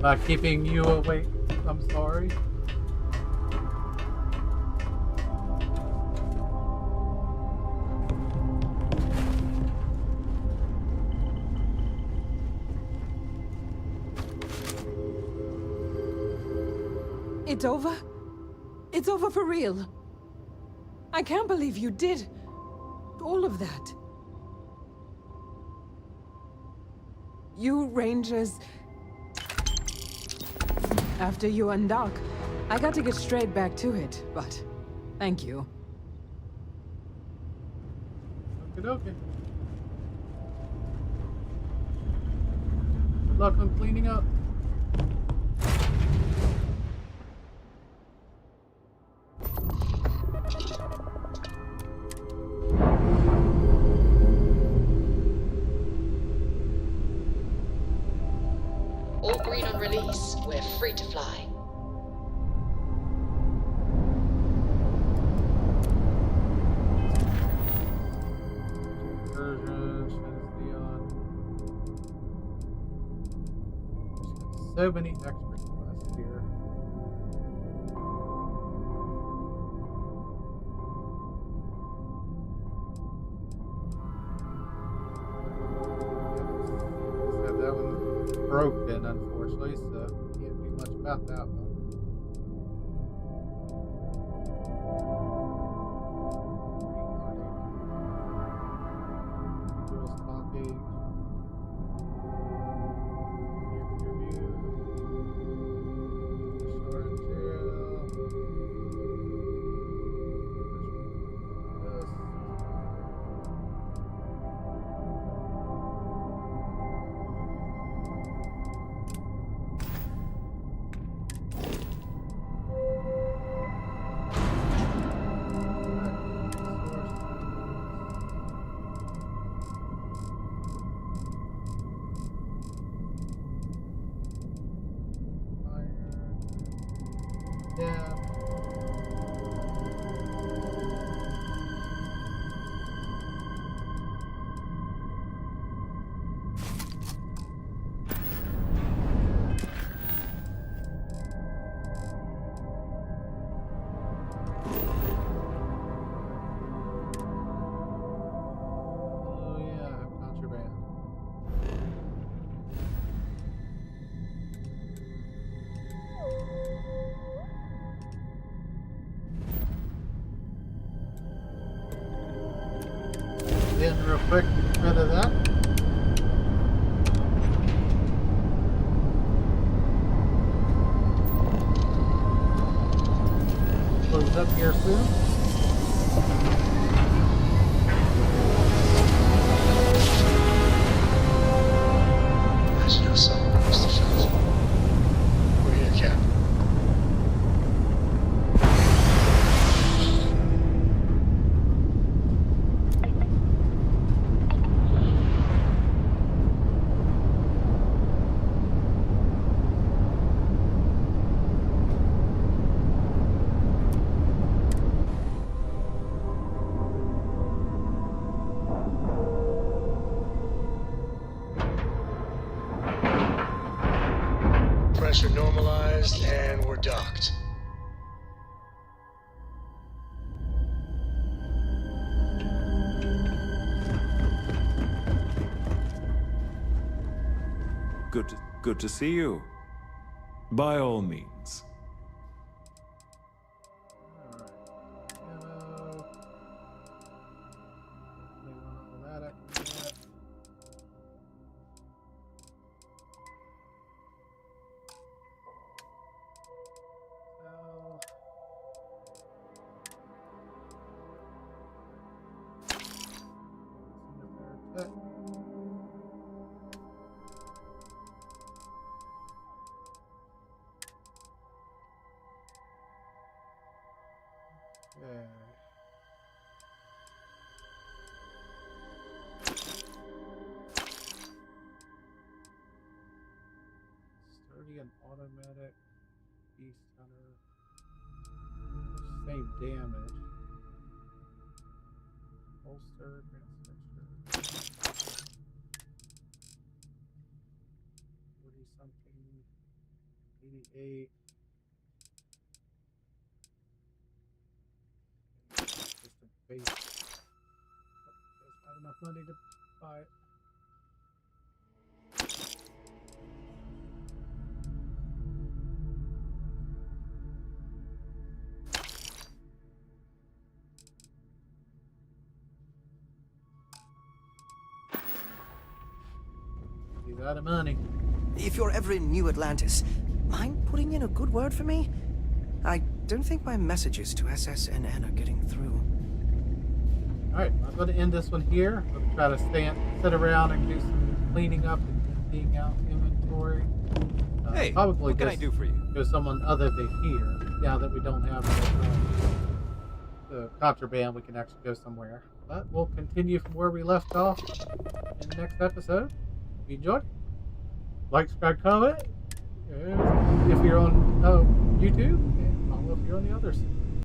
Not keeping you awake. I'm sorry. It's over? It's over for real. I can't believe you did all of that. You Rangers... After you undock, I got to get straight back to it, but thank you. Okie dokie. Good luck on cleaning up. All green on release. We're free to fly. so many extra quests here. Said that one's broken, unfortunately, so can't do much about that one. Girls talking. Yeah. Oh yeah, contraband. In real quick, get rid of that. Close up here soon. There's no sign of Mr. Schultz. We're here, Cap. Pressure normalized, and we're docked. Good to see you. By all means. Sturdy and automatic beast hunter. Same damage. Holster, transfixture. 40 something. 88. Just a base. There's not enough money to buy it. He's out of money. If you're ever in New Atlantis, mind putting in a good word for me? I don't think my messages to SSNN are getting through. Alright, I'm going to end this one here. I'm going to try to sit around and do some cleaning up and emptying out inventory. Hey, probably what can I do for you? Go someone other than here. Now that we don't have the contraband, we can actually go somewhere. But we'll continue from where we left off in the next episode. If you enjoyed, like, subscribe, comment. And if you're on YouTube, and follow if you're on the others.